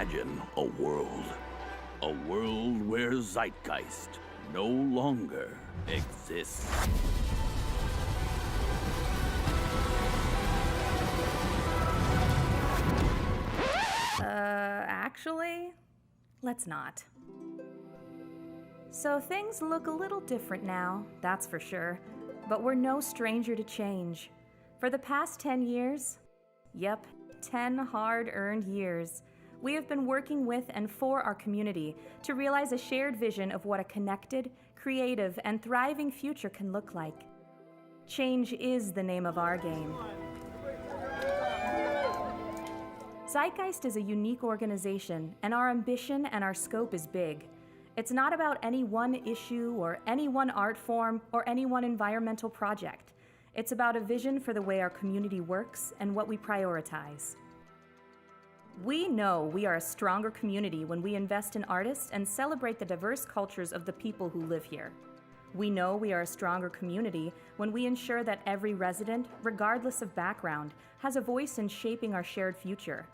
Imagine a world where Zeitgeist no longer exists. Actually, let's not. So things look a little different now, that's for sure, but we're no stranger to change. For the past 10 years, 10 hard-earned years, we have been working with and for our community to realize a shared vision of what a connected, creative, and thriving future can look like. Change is the name of our game. Zeitgeist is a unique organization, and our ambition and our scope is big. It's not about any one issue or any one art form or any one environmental project. It's about a vision for the way our community works and what we prioritize. We know we are a stronger community when we invest in artists and celebrate the diverse cultures of the people who live here. We know we are a stronger community when we ensure that every resident, regardless of background, has a voice in shaping our shared future.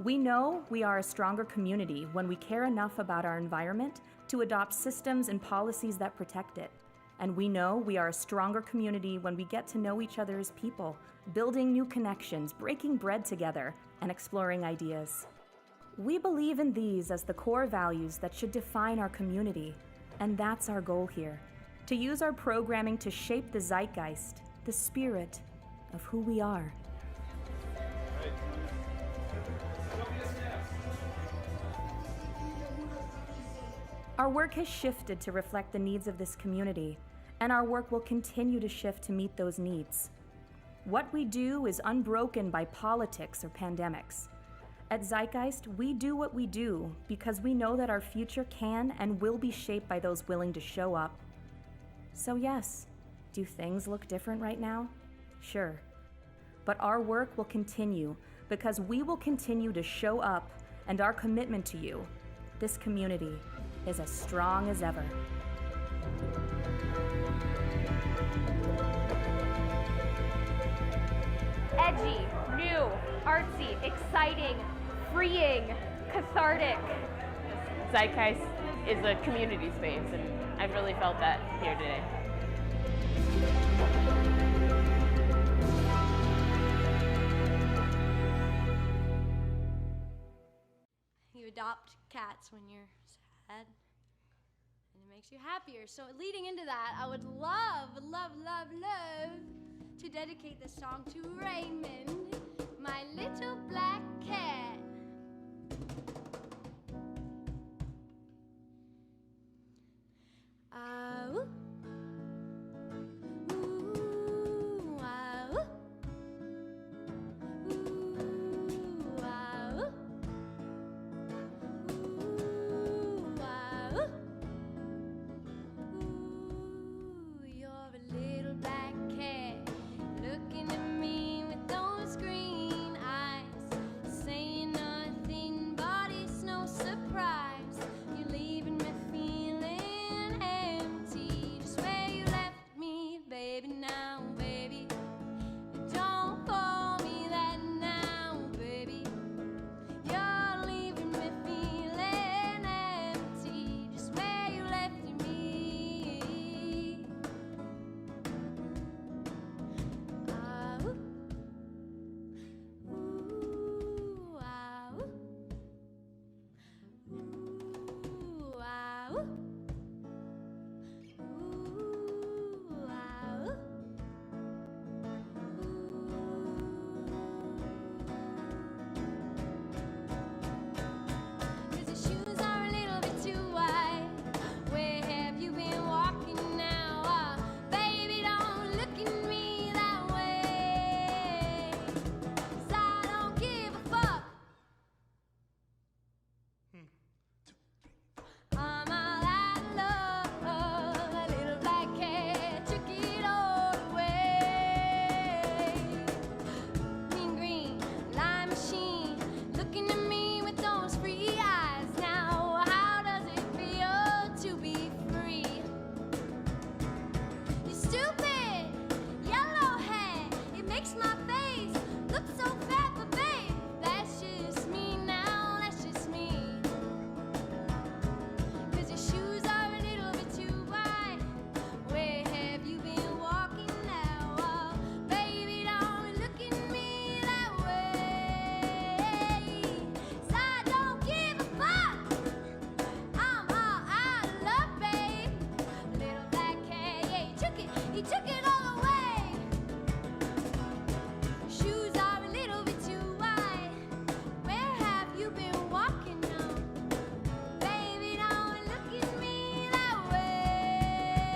We know we are a stronger community when we care enough about our environment to adopt systems and policies that protect it. And we know we are a stronger community when we get to know each other as people, building new connections, breaking bread together, and exploring ideas. We believe in these as the core values that should define our community, and that's our goal here, to use our programming to shape the zeitgeist, the spirit of who we are. Our work has shifted to reflect the needs of this community, and our work will continue to shift to meet those needs. What we do is unbroken by politics or pandemics. At Zeitgeist, we do what we do because we know that our future can and will be shaped by those willing to show up. So yes, do things look different right now? Sure. But our work will continue because we will continue to show up, and our commitment to you, this community, is as strong as ever. Edgy, new, artsy, exciting, freeing, cathartic. Zeitgeist is a community space, and I've really felt that here today. You adopt cats when you're sad, and it makes you happier. So leading into that, I would love to dedicate this song to Raymond, my little black cat. Ooh. Ooh, ooh. Ooh, ooh. Ooh, you're a little black cat looking at me with those green eyes, saying took it all away. Shoes are a little bit too wide. Where have you been walking now? Baby, don't look at me that way.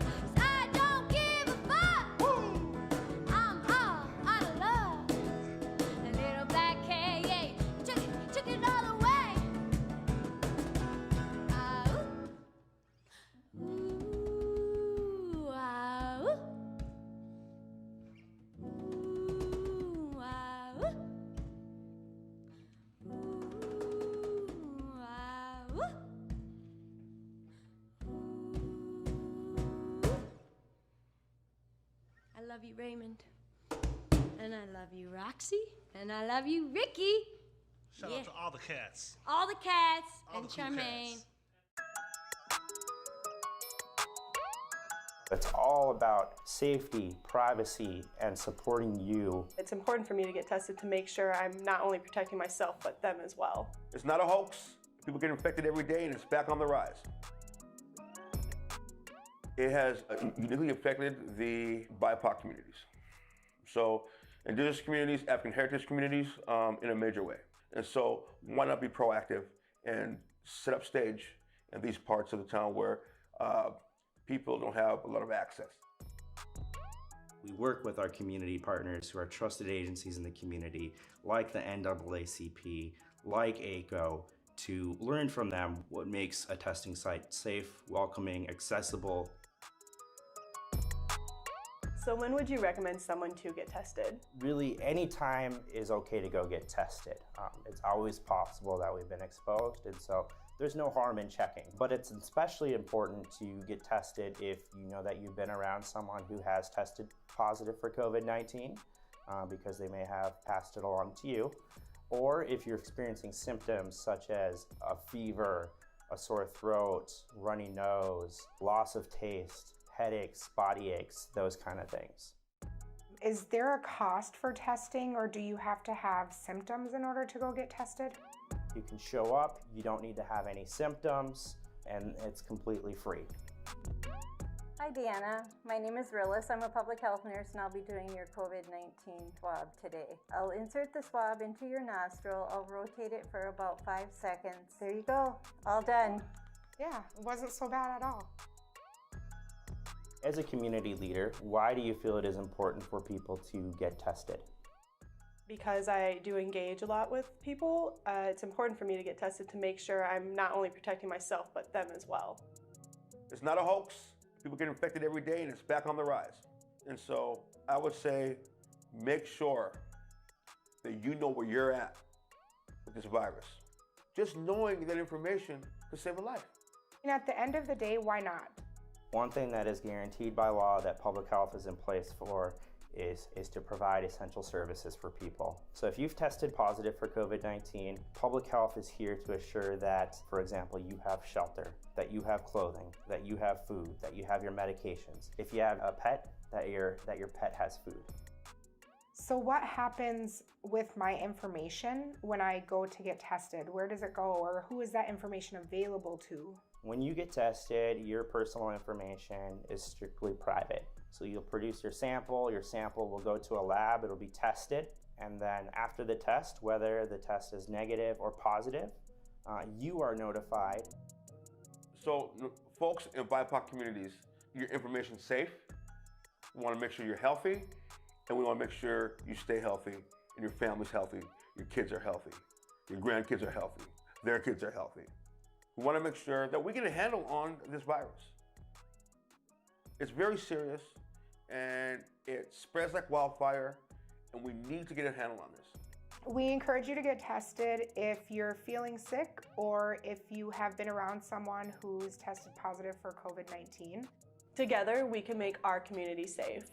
'Cause I don't give a fuck. I'm all out of love. The little black cat, yeah, took it all away. Ooh, ah, ooh. Ooh, ah, ooh. Ooh, ah, ooh. Ooh. I love you, Raymond. And I love you, Roxy. And I love you, Ricky. Shout out to all the cats. All the cats All and the cool Charmaine. cats. It's all about safety, privacy, and supporting you. It's important for me to get tested to make sure I'm not only protecting myself, but them as well. It's not a hoax. People get infected every day and it's back on the rise. It has uniquely affected the BIPOC communities. So indigenous communities, African heritage communities in a major way. And so why not be proactive and set up stage in these parts of the town where people don't have a lot of access. We work with our community partners who are trusted agencies in the community, like the NAACP, like ACO, to learn from them what makes a testing site safe, welcoming, accessible. So when would you recommend someone to get tested? Really, any time is okay to go get tested. It's always possible that we've been exposed, and so there's no harm in checking. But it's especially important to get tested if you know that you've been around someone who has tested positive for COVID-19, because they may have passed it along to you. Or if you're experiencing symptoms such as a fever, a sore throat, runny nose, loss of taste, headaches, body aches, those kind of things. Is there a cost for testing, or do you have to have symptoms in order to go get tested? You can show up, you don't need to have any symptoms, and it's completely free. Hi Deanna, my name is Rillis. I'm a public health nurse and I'll be doing your COVID-19 swab today. I'll insert the swab into your nostril, I'll rotate it for about 5 seconds. There you go, all done. Yeah, it wasn't so bad at all. As a community leader, why do you feel it is important for people to get tested? Because I do engage a lot with people, it's important for me to get tested to make sure I'm not only protecting myself, but them as well. It's not a hoax. People get infected every day and it's back on the rise. And so I would say make sure that you know where you're at with this virus. Just knowing that information could save a life. And at the end of the day, why not? One thing that is guaranteed by law that public health is in place for is to provide essential services for people. So if you've tested positive for COVID-19, public health is here to assure that, for example, you have shelter, that you have clothing, that you have food, that you have your medications. If you have a pet, that your pet has food. So what happens with my information when I go to get tested? Where does it go, or who is that information available to? When you get tested, your personal information is strictly private. So you'll produce your sample will go to a lab, it'll be tested, and then after the test, whether the test is negative or positive, you are notified. So folks in BIPOC communities, your information's safe. We want to make sure you're healthy, and we want to make sure you stay healthy, and your family's healthy, your kids are healthy, your grandkids are healthy, their kids are healthy. We want to make sure that we get a handle on this virus. It's very serious, and it spreads like wildfire, and we need to get a handle on this. We encourage you to get tested if you're feeling sick or if you have been around someone who's tested positive for COVID-19. Together, we can make our community safe.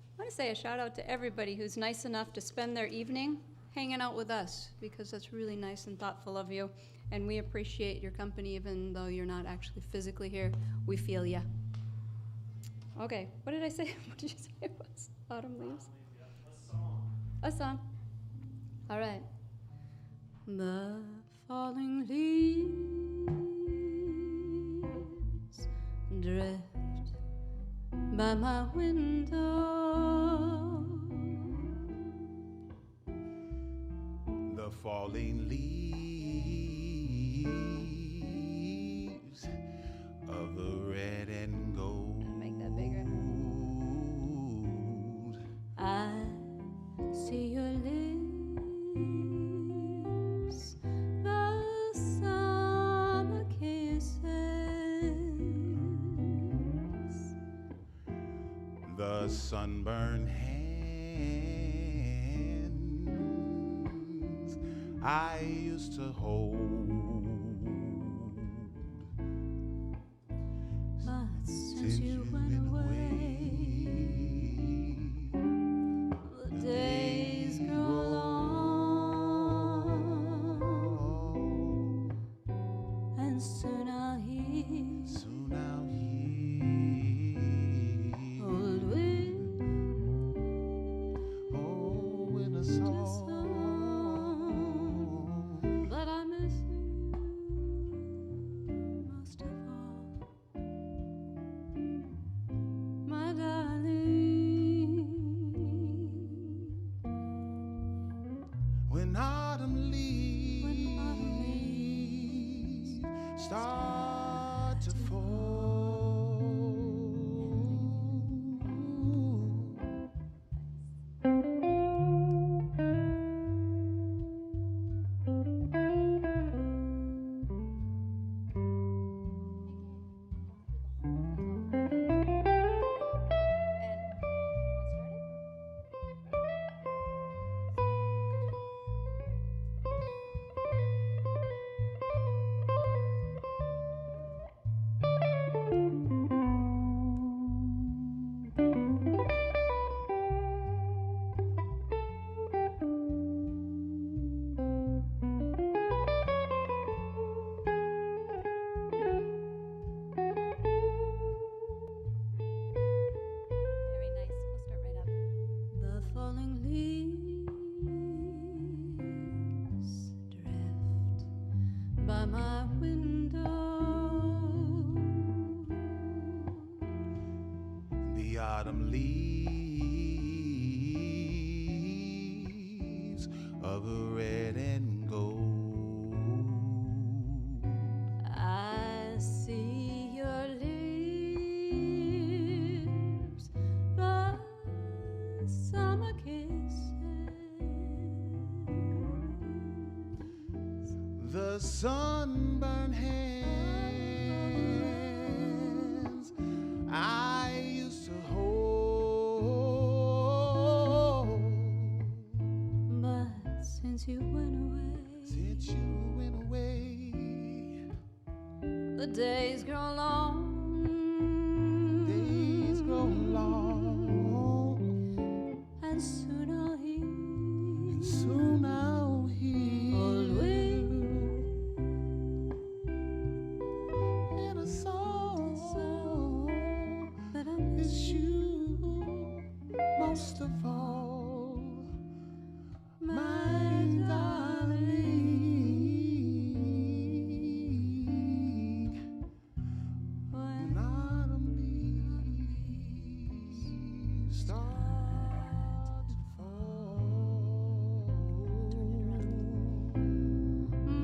I want to say a shout out to everybody who's nice enough to spend their evening hanging out with us, because that's really nice and thoughtful of you, and we appreciate your company even though you're not actually physically here. We feel ya. Okay, what did I say? What did you say it was? Autumn leaves? A song. All right. The falling leaves drift by my window. The falling leaves of the red and gold. Make that bigger. I see your lips, the summer kisses, the sunburned hands I used to hold. But since you went away, the days grow long, and soon I'll hear old oh, in a song. But I miss you most of all, my darling. When autumn leaves start to fall, Very nice. We'll start right up. The falling leaves drift by my window. the autumn leaves of red and gold. I see your lips, the summer kisses, The sunburned hands I used to hold. but since you went away, Since you went away, the days grow long. days grow long, And soon I'll hear and soon I'll hear old Willie in a song. But I Miss you most of all, my darling. When autumn leaves start to fall,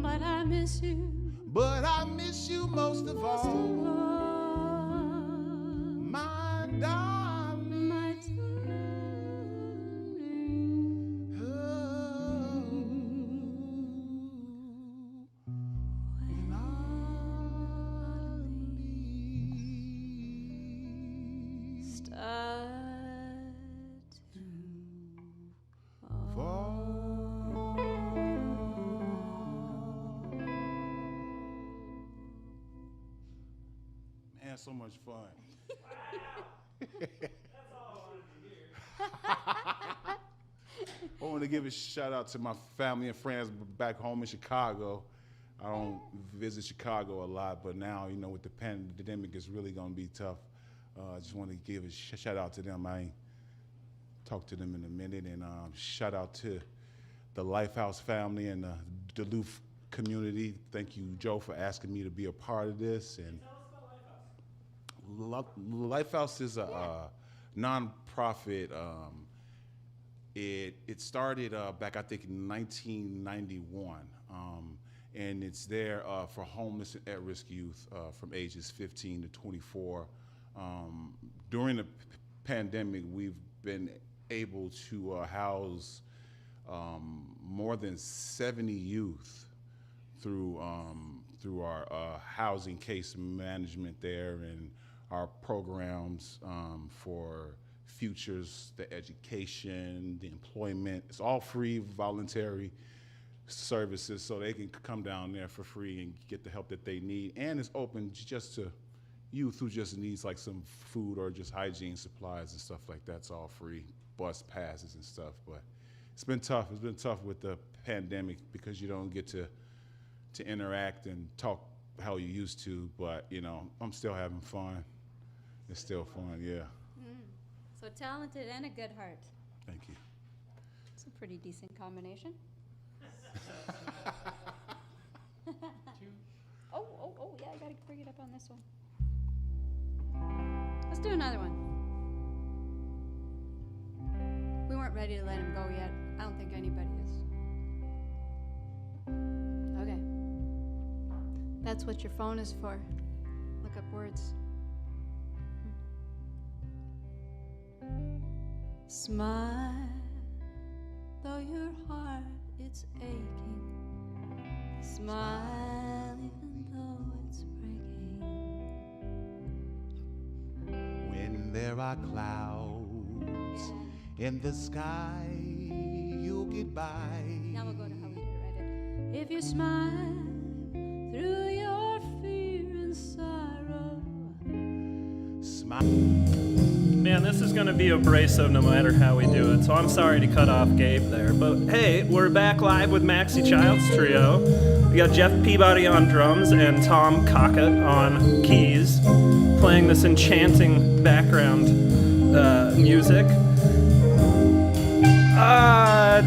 but I miss you. but I miss you most of all, my darling. My When autumn leaves start to fall. Man, so much fun. I want to give a shout out to my family and friends back home in Chicago. I don't visit Chicago a lot, but now, you know, with the pandemic, it's really going to be tough. I just want to give a shout out to them. I ain't talk to them in a minute. And shout out to the Lifehouse family and the Duluth community. Thank you, Joe, for asking me to be a part of this. And Lifehouse is a nonprofit. It started back, I think, in 1991, and it's there for homeless and at-risk youth from ages 15 to 24. During the pandemic, we've been able to house more than 70 youth through our housing case management there and our programs for futures, the education, the employment. It's all free, voluntary services, so they can come down there for free and get the help that they need. And it's open just to youth who just needs like some food or just hygiene supplies and stuff like that. It's all free, bus passes and stuff. But it's been tough. It's been tough with the pandemic because you don't get to interact and talk how you used to. But you know, I'm still having fun. It's still fun, yeah. So talented and a good heart. Thank you. It's a pretty decent combination. Oh, yeah, I gotta bring it up on this one. Let's do another one. We weren't ready to let him go yet. I don't think anybody is. Okay. That's what your phone is for. Look up words. Smile, though your heart it's aching. Smile, even though it's breaking. When there are clouds in the sky, you'll get by. Now we'll go to how we did it, right? If you smile through your fear and sorrow. Smile. Man, this is going to be abrasive no matter how we do it, so I'm sorry to cut off Gabe there. But hey, we're back live with Maxi Childs Trio. We got Jeff Peabody on drums and Tom Cawcutt on keys, playing this enchanting background music.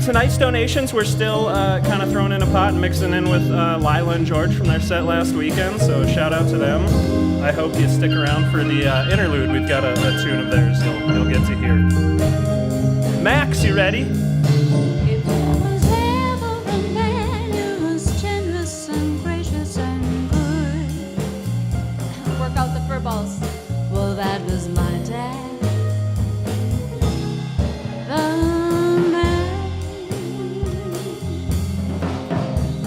Tonight's donations we're still kind of throwing in a pot and mixing in with Lila and George from their set last weekend, so shout out to them. I hope you stick around for the interlude. We've got a tune of theirs you'll get to hear. Max, you ready? If there was ever a man who was generous and gracious and good, work out the fur balls. Well, that was my dad.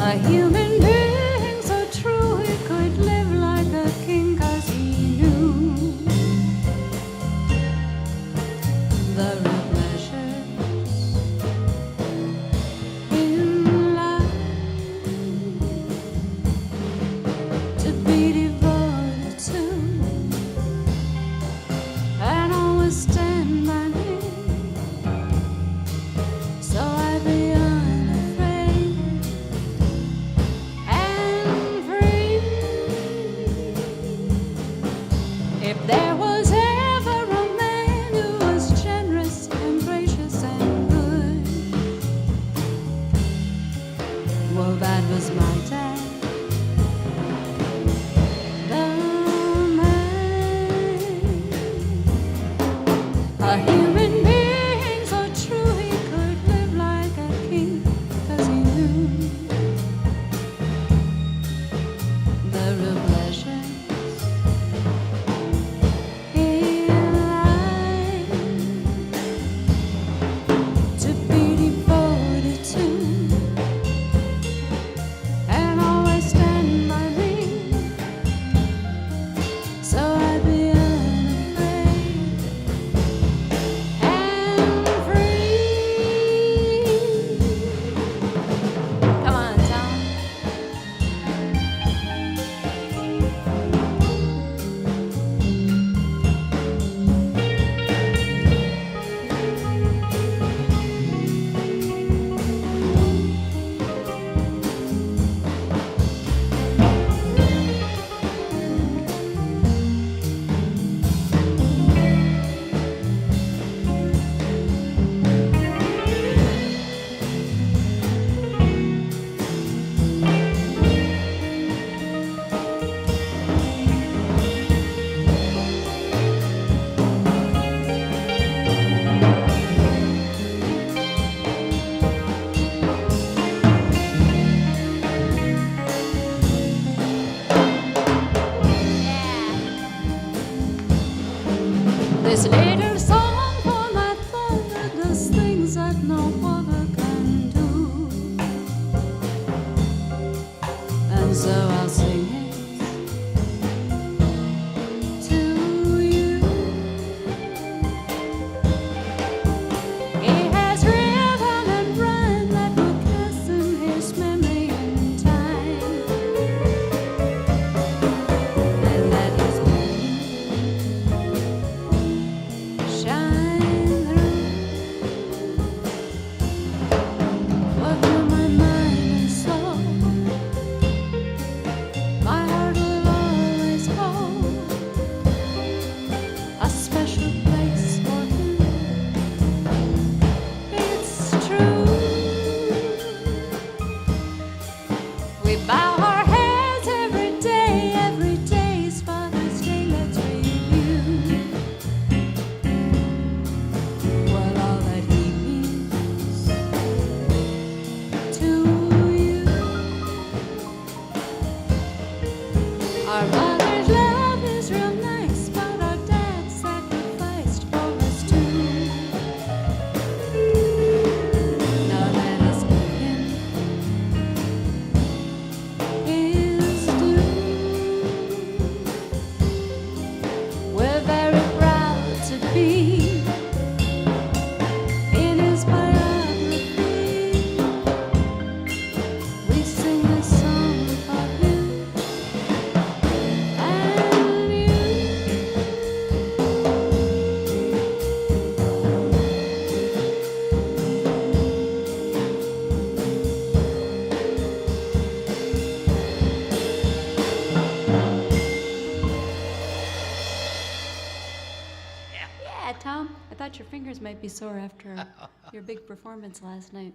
A human being so true, he could live like a king 'cause he knew the real pleasures fingers might be sore after your big performance last night.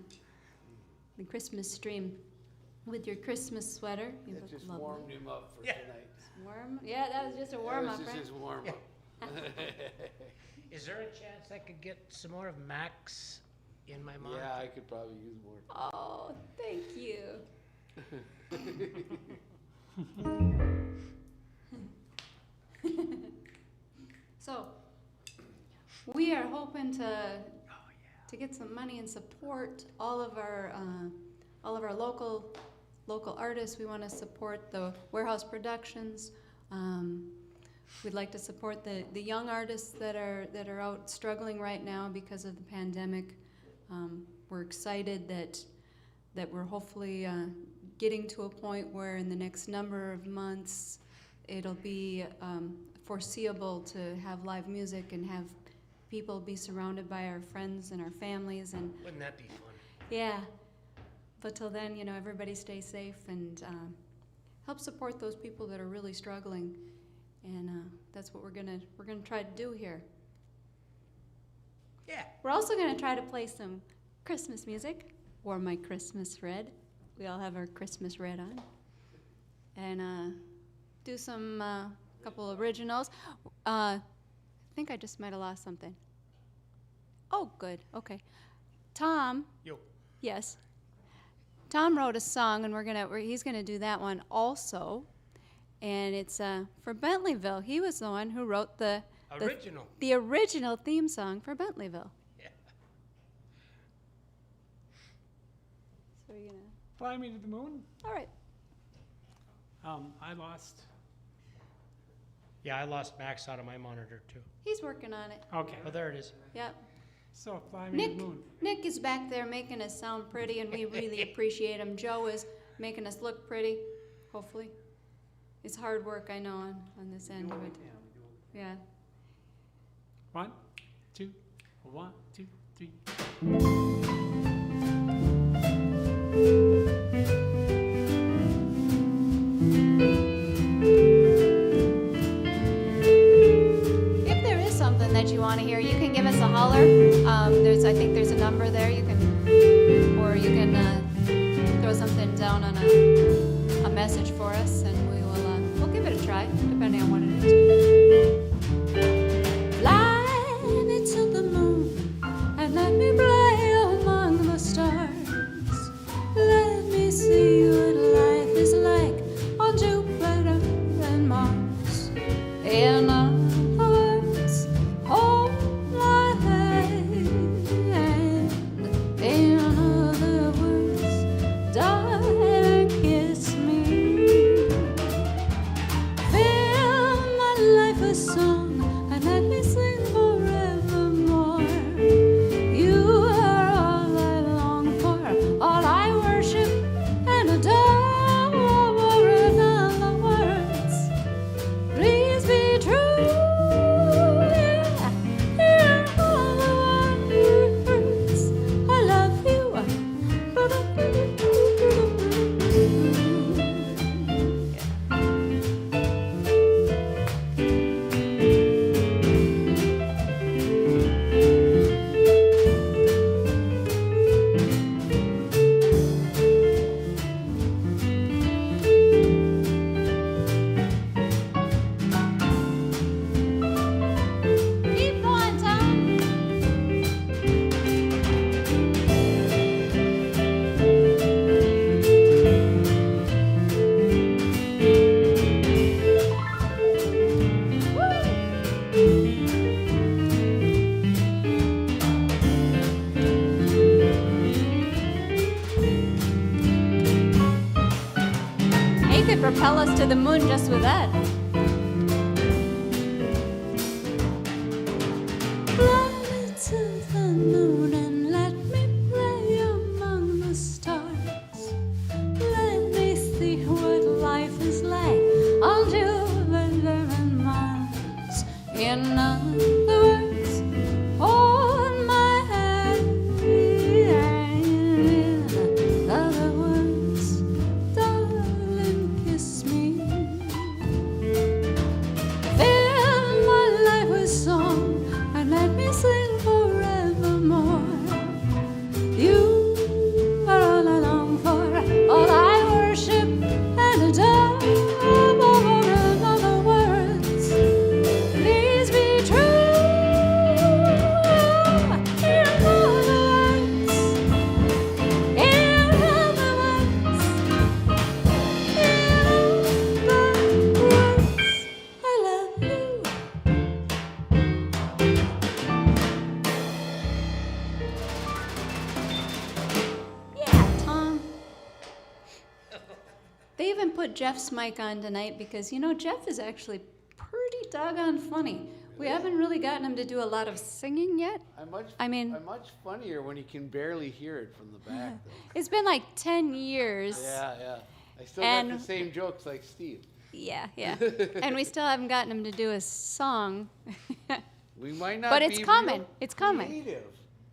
The Christmas stream. With your Christmas sweater. You look just lovely. warmed him up for tonight. Warm? Yeah, that was just a warm-up, That was right? just his warm-up. Is there a chance I could get some more of Max in my monitor? Yeah, I could probably use more. Oh, thank you. So, we are hoping to get some money and support all of our local artists. We want to support the Wherehouse Productions. We'd like to support the young artists that are out struggling right now because of the pandemic. We're excited that we're hopefully getting to a point where in the next number of months it'll be foreseeable to have live music and have people be surrounded by our friends and our families. And wouldn't that be fun? yeah, but till then, everybody stay safe and help support those people that are really struggling. And that's what we're gonna try to do here. Yeah. We're also gonna try to play some Christmas music. Wore my Christmas red. We all have our Christmas red on. And do some couple originals. I think I just might have lost something. Oh, good. Okay. Tom. Yo. Yes. Tom wrote a song, and he's gonna do that one also. And it's for Bentleyville. He was the one who wrote the original theme song for Bentleyville. Yeah. So you're gonna Fly Me to the Moon. All right. I lost. Yeah, I lost Max out of my monitor too. He's working on it. Okay. Oh, there it is. Yep. So Fly Me to the Moon. Nick is back there making us sound pretty, and we really appreciate him. Joe is making us look pretty, hopefully. It's hard work, I know, on this end of it. Yeah. 1, 2, 1, 2, 3. If there is something that you want to hear, you can give us a holler. I think there's a number there. You can throw something down on a message for us, and we'll give it a try, depending on what it is. Fly me to the moon and let me play among the stars. Let me see what life is like on Jupiter and Mars. In other words, hold my hand. In other words, darling, kiss me. Fill my life a song and let me sing forevermore. You are all I long for, all I worship and adore. In other words, please be true. Yeah, all the words, I love you. Keep going, Tom. He could propel us to the moon just with that. Fly me to the moon and let me play among the stars. Let me see what life is like on Jupiter and Mars. In other words, hold my hand. In other words, darling, kiss me. I even put Jeff's mic on tonight because, Jeff is actually pretty doggone funny. We haven't really gotten him to do a lot of singing yet. I'm much funnier when you can barely hear it from the back. It's been like 10 years. Yeah. I still got the same jokes like Steve. Yeah. And we still haven't gotten him to do a song. We might not but be it's coming. real It's coming. creative,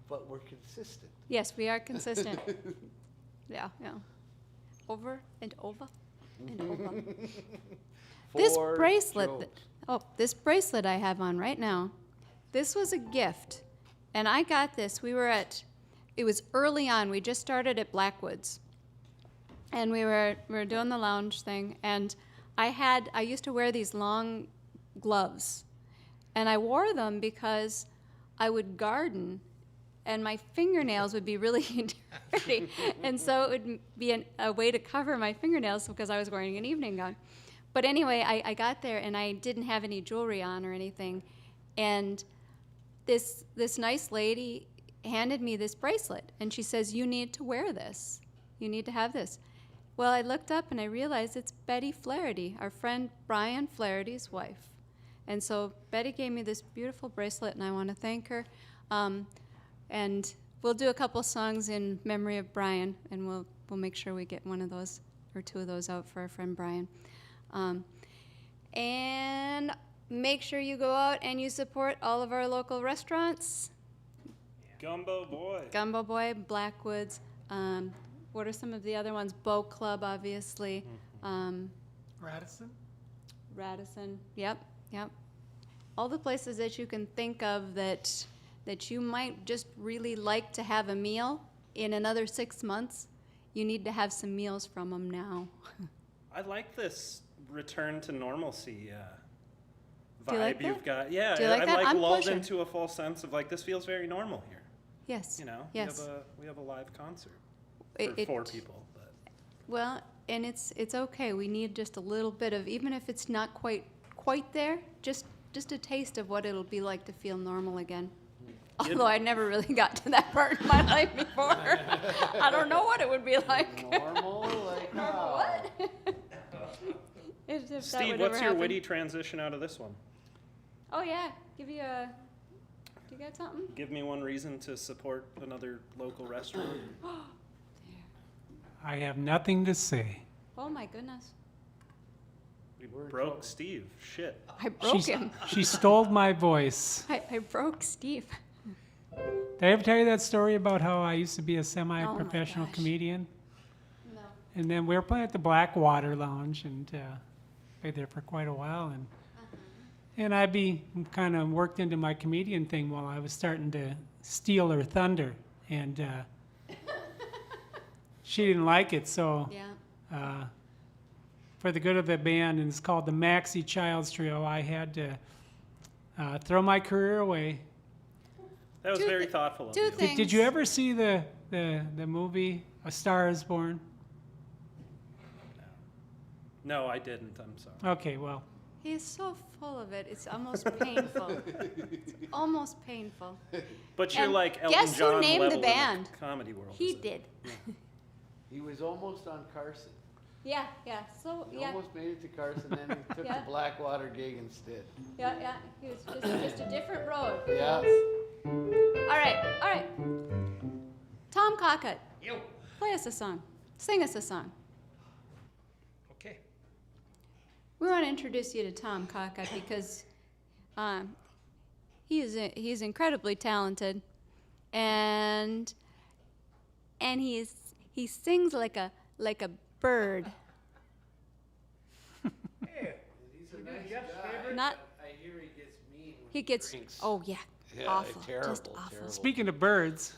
but we're consistent. Yes, we are consistent. Yeah. Over and over and over. This bracelet, this bracelet I have on right now, this was a gift. And I got this. It was early on. We just started at Blackwoods. And we were doing the lounge thing. And I used to wear these long gloves. And I wore them because I would garden and my fingernails would be really dirty. And so it would be a way to cover my fingernails because I was wearing an evening gown. But anyway, I got there and I didn't have any jewelry on or anything. And this nice lady handed me this bracelet and she says, "You need to wear this. You need to have this." Well, I looked up and I realized it's Betty Flaherty, our friend Brian Flaherty's wife. And so Betty gave me this beautiful bracelet and I want to thank her. And we'll do a couple songs in memory of Brian, and we'll make sure we get one of those or two of those out for our friend Brian. And make sure you go out and you support all of our local restaurants. Gumbo Boy. Gumbo Boy, Blackwoods. What are some of the other ones? Bow Club, obviously. Radisson. Yep. All the places that you can think of that you might just really like to have a meal in another 6 months, you need to have some meals from them now. I like this return to normalcy Do you like vibe you've that? got. Yeah, Do you like I'm that? like I'm lulled pushing. into a full sense of like this feels very normal here. Yes. Yes. We have a live concert It- for 4 people. But. Well, and it's okay. We need just a little bit of, even if it's not quite there, just a taste of what it'll be like to feel normal again. Although I never really got to that part in my life before. I don't know what it would be like. Normal, like what? If that Steve, would what's ever your happen. witty transition out of this one? Oh yeah, do you got something? Give me one reason to support another local restaurant. I have nothing to say. Oh my goodness. We broke Steve. Shit. I broke him. She stole my voice. I broke Steve. Did I ever tell you that story about how I used to be a semi-professional comedian? No. And then we were playing at the Blackwater Lounge and played there for quite a while. And I'd be kind of worked into my comedian thing while I was starting to steal her thunder. And she didn't like it, so for the good of the band, and it's called the Maxi Childs Trio, I had to throw my career away. That was very thoughtful of you. Did you ever see the movie A Star Is Born? No, I didn't. I'm sorry. Okay, well. He's so full of it. It's almost painful. It's almost painful. But you're And like Elton guess John who named level the band? in the comedy world. He did. He was almost on Carson. Yeah. So He yeah. almost made it to Carson, then he took Yeah. the Blackwater gig instead. Yeah. He was just a different road. Yeah. All right. Tom Cawcutt. Yo. Play us a song. Sing us a song. Okay. We want to introduce you to Tom Cawcutt because he's incredibly talented, and he sings like a bird. Hey, He's a nice Jeff's guy. favorite? Not. I hear he gets mean when He gets. drinks. Oh yeah. Yeah, Awful. terrible, Just awful. terrible. Speaking of birds,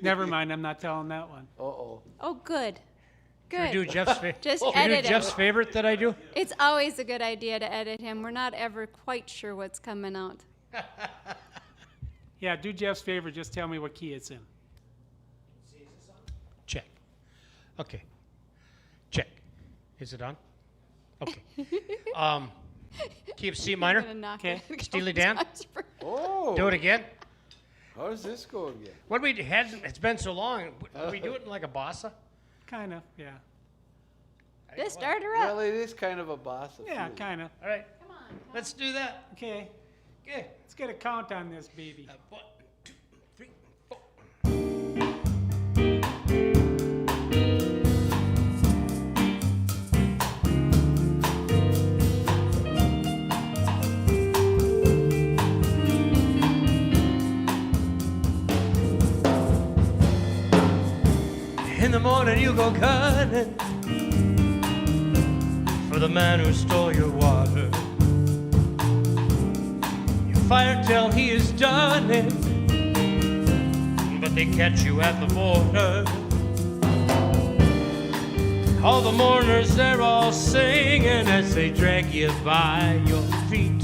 never mind, I'm not telling that one. Uh-oh. Oh good. Should we Good. do Jeff's favorite? Just Should we edit do him. Jeff's favorite that I do? It's always a good idea to edit him. We're not ever quite sure what's coming out. Yeah, do Jeff's favor, just tell me what key it's in. Check. Okay. Check. Is it on? Okay. Key of C minor. I'm gonna knock Okay. it. Steely Dan. Oh. Do it again. How does this go again? What we had, it's been so long. We do it in like a bossa. Kind of, yeah. Just start her up. Well, it is kind of a boss. Yeah, kind of. All right. Come on. Let's do that. Okay. Okay. Let's get a count on this baby. 1, 2, 3, 4. In the morning you go gunning for the man who stole your water. You fire till he is done it, but they catch you at the border. All the mourners, they're all singing as they drag you by your feet.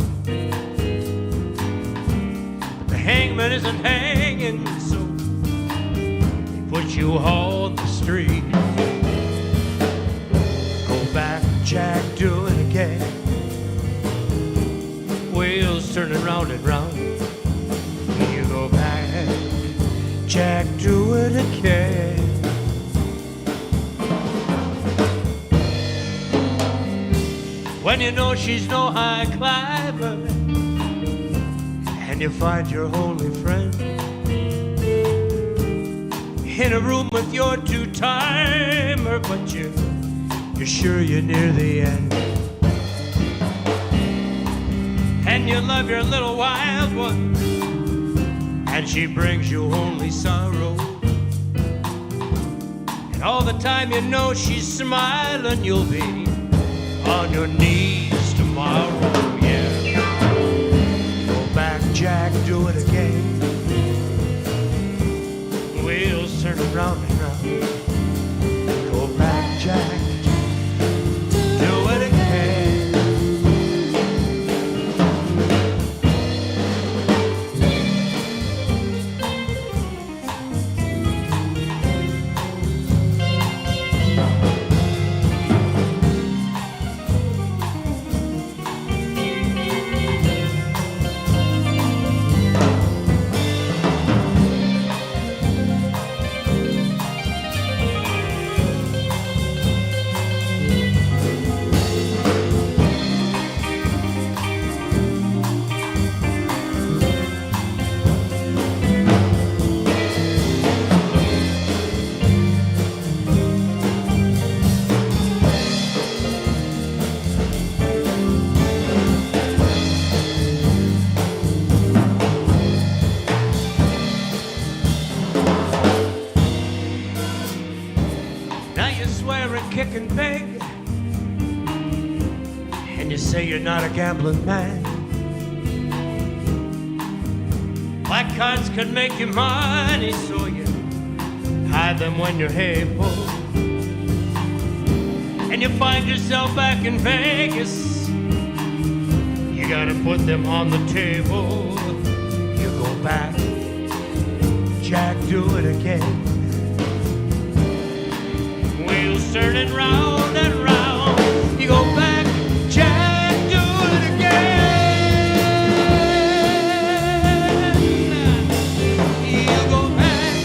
The hangman isn't hanging, so put you on the street. Go back, Jack, do it again. Wheels turning round and round. You go back, Jack, do it again. When you know she's no high climber, and you find your only friend in a room with your two-timer, but you're sure you're near the end. And you love your little wild one, and she brings you only sorrow. And all the time you know she's smiling, you'll be on your knees tomorrow, yeah. Go back, Jack, do it again. Wheels turn round and round. Go back, Jack, do it again. Kick and beg, and you say you're not a gambling man. Black cards could make you money, so you hide them when you're able. And you find yourself back in Vegas, you gotta put them on the table. You go back, Jack, do it again. Wheels turning round and round. You go back, Jack, do it again. You go back,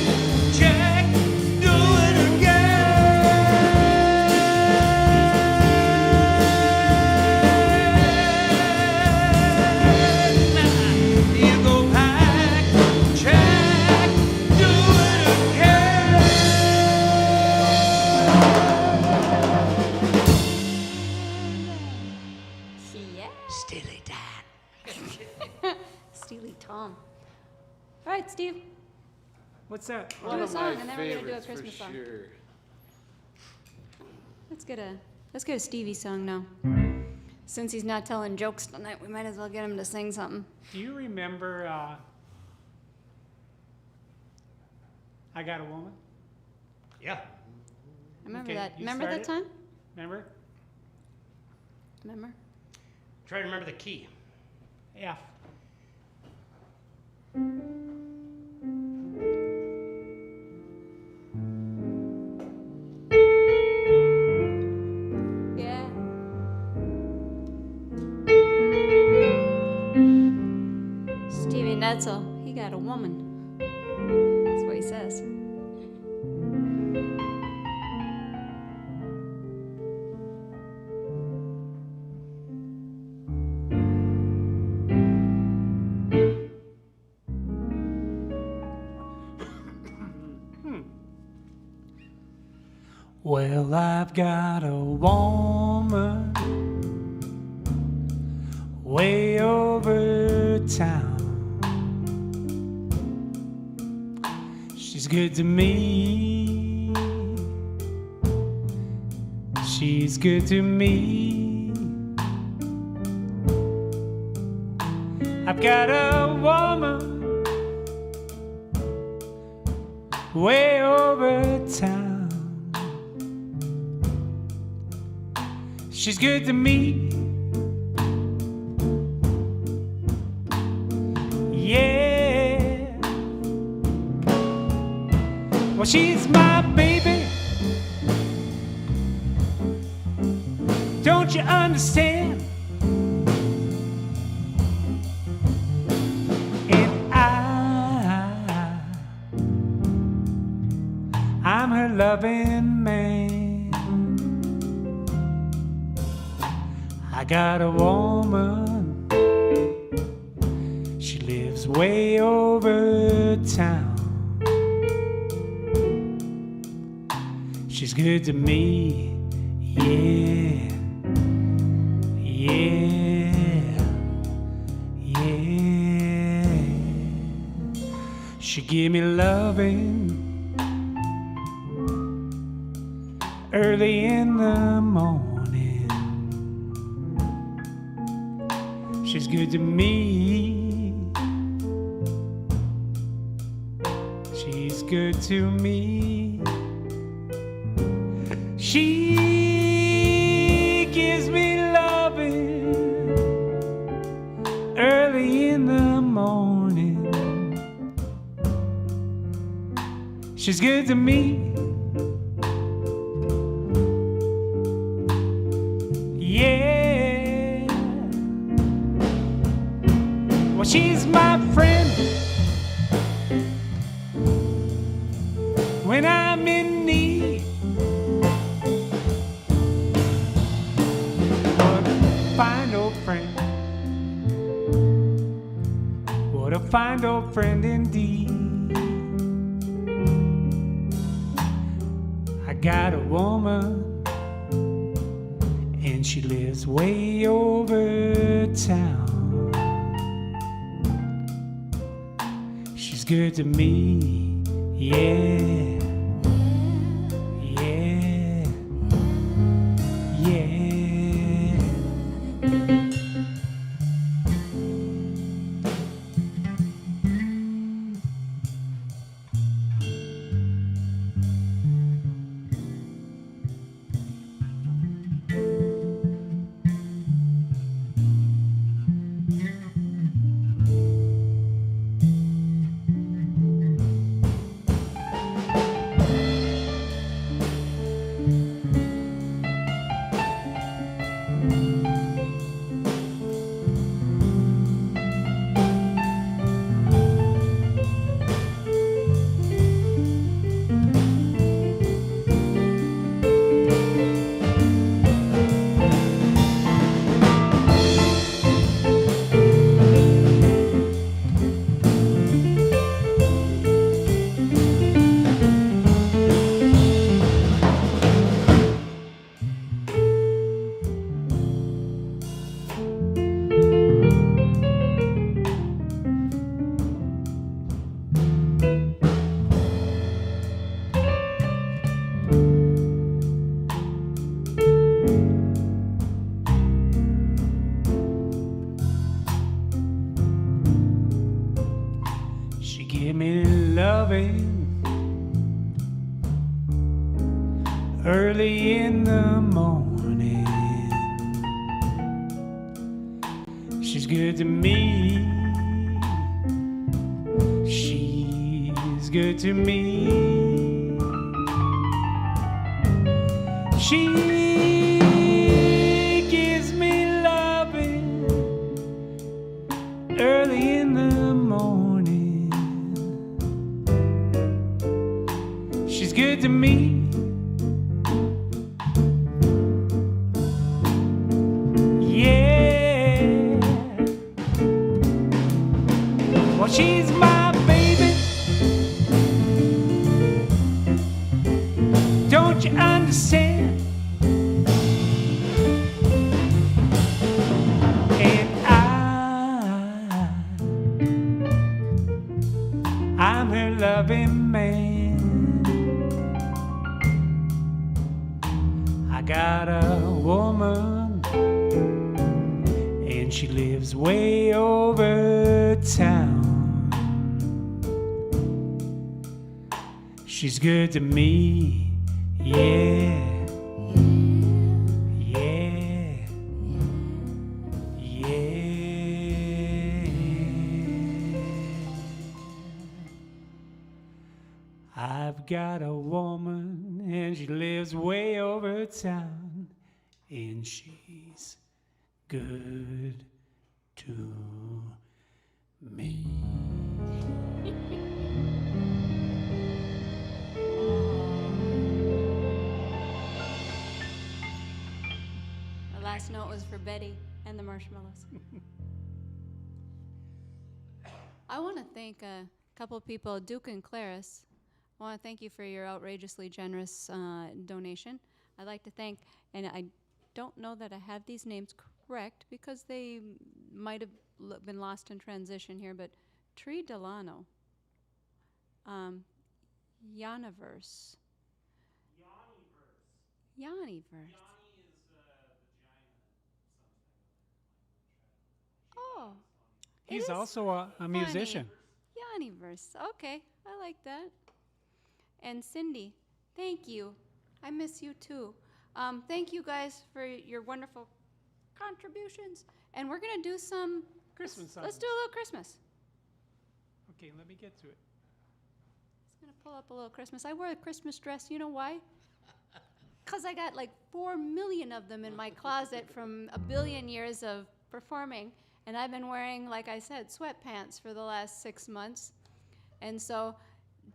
Jack, do it again. You go back, Jack, do it again. Steely Dan. Steely Tom. All right, Steve. What's that? Do a song, and then we're gonna do a Christmas song. Sure. Let's get a Stevie song now. Since he's not telling jokes tonight, we might as well get him to sing something. Do you remember I Got a Woman? Yeah. I remember Okay, that. you Remember that start time? it? Remember? Remember? Try to remember the key. F. Yeah. Stevie Netzel, he got a woman. That's what he says. Well, I've got a woman way over town. She's good to me. She's good to me. I've got a woman way over town. She's good to me. Yeah. Well, she's my baby. Don't you understand? And I'm her loving man. I got a woman, she lives way over town. She's good to me, yeah, yeah, yeah. She give me loving early in the morning. She's good to me. She's good to me. She gives me loving early in the morning. She's good to me. Yeah. Well, she's my friend when I'm in need. What a fine old friend. What a fine old friend indeed. I got a woman and she lives way over town. She's good to me, yeah, yeah, yeah. Early in the morning, she's good to me. She's good to me. She gives me loving early in the morning. She's good to me. She's my baby. Don't you understand? sand. And I'm her loving man. I got a woman, and she lives way over town. She's good to me, yeah. Yeah. Yeah. I've got a woman, and she lives way over town, and she's good to me. The last note was for Betty and the marshmallows. I want to thank a couple of people, Duke and Claris. I want to thank you for your outrageously generous donation. I'd like to thank, and I don't know that I have these names correct because they might have been lost in transition here, but Tree Delano, Yaniverse. Yaniverse. Oh. He's also a musician. Yaniverse. Okay, I like that. And Cindy, thank you. I miss you too. Thank you guys for your wonderful contributions. And we're going to do some Christmas songs. Let's do a little Christmas. Okay, let me get to it. I'm going to pull up a little Christmas. I wear a Christmas dress. You know why? Because I got like 4 million of them in my closet from a billion years of performing. And I've been wearing, like I said, sweatpants for the last 6 months. And so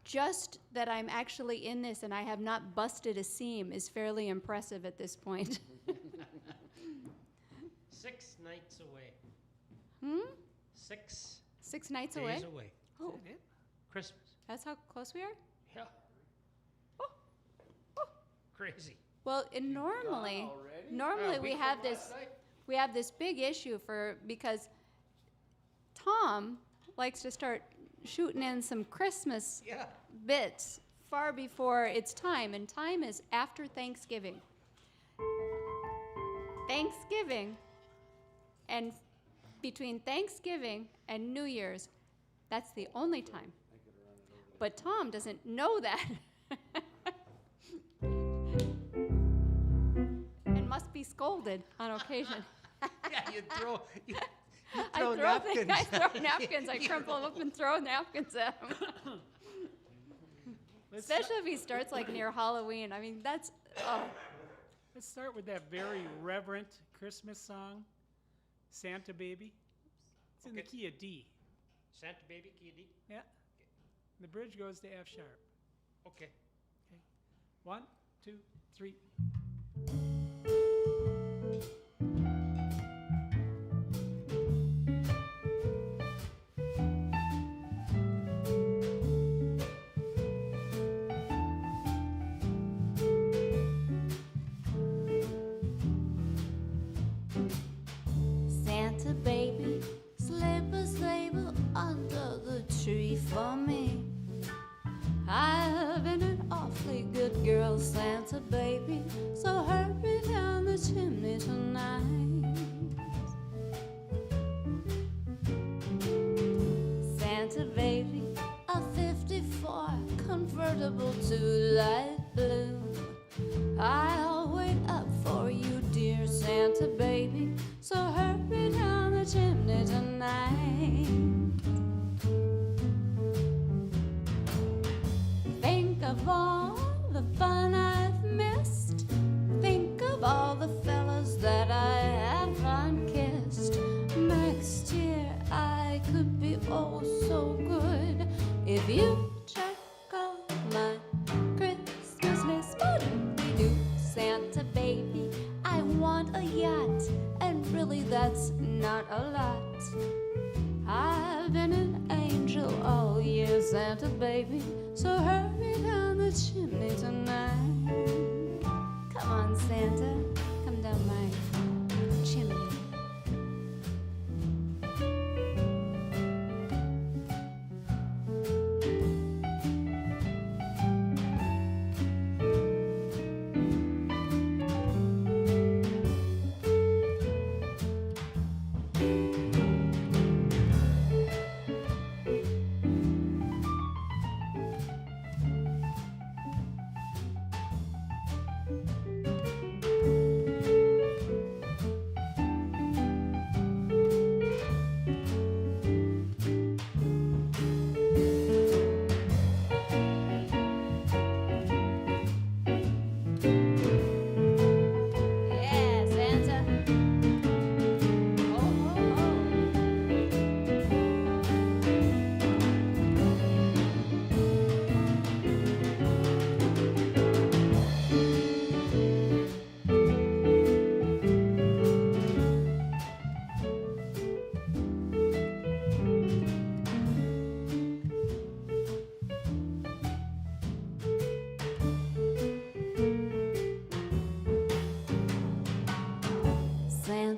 just that I'm actually in this and I have not busted a seam is fairly impressive at this point. 6 nights away. Hmm? 6 nights days away? away. Oh, Christmas. that's how close we are? Yeah. Crazy. Well, and normally we have this big issue because Tom likes to start shooting in some Christmas bits far before it's time, and time is after Thanksgiving. And between Thanksgiving and New Year's, that's the only time. But Tom doesn't know that. And must be scolded on occasion. Yeah, you throw I throw napkins. I throw napkins. I crumple them up and throw napkins at him. Especially if he starts like near Halloween. I mean, that's. Oh. Let's start with that very reverent Christmas song, Santa Baby. It's in the key of D. Santa Baby, key of D? Yeah. The bridge goes to F sharp. Okay. 1, 2, 3. Santa baby, slip a label under the tree for me. I've been an awfully good girl, Santa baby, so hurry down the chimney tonight. Santa baby, a 54 convertible to light blue. I'll wait up for you, dear Santa baby, so hurry down the chimney tonight. Think of all the fun I've missed. Think of all the fellas that I haven't kissed. Next year I could be oh so good if you check off my Christmas list. Do Santa baby, I want a yacht, and really that's not a lot. I've been an angel all year, Santa baby, so hurry down the chimney tonight.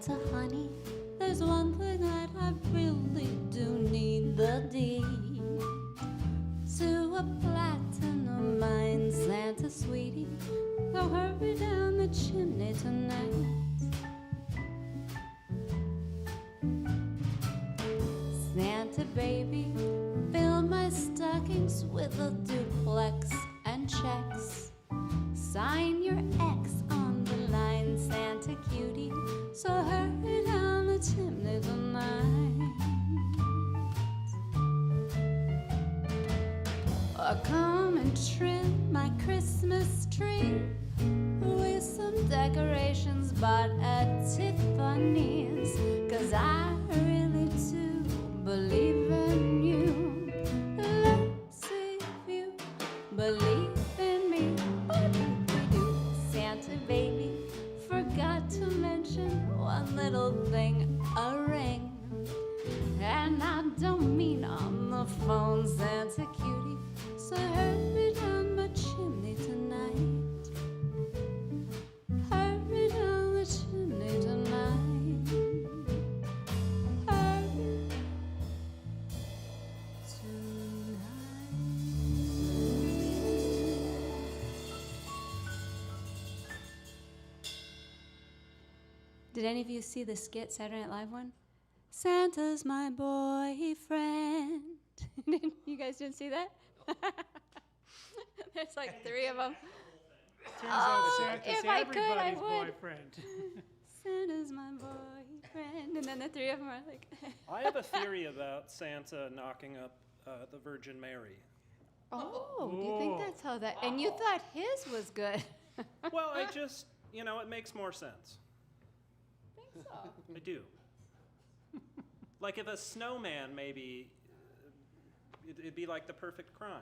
Santa honey, there's one thing that I really do need, the deed to a platinum mine. Santa sweetie, go hurry down the chimney tonight. Santa baby, fill my stockings with a duplex and checks. Sign your X on the line, Santa cutie, so hurry down the chimney tonight. Or come and trim my Christmas tree with some decorations bought at Tiffany's, 'cause I really do believe in you. Let's see if you believe in me. What do we do? Santa baby, forgot to mention one little thing, a ring. And I don't mean on the phone, Santa cutie, so hurry down my chimney tonight. Hurry down the chimney tonight. Hurry Did any of you see the skit, Saturday Night Live one? Santa's my boyfriend. You guys didn't see that? There's like 3 of them. Turns out Santa's if I could, I everybody's would. boyfriend. Santa's my boyfriend. And then the 3 of them are like... I have a theory about Santa knocking up the Virgin Mary. Oh, do you think that's how that... And you thought his was good. Well, I just, it makes more sense. Think so? I do. Like if a snowman, maybe, it'd be like the perfect crime.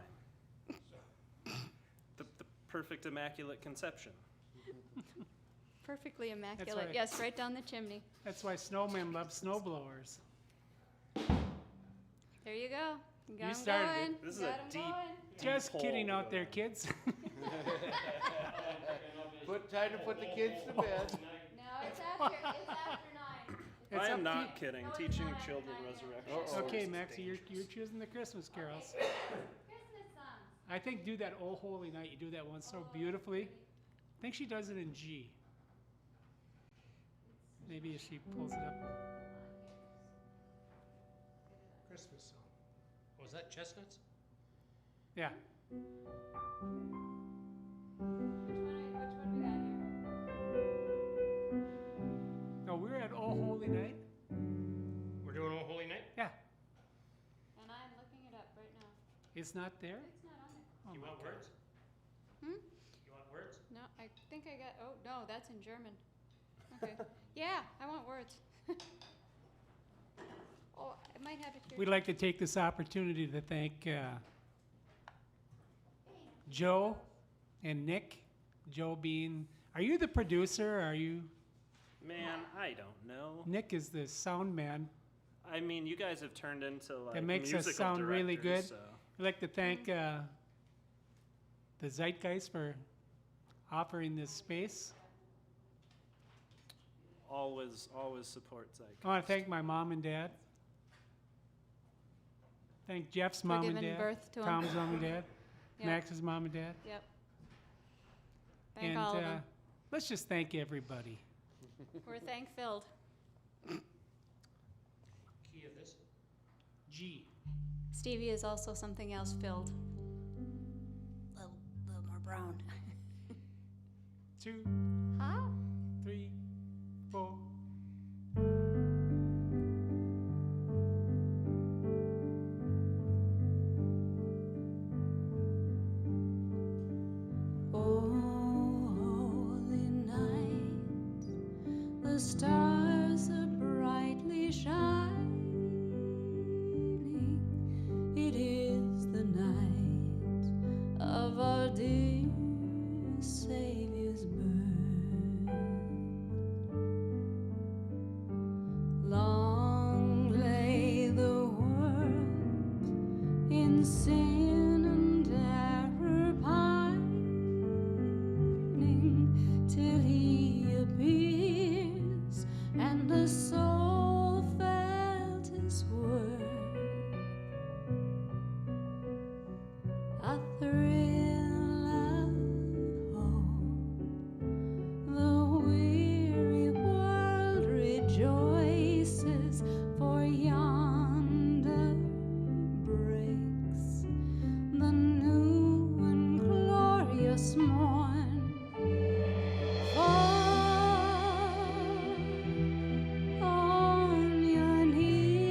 The perfect immaculate conception. Perfectly immaculate. right. Yes, right down the chimney. That's why snowmen love snowblowers. There you go. Got 'em started going. it. This is Got a 'em deep, going. Just hole kidding to out go there, down. kids. Time to put the kids to bed. No, it's after 9. I am up not kidding. Teaching children resurrection. Okay, Maxie, you're choosing the Christmas carols. Christmas songs. I think do that "Oh Holy Night." You do that one so beautifully. I think she does it in G. Maybe if she pulls it up. Christmas song. Was that Chestnuts? Yeah. Which one we got here? No, we're at "Oh Holy Night." We're doing Oh Holy Night? Yeah. And I'm looking it up right now. It's not there? It's not on there. Oh You my want God. words? You want words? No, I think I got... Oh, no, that's in German. Okay. Yeah, I want words. Oh, I might have it here. We'd like to take this opportunity to thank Joe and Nick. Joe being, are you the producer? Are you? Man, I don't know. Nick is the sound man. I mean, you guys have turned into like That makes us musical sound really good. directors, so. We'd like to thank the Zeitgeist for offering this space. Always support Zeitgeist. I want to thank my mom and dad. Thank Jeff's For mom and giving dad. birth to 'em. Tom's mom and dad. Yep. Max's mom and dad. Yep. Thank And all of them. let's just thank everybody. We're thank-filled. Key of this? G. Stevie is also something else filled. Little more brown. 2, Huh? 3, 4. Holy night, the stars are brightly shining. It is the night of our dear Savior's birth. Long lay the world in sin and error pining, till he appears and thrill of hope. The weary world rejoices, for yonder breaks the new and glorious morn. Fall on your knees.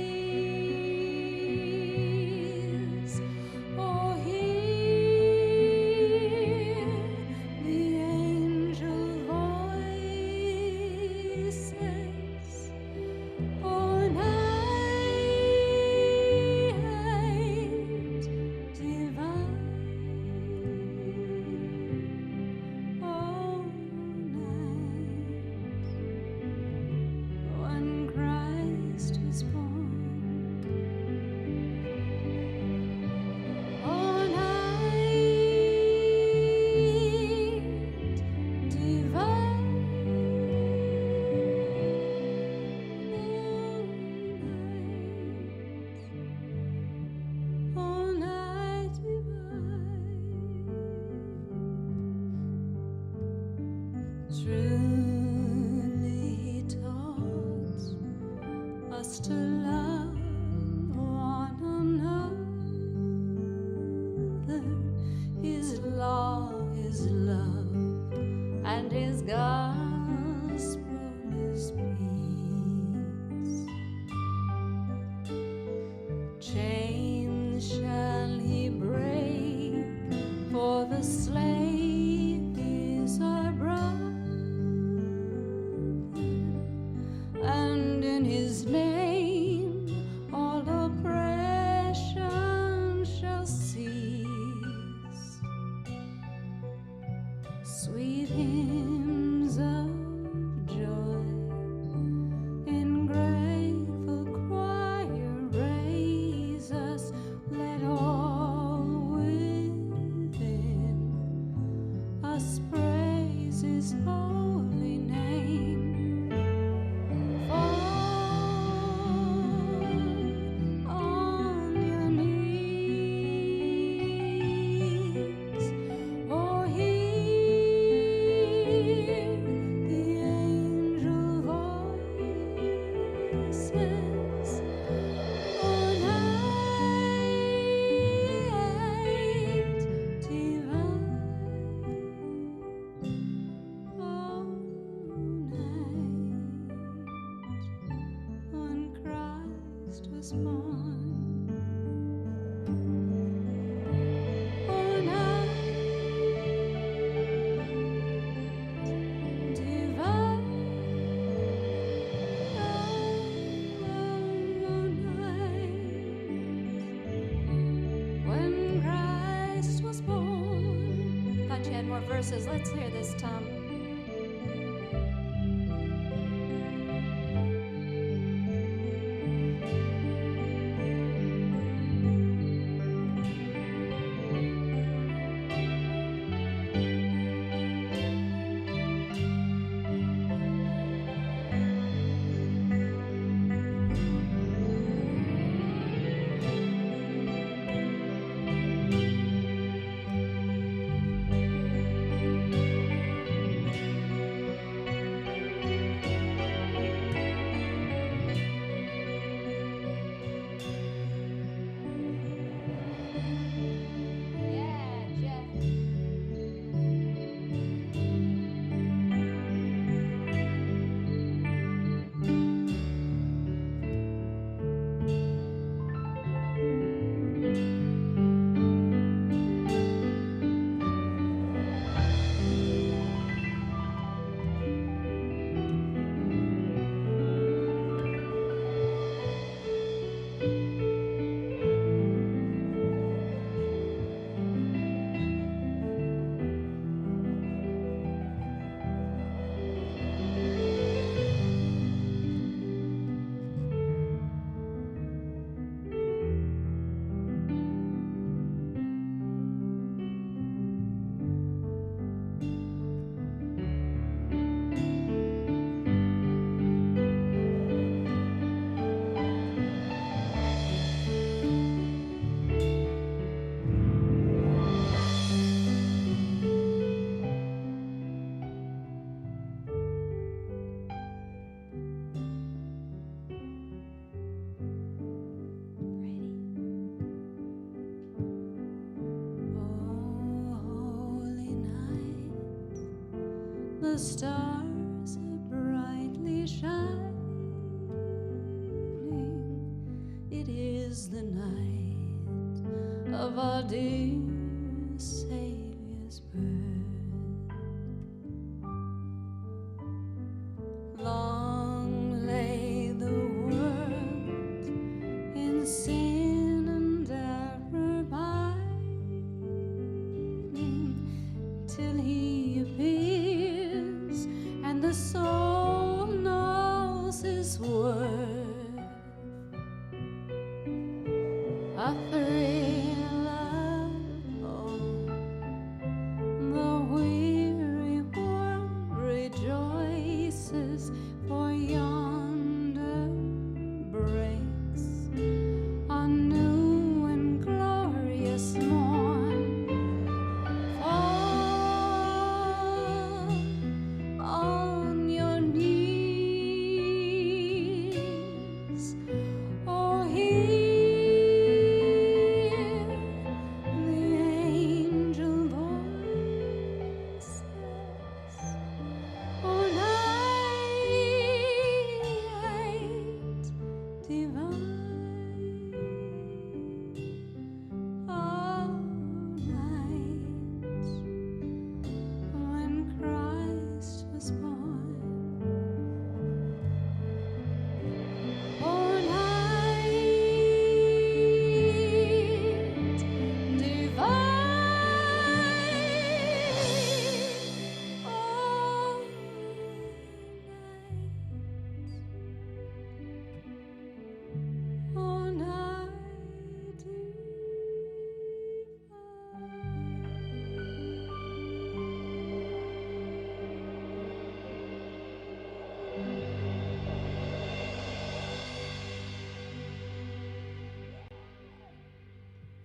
Oh, hear the angel voices. Oh, night divine. Oh, night when Christ is born. Oh, night divine. Oh, night divine. Truly he taught us to love one another. His law is love, and his gospel is peace. Chains shall he break, for the slave is our brother, and in his name all oppression shall cease. Sweet hymns of joy in grateful choir raise us. Let all within us praise his holy name. Fall on your knees. Oh, hear the angel voices. Oh, night divine. Oh, night when Christ was born. Oh, night divine. Oh, night when Christ was born. Thought you had more verses. Let's hear this, Tom. the stars are brightly shining. It is the night of our dear Savior's birth. Long lay the world in sin and error biding, till he appears and the soul knows his worth. A thrill of hope, the weary world rejoices, for yonder breaks a new and glorious morn. Fall on your knees, oh hear the angel voices, oh night divine, oh night when Christ was born, oh night divine, oh night, oh night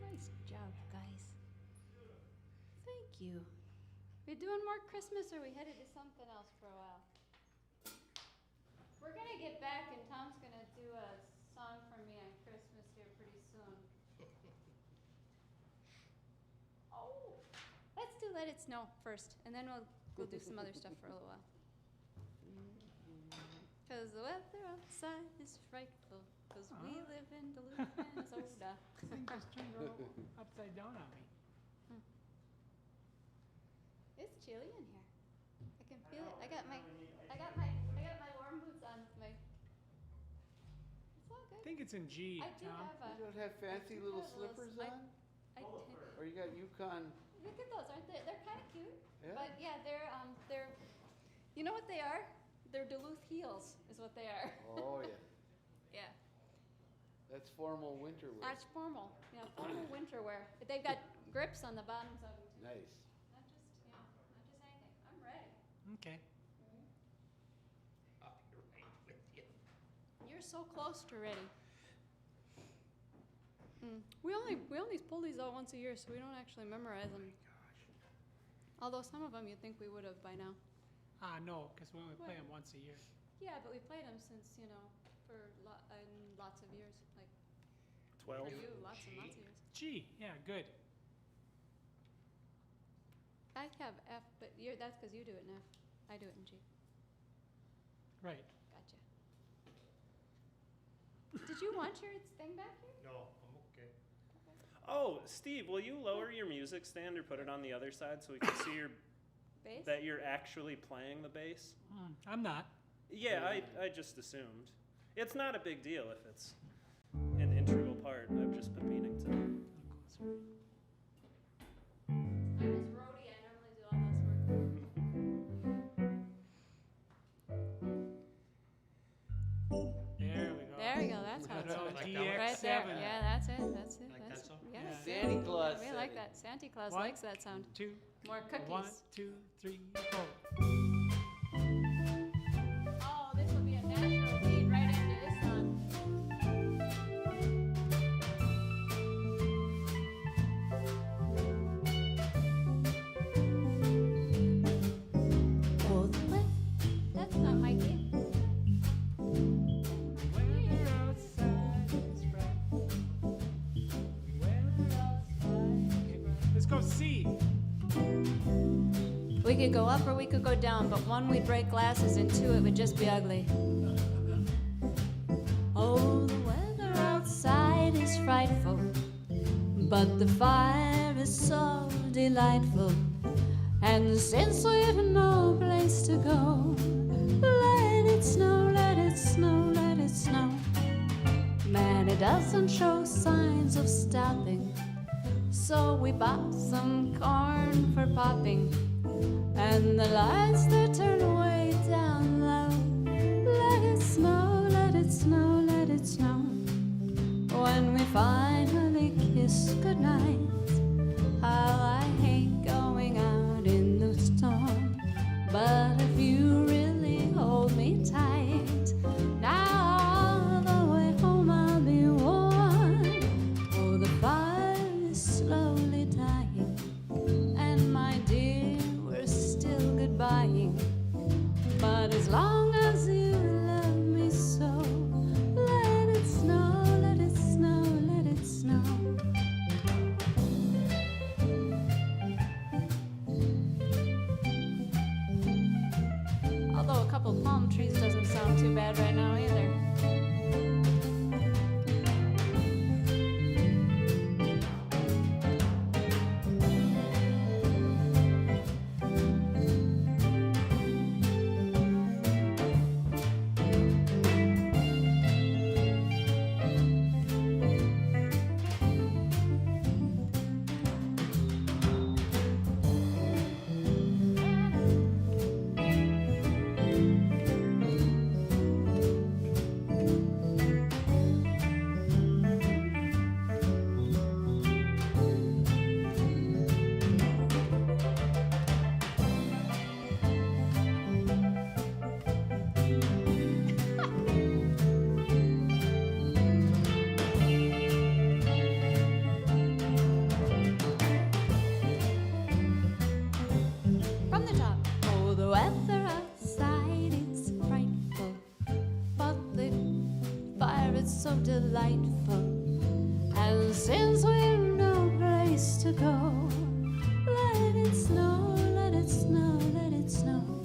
Nice job, guys. Thank you. We doing more Christmas, or we headed to something else for a while? We're gonna get back, and Tom's gonna do a song for me on Christmas here pretty soon. Oh, let's do Let It Snow first, and then we'll do some other stuff for a little while. 'Cause the weather outside is frightful, 'cause we live in Duluth, Minnesota. Thing just turned upside down on me. It's chilly in here. I can feel it. I got my warm boots on. It's all good. I think it's in G, I do Tom. have a. You don't have fancy little slippers on? I Or you got Yukon? look at those, aren't they? They're kind of cute. Yeah. But yeah, they're. You know what they are? They're Duluth heels, is what they are. Oh, yeah. Yeah. That's formal winter wear. That's formal. Yeah, formal winter wear. But they've got grips on the bottoms of them too. Nice. Not just anything. I'm ready. Okay. You're so close to ready. We only pull these out once a year, so we don't actually memorize them. Although some of them you'd think we would have by now. No, because we only play them once a year. Yeah, but we played them since, for lots of years. Like 12. For you, lots and lots of years. G, yeah, good. I have F, but that's because you do it in F. I do it in G. Right. Gotcha. Did you want your thing back here? No, I'm okay. Oh, Steve, will you lower your music stand or put it on the other side so we can see Bass? that you're actually playing the bass? I'm not. Yeah, I just assumed. It's not a big deal if it's an integral part. I've just been meaning to. I'm his roadie. I normally do all this work. There we go. There we go. That's how it's Like done. DX7. Right there. Yeah, that's it. That's it. Like That's that song? Yeah. Yeah. Santa Claus We said like it. that. Santa Claus One, likes that sound. 2, More cookies. 1, 2, 3, 4. Oh, this will be a natural lead right into this song. That's not my key. Let's go C. We could go up or we could go down, but one we'd break glasses and two it would just be ugly. Oh, the weather outside is frightful, but the fire is so delightful. And since we've no place to go, let it snow, let it snow, let it snow. Man, it doesn't show signs of stopping, so we bought some corn for popping, and the lights that turn way down low. Let it snow, let it snow, let it snow. When we finally kiss goodnight, how I hate going out in the storm. But if you really hold me tight, now all the way home I'll be warm. Oh, the fire is slowly dying, and my dear, we're still goodbying. But as long as you love me so, let it snow, let it snow, let it snow. Although a couple palm trees doesn't sound too bad right now either. From the top. Oh, the weather outside, it's frightful, but the fire is so delightful. And since we've no place to go, let it snow, let it snow, let it snow.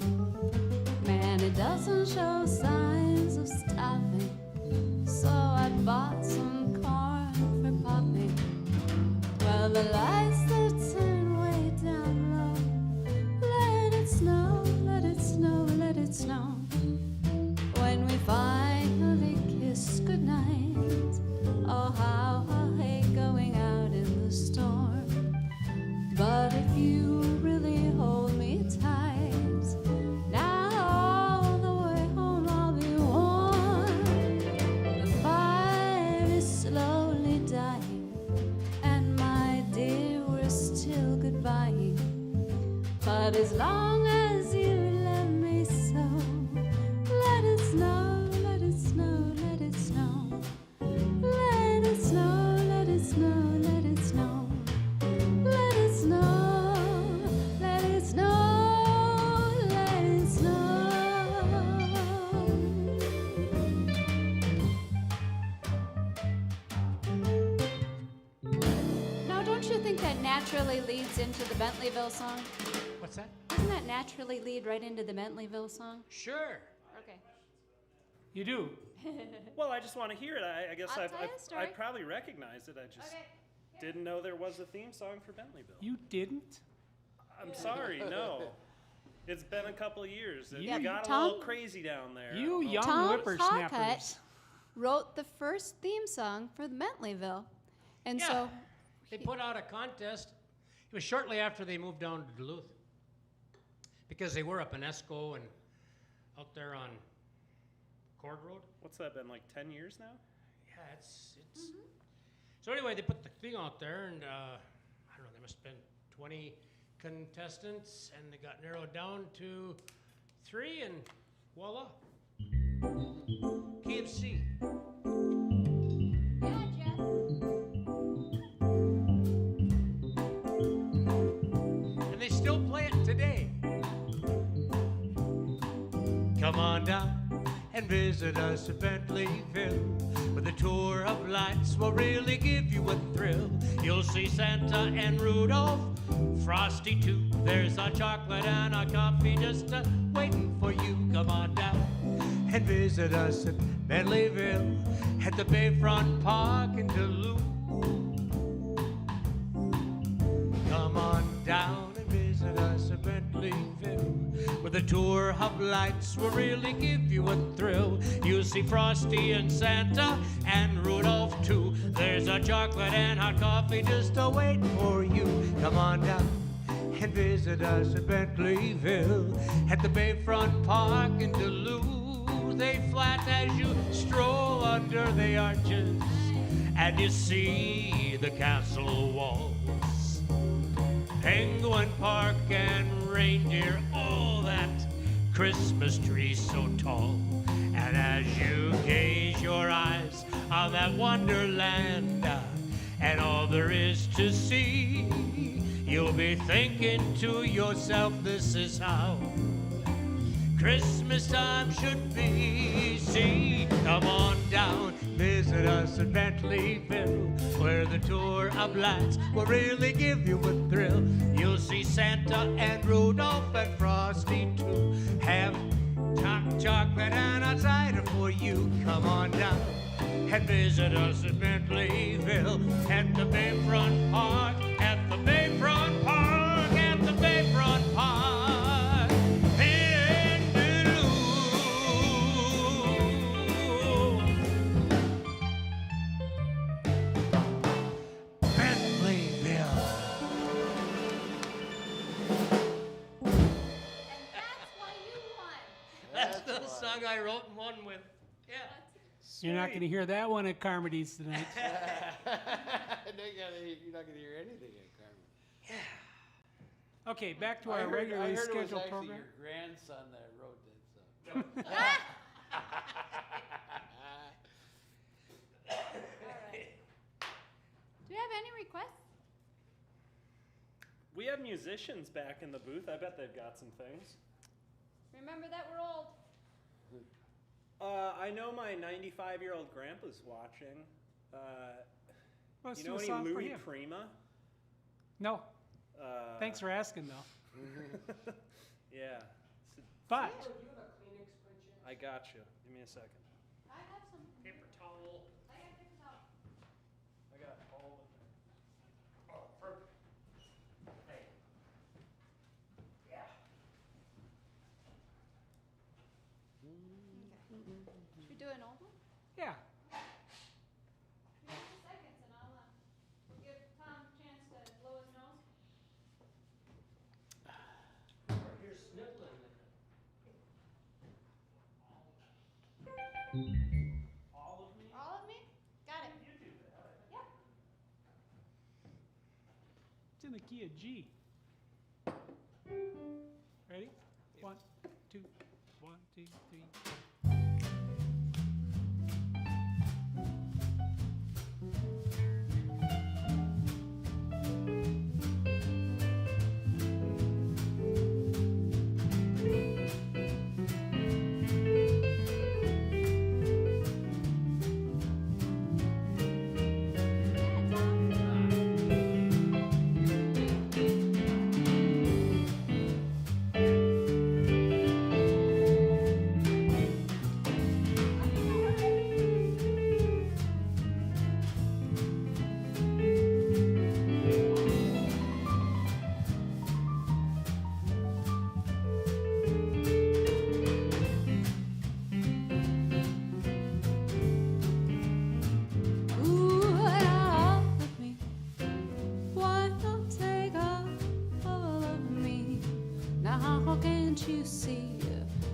Man, it doesn't show signs of stopping, so I bought some corn for popping. Well, the lights that turn way down low. Let it snow, let it snow, let it snow. When we finally kiss goodnight, oh, how I hate going out in the storm. But if you really hold me tight, now all the way home I'll be warm. The fire is slowly dying, and my dear, we're still goodbying. But as long as you love me so, let it snow, let it snow, let it snow. Let it snow, let it snow, let it snow. Let it snow, let it snow, let it snow. Now, don't you think that naturally leads into the Bentleyville song? What's that? Doesn't that naturally lead right into the Bentleyville song? Sure. Okay. You do. Well, I just want to hear it. I guess I'll tell you a story. I probably recognize it. I just didn't know there was a theme song for Bentleyville. You didn't? I'm sorry, no. It's been a couple of years. It Yeah, got a Tom- little crazy down there. You young Tom whippersnappers. Cawcutt wrote the first theme song for the Bentleyville. And Yeah. so They put out a contest. It was shortly after they moved down to Duluth, because they were up in Esco and out there on Cord Road. What's that been, like 10 years now? Yeah, it's. So anyway, they put the thing out there, and I don't know, there must have been 20 contestants, and they got narrowed down to 3, and voila. KFC. And they still play it today. Come on down and visit us at Bentleyville, where the tour of lights will really give you a thrill. You'll see Santa and Rudolph, Frosty too. There's a chocolate and a coffee just waiting for you. Come on down and visit us at Bentleyville, at the Bayfront Park in Duluth. Come on down and visit us at Bentleyville, where the tour of lights will really give you a thrill. You'll see Frosty and Santa and Rudolph too. There's a chocolate and hot coffee just waiting for you. Come on down and visit us at Bentleyville, at the Bayfront Park in Duluth. They flat as you stroll under the arches, and you see the castle walls, Penguin Park and reindeer, all that Christmas tree so tall. And as you gaze your eyes on that wonderland and all there is to see, you'll be thinking to yourself, this is how Christmas time should be. See, come on down, visit us at Bentleyville, where the tour of lights will really give you a thrill. You'll see Santa and Rudolph and Frosty too. Have chocolate and a cider for you. Come on down and visit us at Bentleyville, at the Bayfront Park, at the Bayfront Park, at the Bayfront Park. That's the song I wrote and won with. Yeah. You're not going to hear that one at Carmody's tonight. You're not going to hear anything at Carmody. Yeah. Okay, back to our regularly scheduled program. I heard it was actually your grandson that wrote that song. All right. Do we have any requests? We have musicians back in the booth. I bet they've got some things. Remember that we're old. I know my 95-year-old grandpa's watching. Let's you know do a any song for Louis him. Prima? No. Thanks for asking, though. Yeah. But I got you. Give me a second. I have some Paper towel. I got paper towel. I got all of them. Oh, perfect. Hey. Yeah. Should we do an old one? Yeah. Give me 2 seconds and I'll give Tom a chance to blow his nose. You're sniffling. All of me? All of me? Got it. You do that. Yep. It's in the key of G. Ready? 1, 2, 1, 2, 3.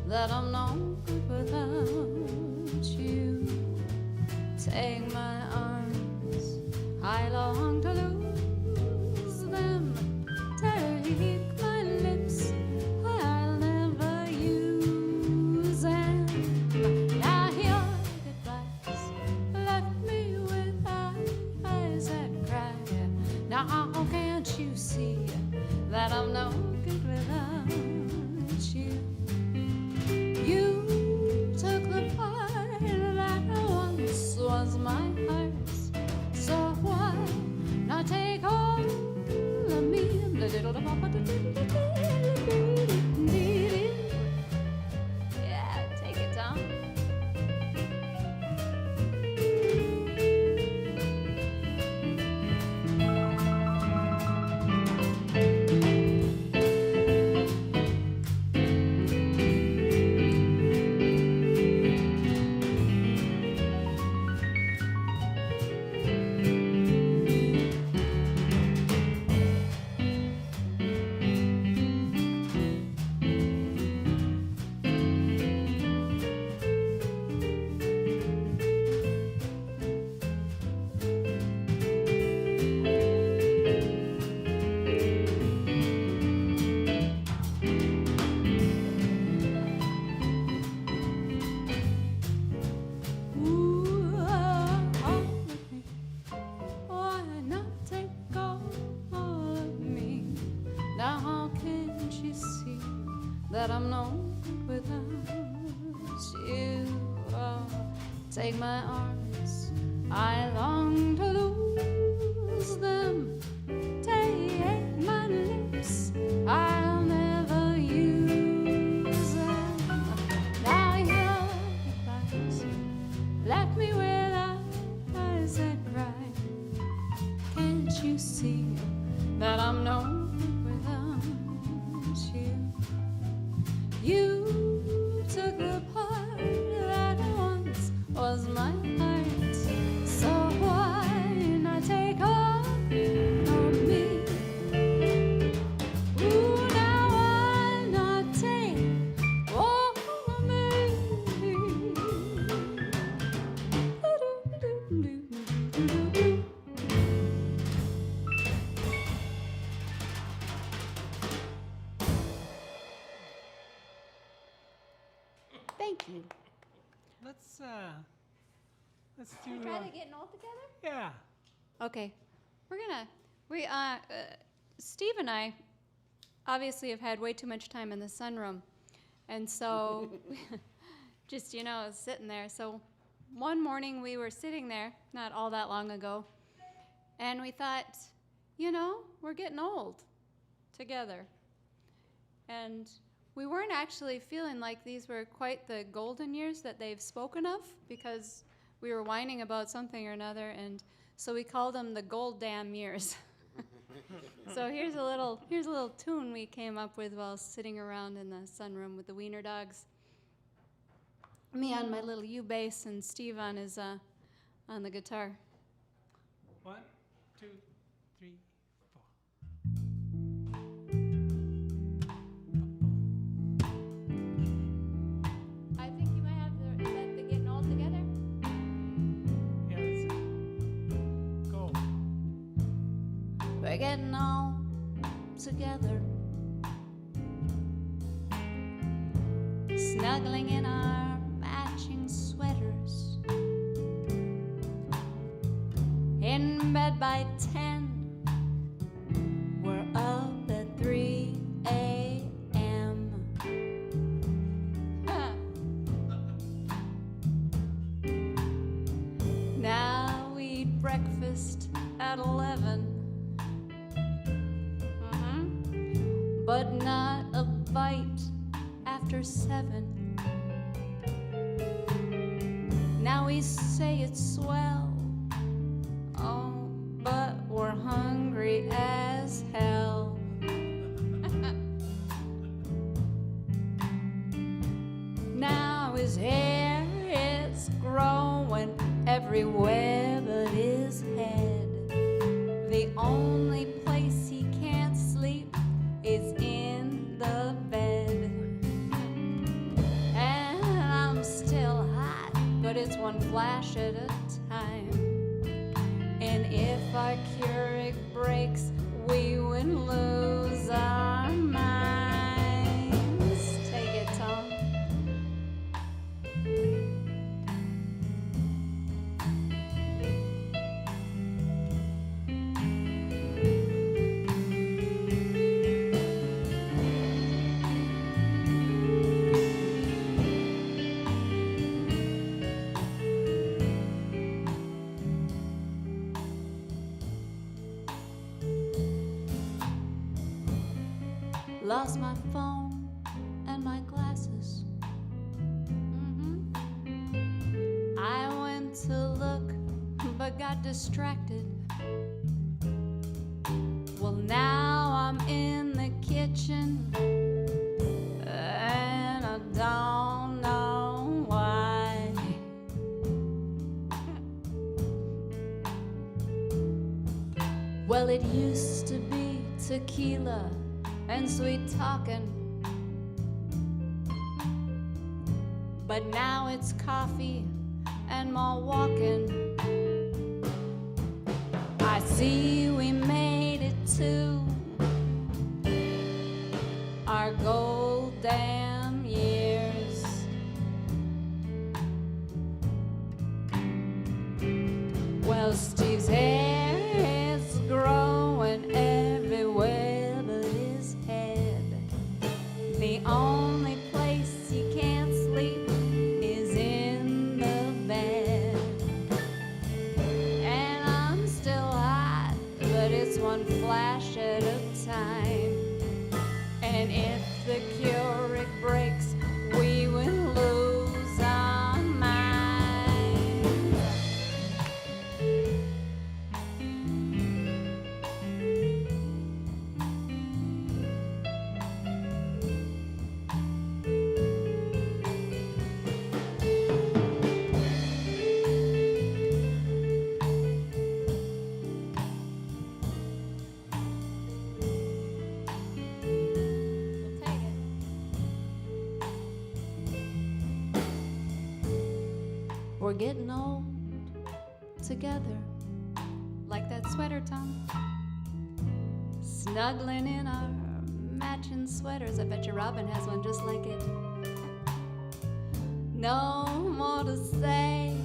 That I'm no good without you. Take my arms, I long to lose them. Take my lips, I'll never use them. Now your goodbyes left me with eyes that cry. Now can't you see that I'm no good without you? You took the you see that I'm known without you? Oh, take my arms, I long to lose them. Take my lips, I'll never use them. Now your goodbyes left me with eyes that cry. Can't you see that I'm known without you? You took the part that once was my heart, so why not take hold of me? Ooh, now why not take hold of me? Thank you. Let's do. Try to get all together? Yeah. Okay, Steve and I obviously have had way too much time in the sunroom, and so just sitting there. So one morning we were sitting there, not all that long ago, and we thought, we're getting old together, and we weren't actually feeling like these were quite the golden years that they've spoken of, because we were whining about something or another, and so we called them the gold damn years. So here's a little tune we came up with while sitting around in the sunroom with the wiener dogs. Me on my little U bass and Steve on his on the guitar. 1, 2, 3, 4. I think you might have is that the getting all together? Yeah, let's go. We're getting all together, snuggling in our matching sweaters, in bed by 10. We're up at 3 a.m. Now we eat breakfast at 11. But not a bite after 7. Now we say it's swell, oh, but we're hungry as hell. Now his hair is growing everywhere but his head. The only place he can't sleep is in the bed. And I'm still hot, but it's one flash at a time. And if our Keurig breaks, we would lose our minds. Take it, Tom. Lost my phone and my glasses. I went to look, but got distracted. Well, now I'm in the kitchen, and I don't know why. Well, it used to be tequila and sweet talking, but now it's coffee and more walking. I see we made it to our gold damn years. Well, Steve's hair is growing everywhere but his head. The only place you can't sleep is in the bed. And I'm still hot, but it's one flash at a time. And if the Keurig breaks, we will lose our mind. We're getting old together, like that sweater, Tom. Snuggling in our matching sweaters. I bet you Robin has one just like it. No more to say,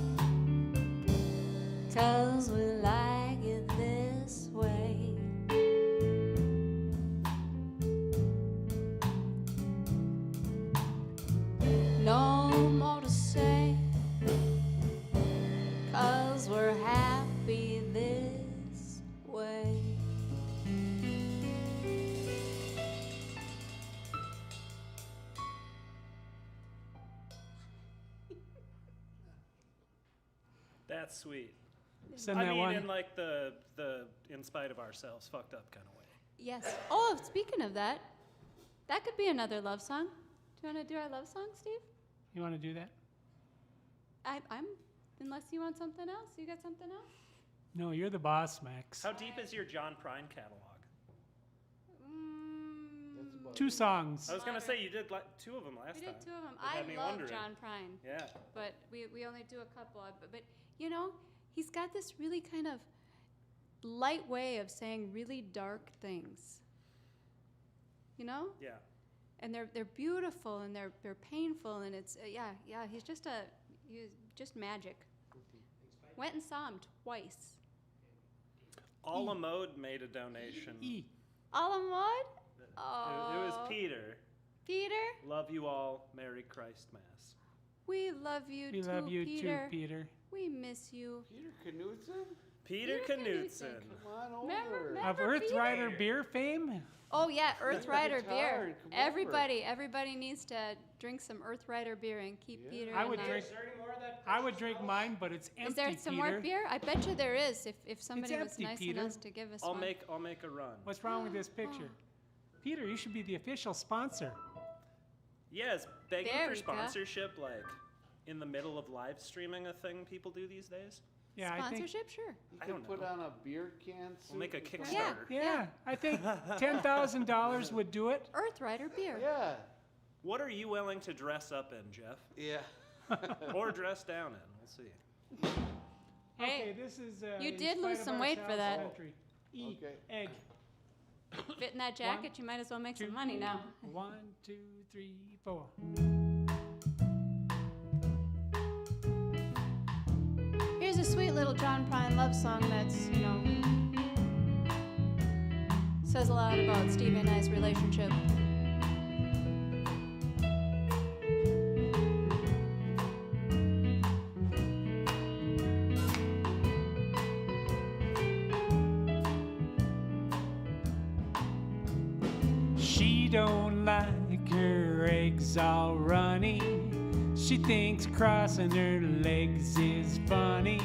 'cause we like it this way. No more to say, 'cause we're happy this way. That's sweet. Send I that mean, one. in like the in spite of ourselves, fucked up kind of way. Yes. Oh, speaking of that, that could be another love song. Do you want to do our love song, Steve? You want to do that? I'm. Unless you want something else. You got something else? No, you're the boss, Max. How deep is your John Prine catalog? 2 songs. I was gonna say you did like 2 of them last time. We did 2 of them. It had I me love wondering. John Prine. Yeah. But we only do a couple. But you know, he's got this really kind of light way of saying really dark things. You know? Yeah. And they're beautiful and they're painful and it's he's just magic. Went and saw him twice. A la Mode made a donation. A la Mode? It was Peter. Peter? Love you all. Merry Christ Mass. We love you We too, love you Peter. too, Peter. We miss you. Peter Knudsen? Peter Knudsen. Come on over. Remember Of Earth Peter? Rider beer fame? Oh yeah, Earth Rider Guitar beer. and come over. Everybody needs to drink some Earth Rider beer and keep Peter. I in would the- drink. I would drink mine, but it's empty. Is there some Peter. more beer? I bet you there is. If somebody was empty, nice Peter. enough to give us I'll one. make a run. What's wrong with this picture? Peter, you should be the official sponsor. Yes, begging There for we go. sponsorship, like in the middle of live streaming, a thing people do these days. Yeah, I think. Sponsorship, sure. You I could don't put know. on a beer can suit. We'll make a and come Kickstarter. over. Yeah, I think $10,000 would do it. Earth Rider beer. Yeah. What are you willing to dress up in, Jeff? Yeah. Or dress down in? We'll see. Hey, Okay, this is. you In did Spite lose of some weight for Ourselves that. Country. Okay. Egg. Fit in that jacket, you might as well make some money now. 1, 2, 3, 4. Here's a sweet little John Prine love song that's, says a lot about Stevie and I's relationship. She don't like her eggs all runny. She thinks crossing her legs is funny.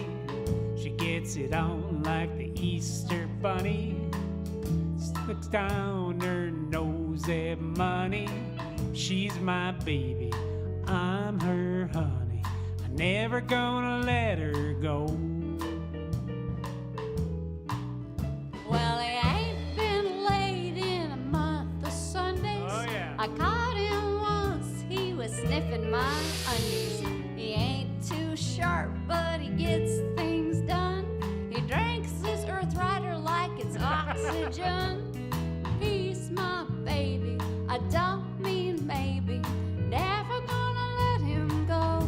She gets it on like the Easter bunny. Looks down her nose at money. She's my baby, I'm her honey. I'm never gonna let her go. Well, he ain't been late in a month of Sundays. Oh, yeah. I caught him once, he was sniffing my undies. He ain't too sharp, but he gets things done. He drinks his Earth Rider like it's oxygen. He's my baby, I don't mean maybe. Never gonna let him go.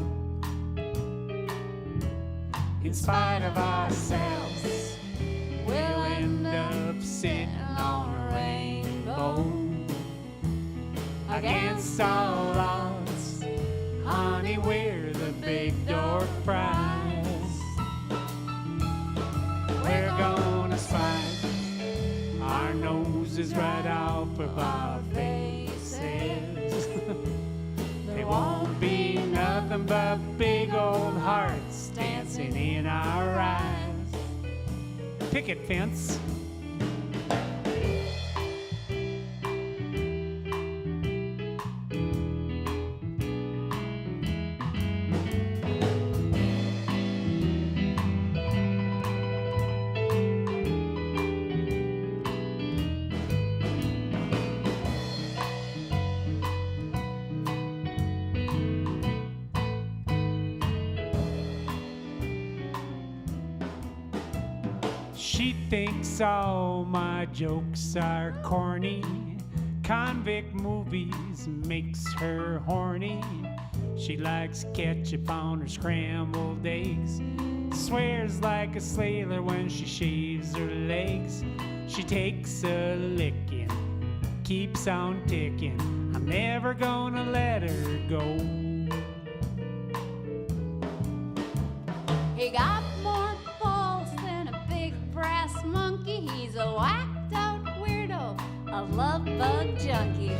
In spite of ourselves, we'll end up sitting on a rainbow. against all odds. Honey, we're the big door prize. We're gonna spike our noses right out of our faces. There won't be nothing but big old hearts dancing in our eyes. Picket fence. She thinks all my jokes are corny. Convict movies makes her horny. She likes ketchup on her scrambled eggs. Swears like a sailor when she shaves her legs. She takes a licking, keeps on ticking. I'm never gonna let her go. He got more balls than a big brass monkey. He's a whacked out weirdo, a love bug junkie.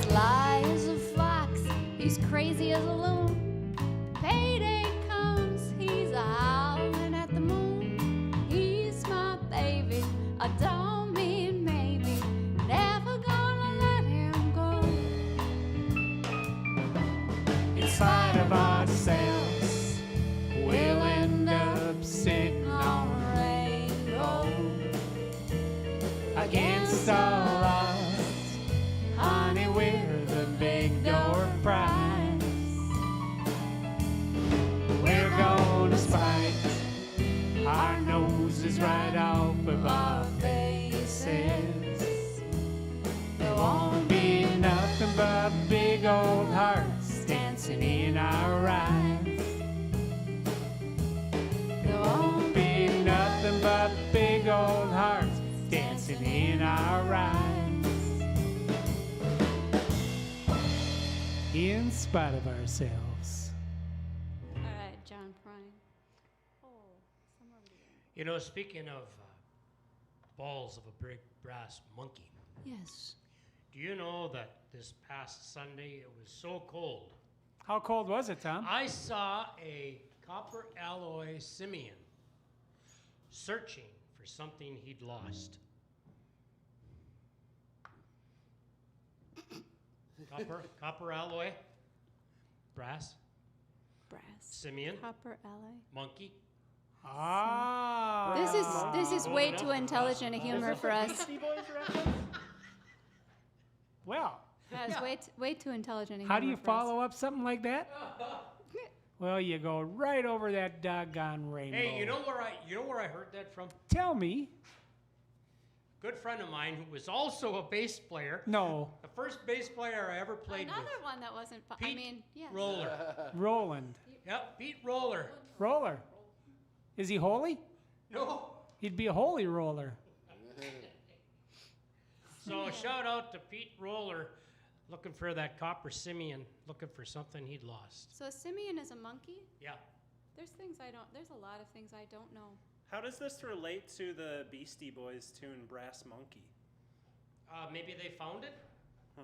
Sly as a fox, he's crazy as a loon. Payday comes, he's a howling at the moon. He's my baby, I don't mean maybe. Never gonna let him go. In spite of ourselves, we'll end up sitting on a rainbow. Against all odds, honey, we're the big door prize. We're gonna spike our noses right off of our faces. There won't be nothing but big old hearts dancing in our eyes. There won't be nothing but big old hearts dancing in our eyes. In spite of ourselves. All right, John Prine. You know, speaking of balls of a big brass monkey, Yes. do you know that this past Sunday it was so cold? How cold was it, Tom? I saw a copper alloy simian searching for something he'd lost. Copper alloy, brass, simian, Copper alloy. monkey. Ah. This is way too intelligent a humor for us. Well, That's way too intelligent a humor how do you for us. follow up something like that? Well, you go right over that doggone rainbow. Hey, you know where I heard that from? Tell me. Good friend of mine who was also a bass player. No. The first bass player I ever played Another with. one that wasn't. I mean, yes. Roller. Roland. Yep, Pete Roller. Roller. Is he holy? No. He'd be a holy roller. So shout out to Pete Roller, looking for that copper simian, looking for something he'd lost. So a simian is a monkey? Yeah. There's a lot of things I don't know. How does this relate to the Beastie Boys tune Brass Monkey? Maybe they found it? Huh.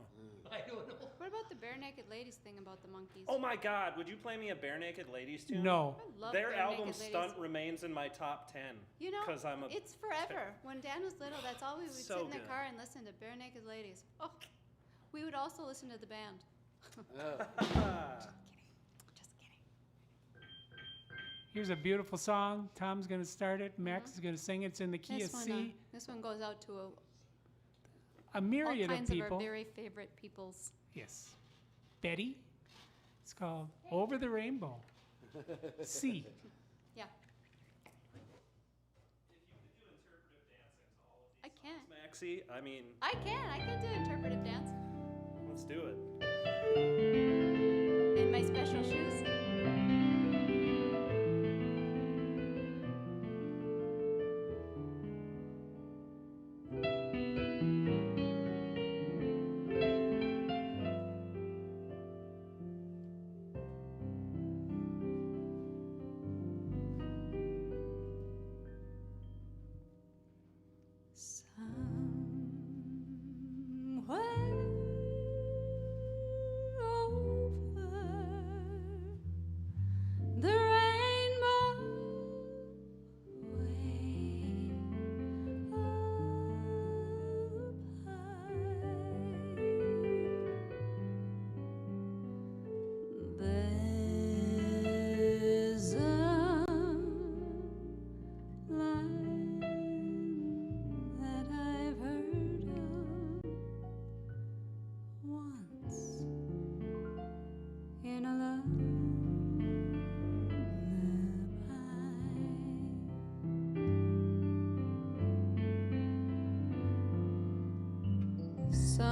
I don't know. What about the Bare Naked Ladies thing about the monkeys? Oh my God, would you play me a Bare Naked Ladies tune? No. I love Their Bare album Naked Ladies. Stunt remains in my top 10. You know, 'cause I'm a it's forever. When Dan was little, that's all we would So sit in the good. car and listen to Bare Naked Ladies. Oh, we would also listen to the band. Here's a beautiful song. Tom's going to start it. Max is going to sing it. It's in the key of C. This one goes out to A myriad all of kinds of people. our very favorite peoples. Yes. Betty. It's called Over the Rainbow. C. Yeah. I can. Maxi, I mean, I can do interpretive dance. let's do it. In my special shoes. once in a lullaby. Somewhere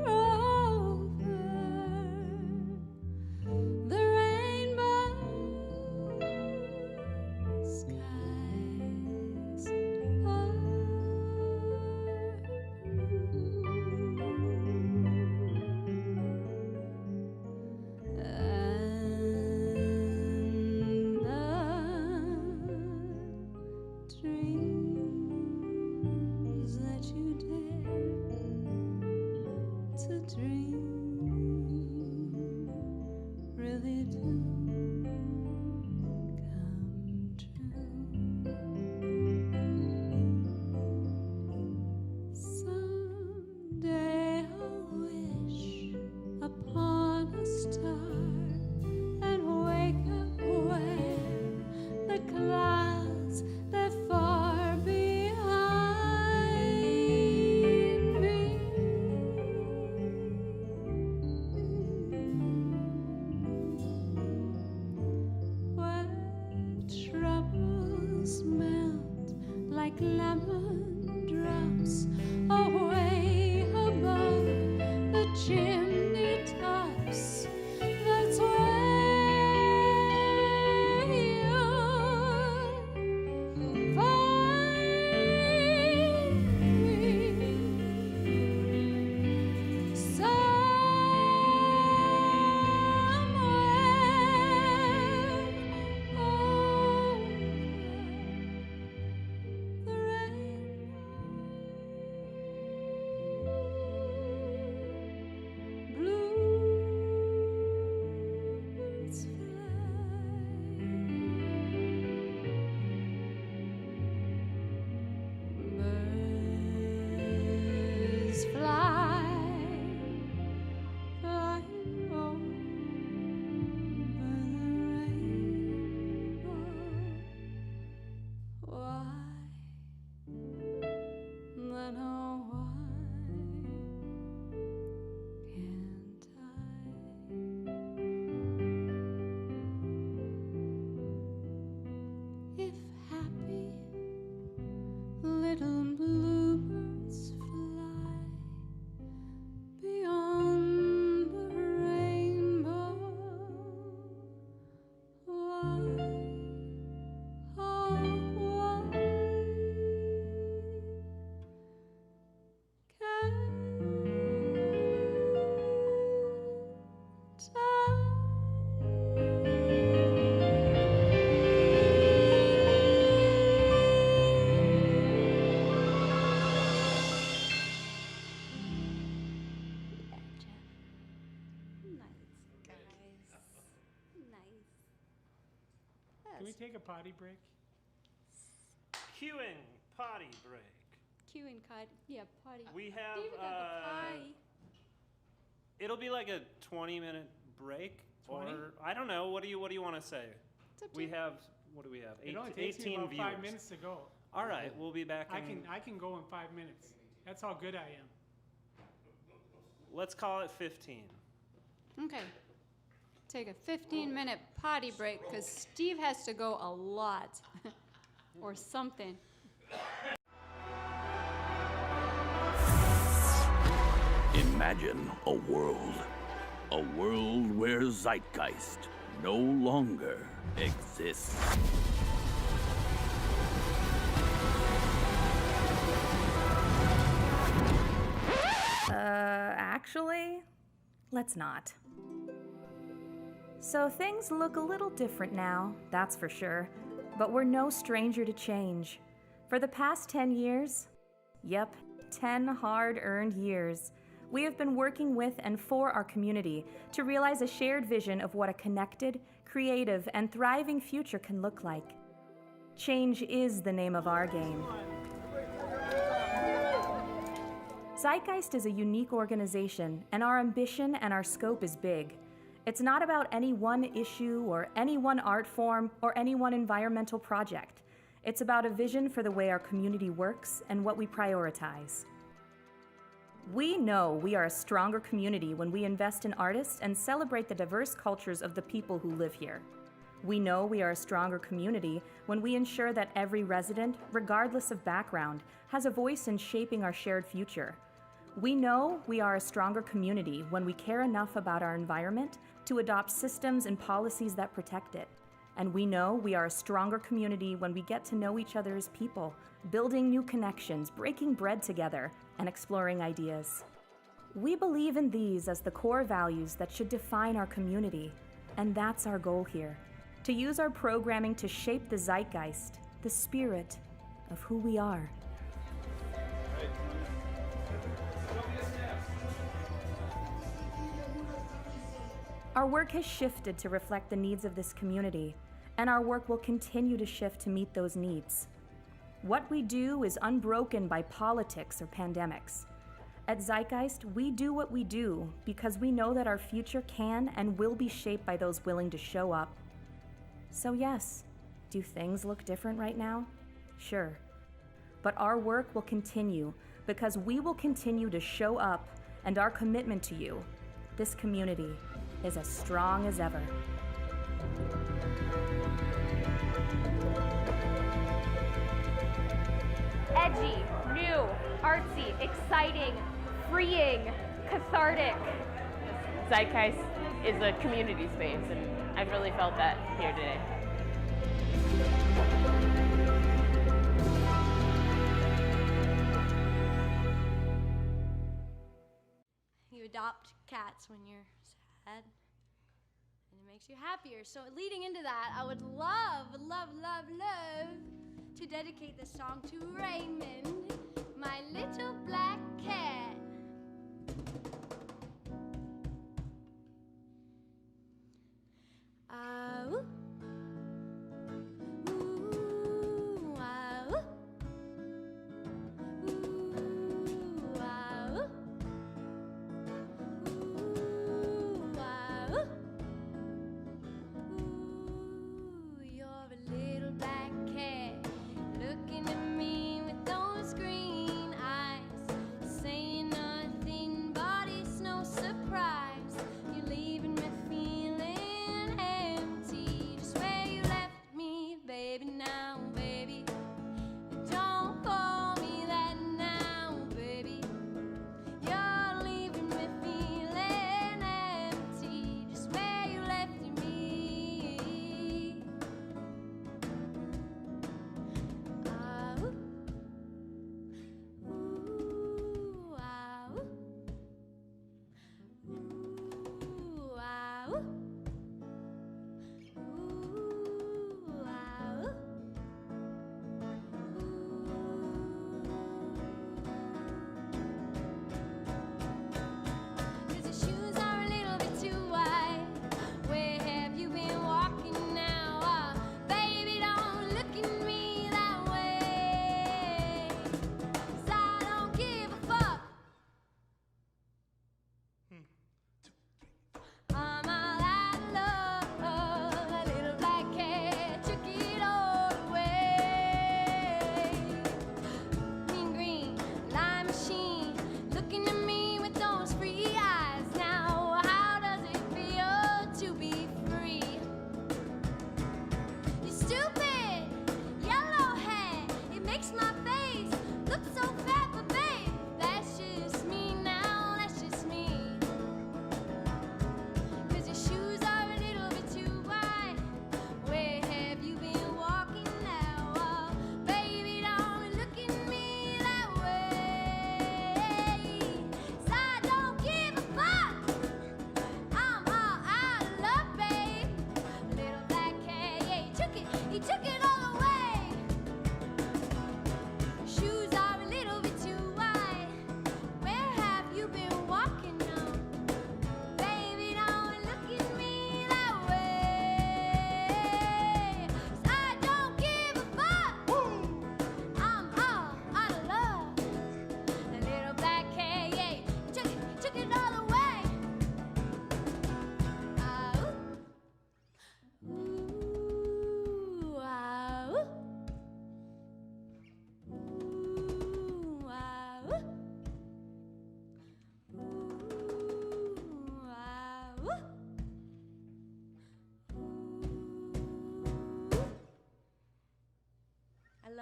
over the rainbow skies are dreams that you dare to dream really do come true. Someday I'll wish upon a star and wake up where the clouds they're far behind me. Where troubles melt like lemon drops away above the chimney tops. That's where you'll find me. Bluebirds birds fly, flying over the rainbow. Why, then oh why can't I? If happy little bluebirds fly beyond the rainbow, why, oh why can't I? Can we take a potty break? Queuing potty break. Queuing cod. Yeah, potty. We have, David got the pie. It'll be like a 20-minute break, 20? or I don't know. What do you want to say? It's up to We you. have, what do we have? It only takes me 18 about viewers. 5 minutes to go. All right, we'll be back. I can go in 5 minutes. That's how good I am. Let's call it 15. Okay. Take a 15-minute potty break because Steve has to go a lot or something. Imagine a world where Zeitgeist no longer exists. Actually, let's not. So things look a little different now, that's for sure. But we're no stranger to change. For the past 10 years, yep, 10 hard-earned years, we have been working with and for our community to realize a shared vision of what a connected, creative, and thriving future can look like. Change is the name of our game. Zeitgeist is a unique organization, and our ambition and our scope is big. It's not about any one issue or any one art form or any one environmental project. It's about a vision for the way our community works and what we prioritize. We know we are a stronger community when we invest in artists and celebrate the diverse cultures of the people who live here. We know we are a stronger community when we ensure that every resident, regardless of background, has a voice in shaping our shared future. We know we are a stronger community when we care enough about our environment to adopt systems and policies that protect it. And we know we are a stronger community when we get to know each other as people, building new connections, breaking bread together, and exploring ideas. We believe in these as the core values that should define our community, and that's our goal here, to use our programming to shape the zeitgeist, the spirit of who we are. Our work has shifted to reflect the needs of this community, and our work will continue to shift to meet those needs. What we do is unbroken by politics or pandemics. At Zeitgeist, we do what we do because we know that our future can and will be shaped by those willing to show up. So yes, do things look different right now? Sure. But our work will continue because we will continue to show up, and our commitment to you, this community, is as strong as ever. Edgy, new, artsy, exciting, freeing, cathartic. Zeitgeist is a community space, and I've really felt that here today. You adopt cats when you're sad, and it makes you happier. So leading into that, I would love to dedicate this song to Raymond, my little black cat. Ooh. Ooh, ah, ooh. Ooh, ah, ooh. Ooh, ah, ooh. Ooh, you're a little black cat looking at me with those green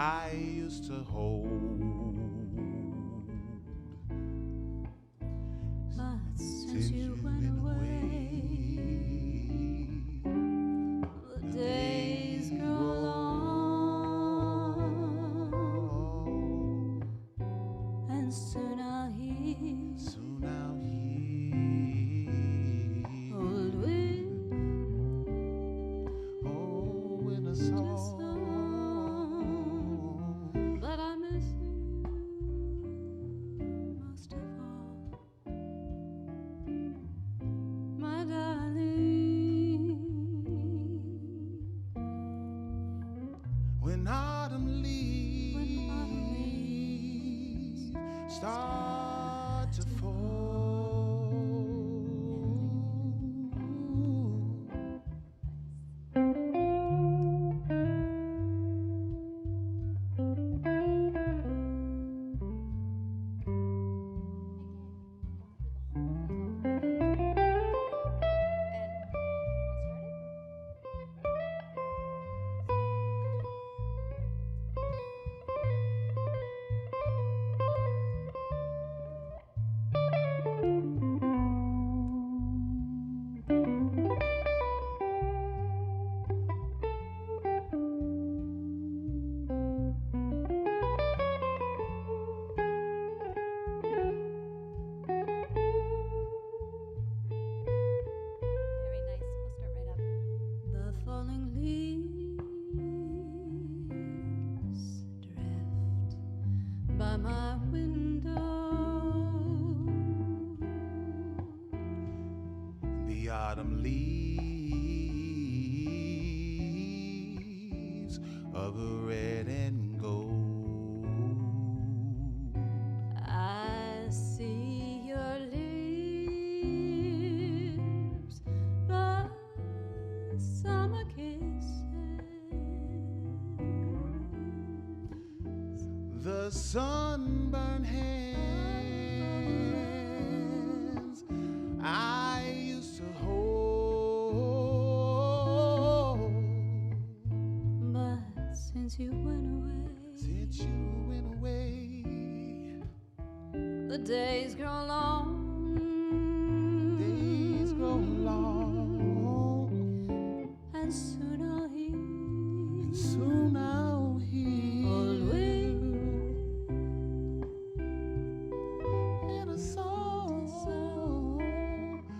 I used to hold. But since you went away, the days grow long, and soon I'll hear. Soon I'll hear. Old Willie. Oh, in a song. But I miss you most of all, my darling. When autumn leaves start to fall. Very nice. We'll start right up. The falling leaves drift by my window. The autumn leaves of red and gold. I see your lips, the summer kisses. The sunburned hands I used to hold. But since you went away, Since you went away, the days grow long. days grow long, And soon I'll hear. and soon I'll hear Old Willie. in a song.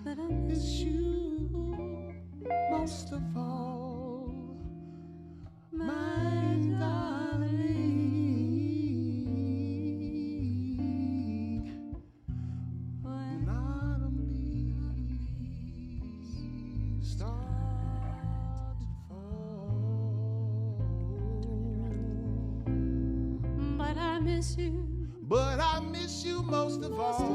But I Miss you most of all, my darling. When autumn leaves start to fall. But I miss you. But I miss you most of all,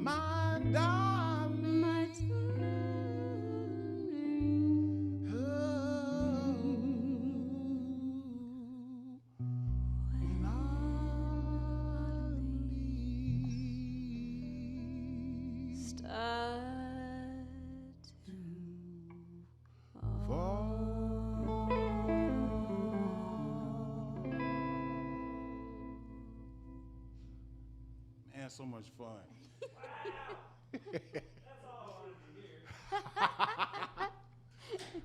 my darling. My When autumn leaves start to fall. Man, so much fun.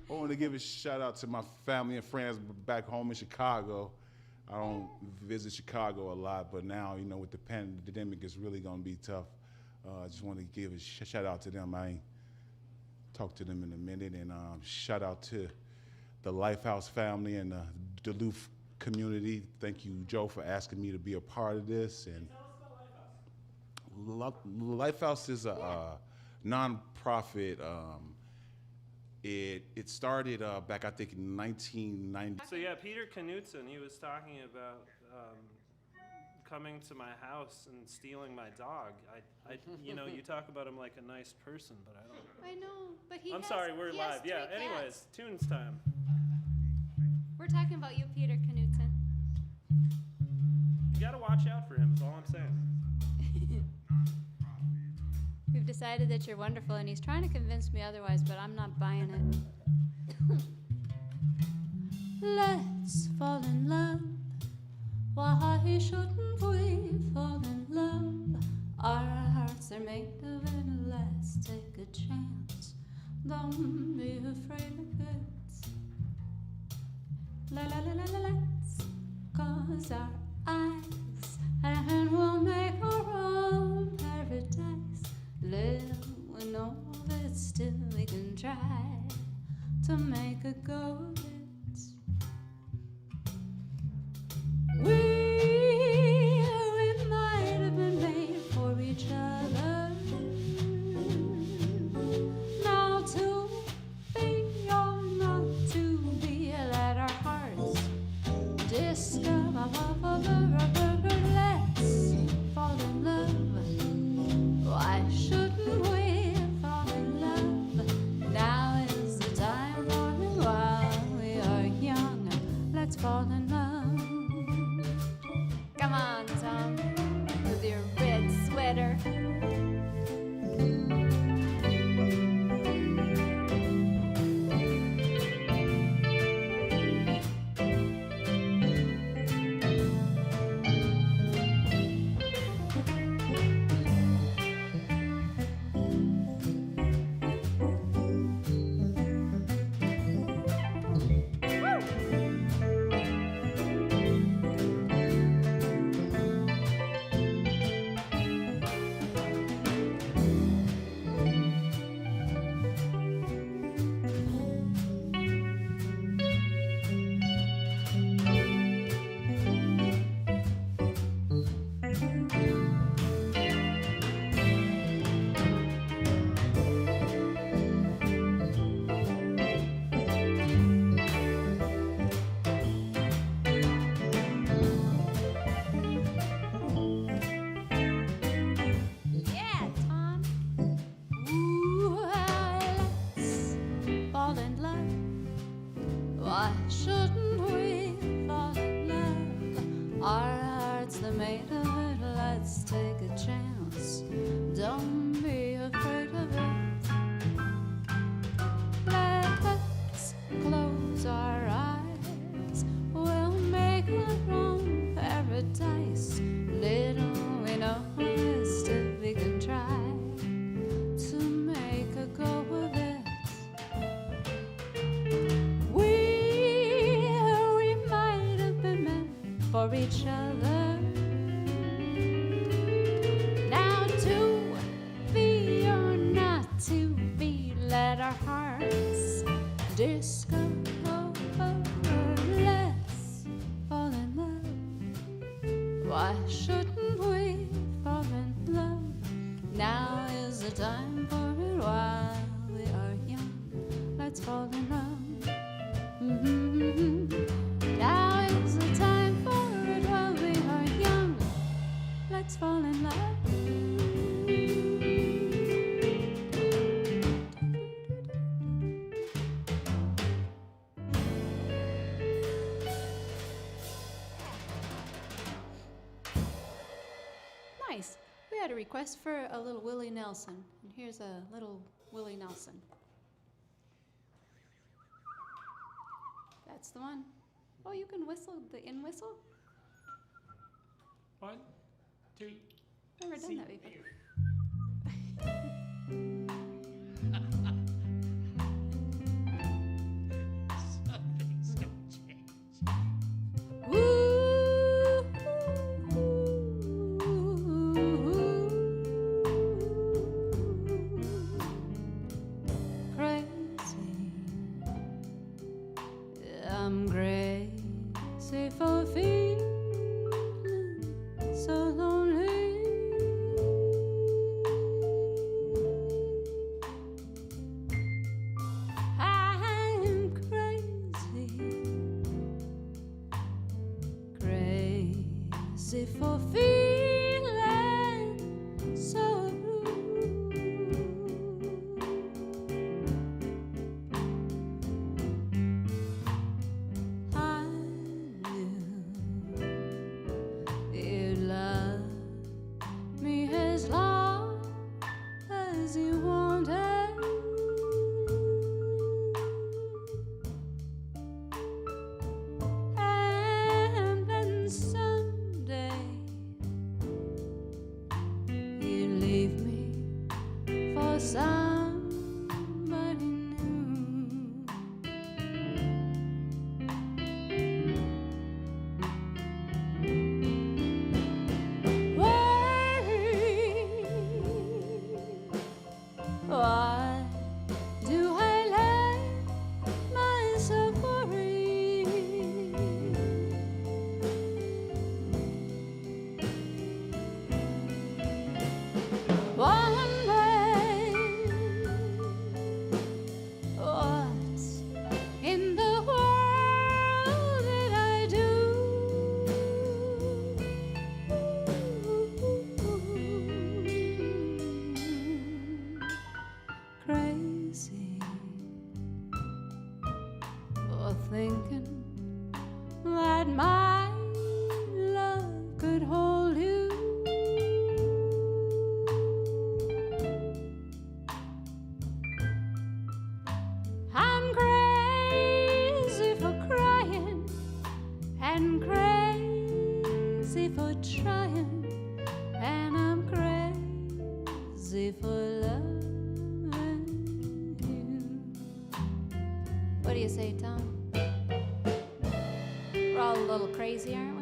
I want to give a shout out to my family and friends back home in Chicago. I don't visit Chicago a lot, but now, you know, with the pandemic, it's really going to be tough. I just want to give a shout out to them. I ain't talked to them in a minute, and shout out to the Lifehouse family and the Duluth community. Thank you, Joe, for asking me to be a part of this. And Lifehouse is a nonprofit. It started back, I think, in 1990. So yeah, Peter Knutson, he was talking about coming to my house and stealing my dog. I you know, you talk about him like a nice person, but I don't. I know, but he. I'm has, sorry, we're he live. has Yeah. 3 Anyways, cats. tunes time. We're talking about you, Peter Knutson. You gotta watch out for him. Is all I'm saying. We've decided that you're wonderful, and he's trying to convince me otherwise, but I'm not buying it. let let's fall in love. Why shouldn't we fall in love? Our hearts are made of it. Let's take a chance. Don't be afraid of it. La la la la la, let's close our eyes and we'll make our own paradise. Live with no of it, still we can try to make a go of it. We might have been made for each other. Now to be or not to be, let our hearts discover. Let's fall in love. Why shouldn't we fall in love? Now is the time for it while we are young. Let's fall in love. Come on, Tom, with your red sweater. For each other. Now to be or not to be, let our hearts discover. Let's fall in love. Why shouldn't we fall in love? Now is the time for it while we are young. Let's fall in love. Now is the time for it while we are young. Let's fall in love. Nice. We had a request for a little Willie Nelson. And here's a little Willie Nelson. That's the one. Oh, you can whistle the in whistle? 1, 2. Never done that before. Something's gonna change. Crazy. I'm crazy for feeling so lonely. I'm crazy for feeling so blue. I knew you'd love me as long as you wanted. crazy for trying, and I'm crazy for loving you. What do you say, Tom? We're all a little crazy, aren't we?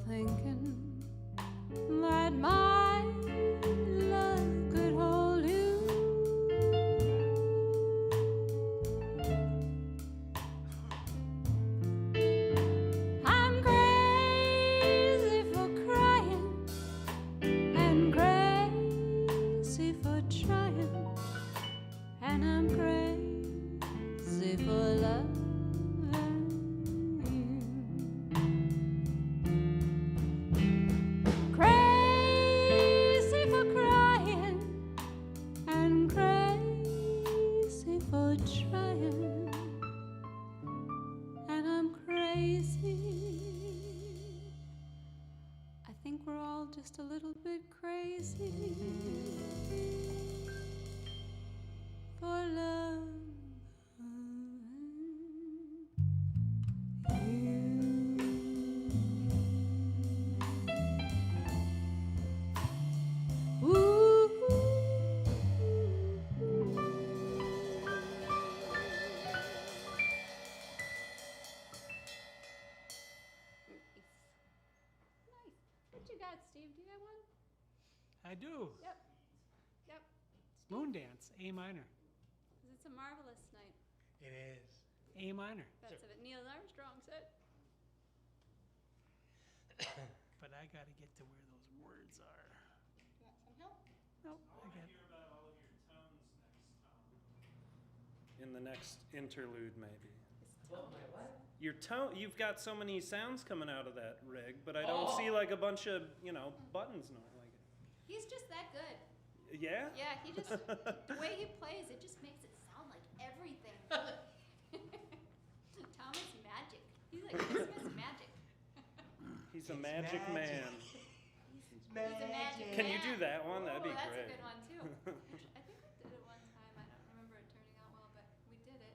Thinking that my love could hold you. I'm crazy for crying and crazy for trying, and I'm crazy for love. Just a little bit crazy for love. I do. Yep. Yep. Moon Dance, A minor. It's a marvelous night. It is. A minor. That's a Neil Armstrong said. But I got to get to where those words are. You want some help? Nope. I got Hear about all of your tones next time. In the next interlude, maybe. What, my what? Your tone. You've got so many sounds coming out of that rig, but I don't see like a bunch of buttons. He's just that good. Yeah? Yeah, he just, the way he plays, it just makes it sound like everything. Tom is magic. He's like Christmas magic. He's a magic man. He's a magic man. Can you do that one? That'd be that's great. That's a good one, too. I think we did it one time. I don't remember it turning out well, but we did it.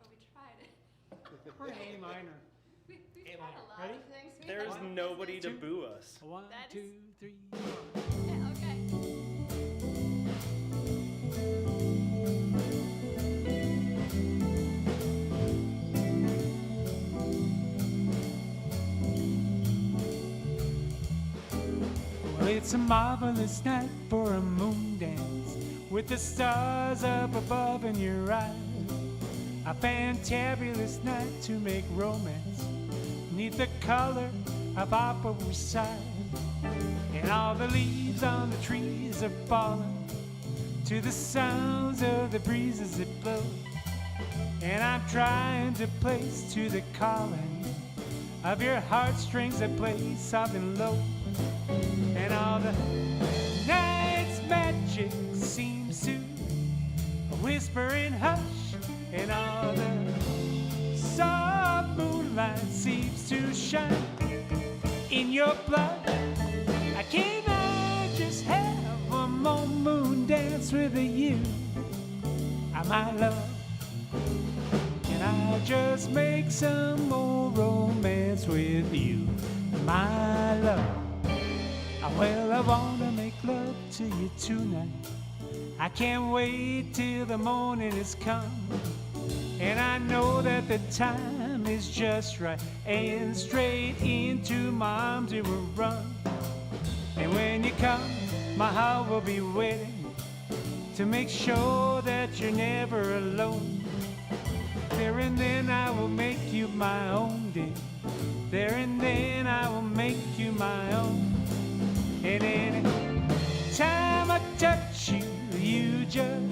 Or we tried it. We're in A minor. We tried a lot Ready? of things. There's nobody to boo us. 1, 2, 3, 4. Yeah, okay. Well, it's a marvelous night for a moon dance with the stars up above in your eyes. A fantabulous night to make romance neath the color of Upper West Side. And all the leaves on the trees are falling to the sounds of the breezes that blow. And I'm trying to place to the calling of your heartstrings that play soft and low. And all the night's magic seems to whisper and hush. And all the soft moonlight seems to shine in your blood. Can I just have one more moon dance with you, my love? Can I just make some more romance with you, my love? Well, I wanna make love to you tonight. I can't wait till the morning has come. And I know that the time is just right, and straight into my arms it will run. And when you come, my heart will be waiting to make sure that you're never alone. There and then I will make you my own, dear. There and then I will make you my own. And any time I touch you, you just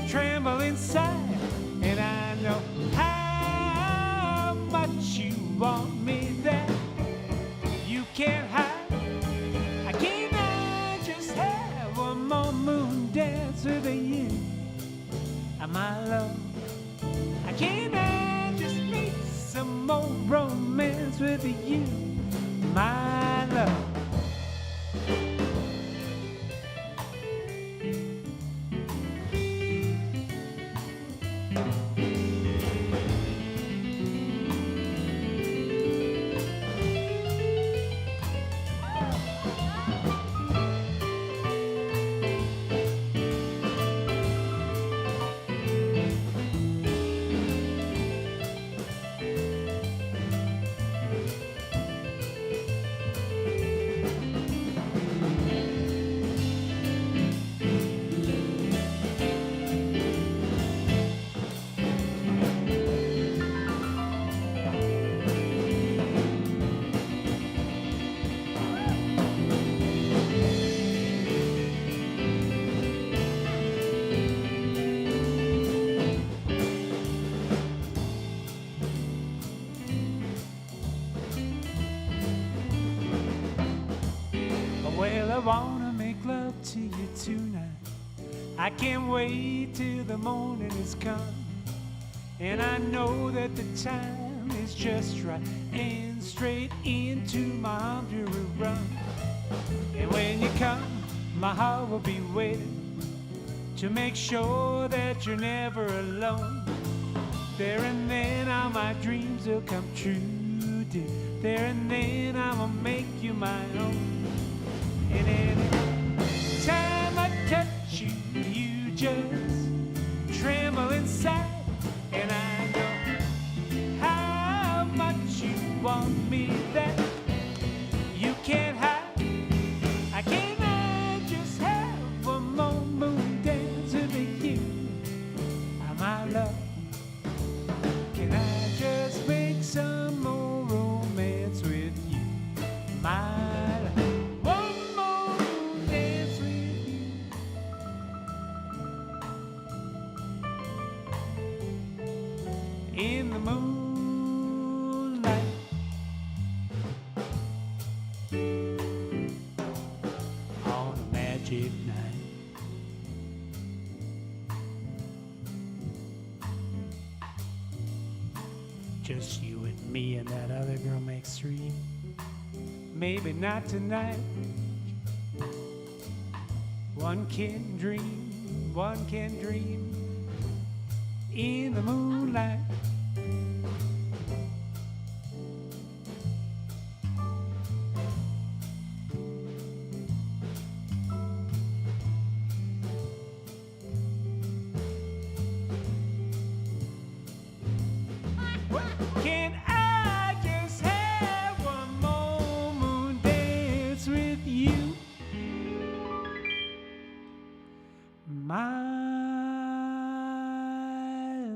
tremble inside. And I know how much you want me that you can't hide. Can I just have one more moon dance with you, my love? Can I just make some more romance with you, my love? I wanna make love to you tonight. I can't wait till the morning has come. And I know that the time is just right, and straight into my arms you will run. And when you come, my heart will be waiting to make sure that you're never alone. There and then all my dreams will come true, dear. There and then I will make you my own. And any time I touch you, you just tremble inside. And I know how much you want me that you can't hide. I can't just have one more moon dance with you, my love. Can I just make some more romance with you, my love? One more moon dance with you. In the moonlight, on a magic night. Just you and me and that other girl makes three. Maybe not tonight. One can dream in the moonlight. Can I just have one more moon dance with you, my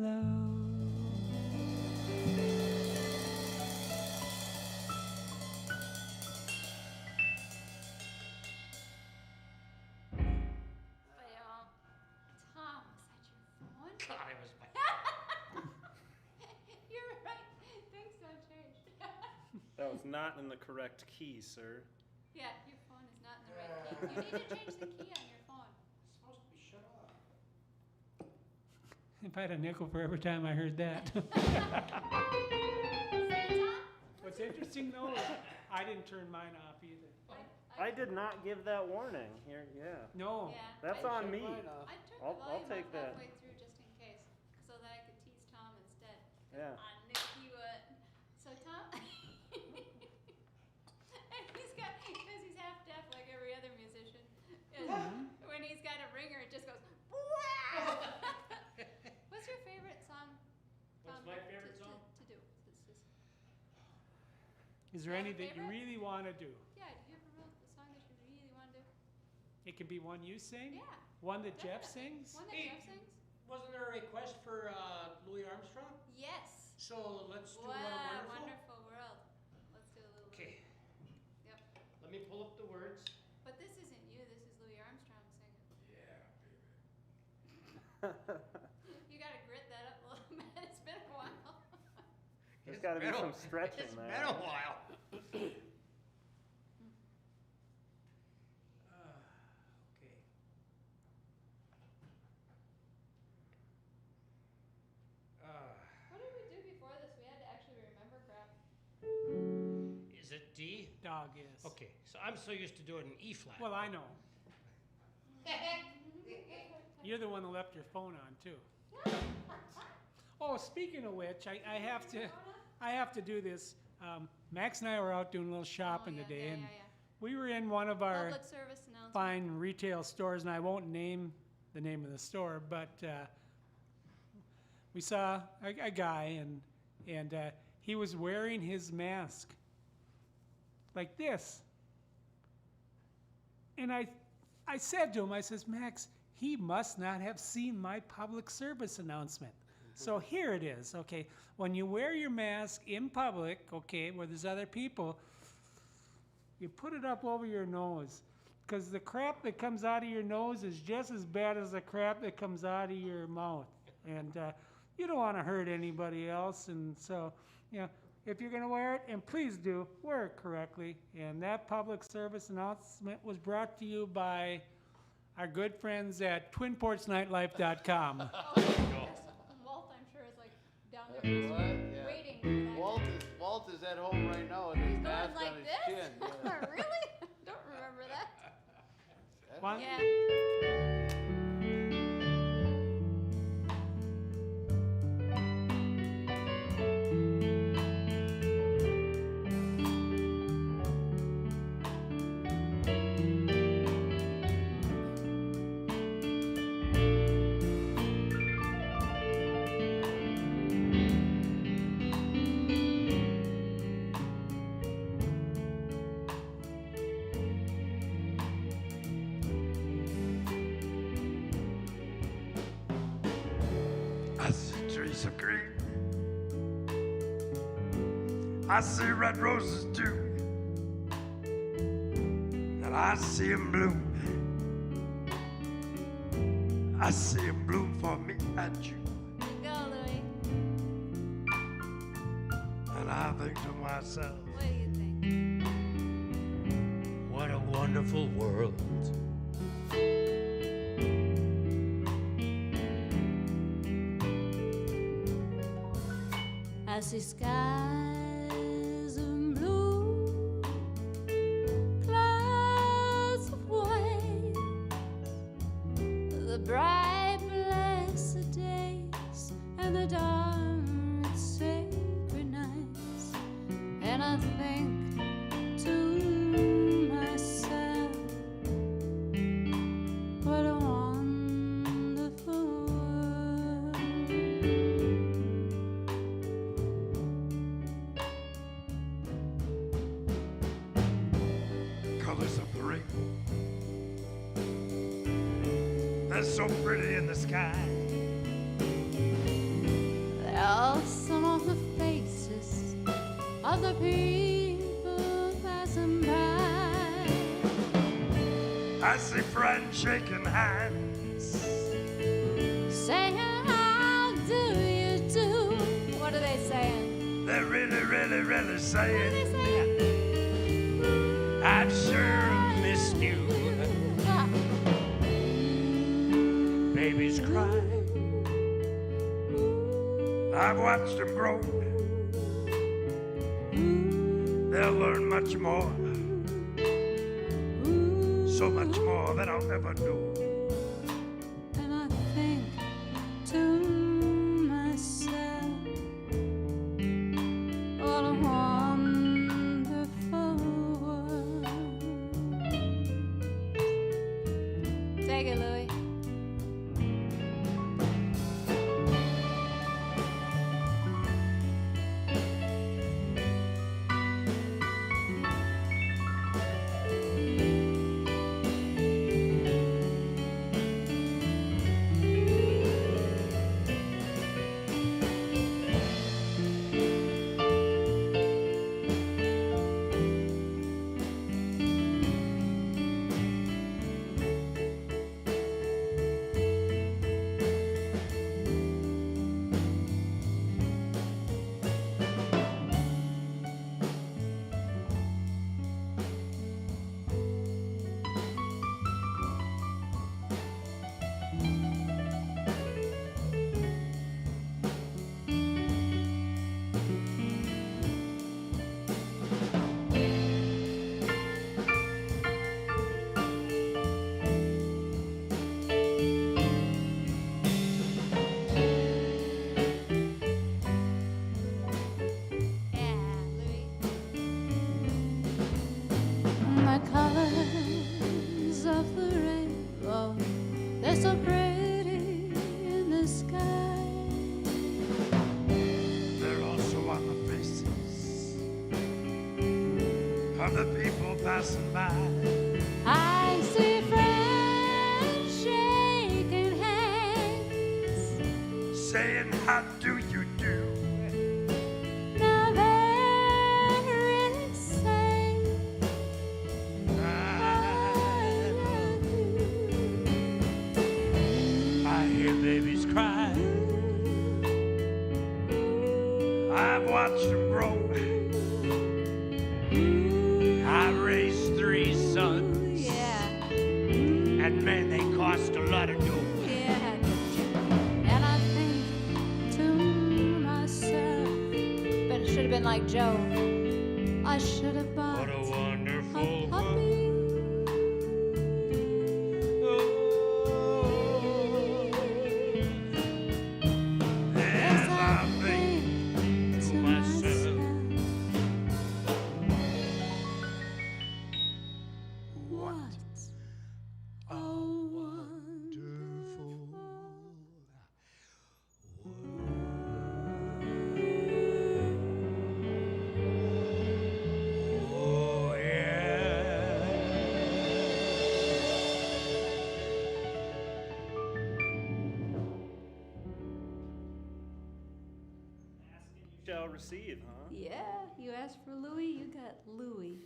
love? is not in the correct key, sir. Yeah, your phone is not in the right key. You need to change the key on your phone. It's supposed to be shut off. If I had a nickel for every time I heard that. What's interesting though is I didn't turn mine off either. I did not give that warning. Here, yeah. No. Yeah. That's I on turned me. mine off. I turned I'll the volume take off that. halfway through just in case, so that I could tease Tom instead. Yeah. I knew he would. So Tom, and because he's half deaf like every other musician, and when he's got a ringer, it just goes. Wow! What's your favorite song? What's my favorite song? To do. Is there any that you really want to do? Yeah, do you have a song that you really want to do? It can be one you sing? Yeah. One that Jeff sings? One that Jeff sings? Wasn't there a request for Louis Armstrong? Yes. So let's do Wow, What a Wonderful. Wonderful World. Let's do a little. Okay. Yep. Let me pull up the words. But this isn't you. This is Louis Armstrong singing. Yeah, You gotta grit that up a little bit. It's been a while. There's got to be some stretching It's there. been a while. Okay. What did we do before this? We had to actually remember crap. Is it D? Dog, yes. Okay, so I'm so used to doing an E flat. Well, I know. You're the one that left your phone on too. Oh, speaking of which, I have to do this. Max and I were out doing a little shopping today, and we were in one of our Public service announcement. fine retail stores, and I won't name the name of the store, but we saw a guy, and he was wearing his mask like this. And I said to him, I says, Max, he must not have seen my public service announcement. So here it is, okay? When you wear your mask in public, okay, where there's other people, you put it up over your nose. Because the crap that comes out of your nose is just as bad as the crap that comes out of your mouth. And you don't want to hurt anybody else. And so, you know, if you're going to wear it, and please do, wear it correctly. And that public service announcement was brought to you by our good friends at twinportsnightlife.com. Walt, I'm sure, is like down there just waiting for that. Walt is at home right now with his Going mask like on his this? chin. Yeah. Really? Don't remember that. One? Yeah. I see trees of green. I see red roses too. And I see them bloom. I see them bloom for me and you. Go, Louis. And I think to myself, What do you think? What a wonderful world. I see skies of blue, clouds of white, the bright blessed days and the dark sacred nights, and I think to myself, what a wonderful world. colors of the rainbow. They're so pretty in the sky. They're all some of the faces of the people passing by. I see friends shaking hands. Saying, how do you do? What are they saying? They're really, really, really saying I've sure missed you. Babies cry, I've watched them grow. They'll learn much more, so much more than I'll ever know. And I think to myself, what a wonderful world. Take it, Louie. The colors of the rainbow, they're so pretty in the sky. They're also on the faces of the people passing by. I see friends shaking hands, saying, how do you do? now they're really saying I hear babies cry. I've watched them grow. I raised 3 sons. yeah, And man, they cost a lot of dough. yeah. And I think to myself, but it should have been like Joe. I should have bought What a wonderful a puppy. As I think to myself, what a wonderful oh yeah. You shall receive, huh? Yeah, you asked for Louie, you got Louie.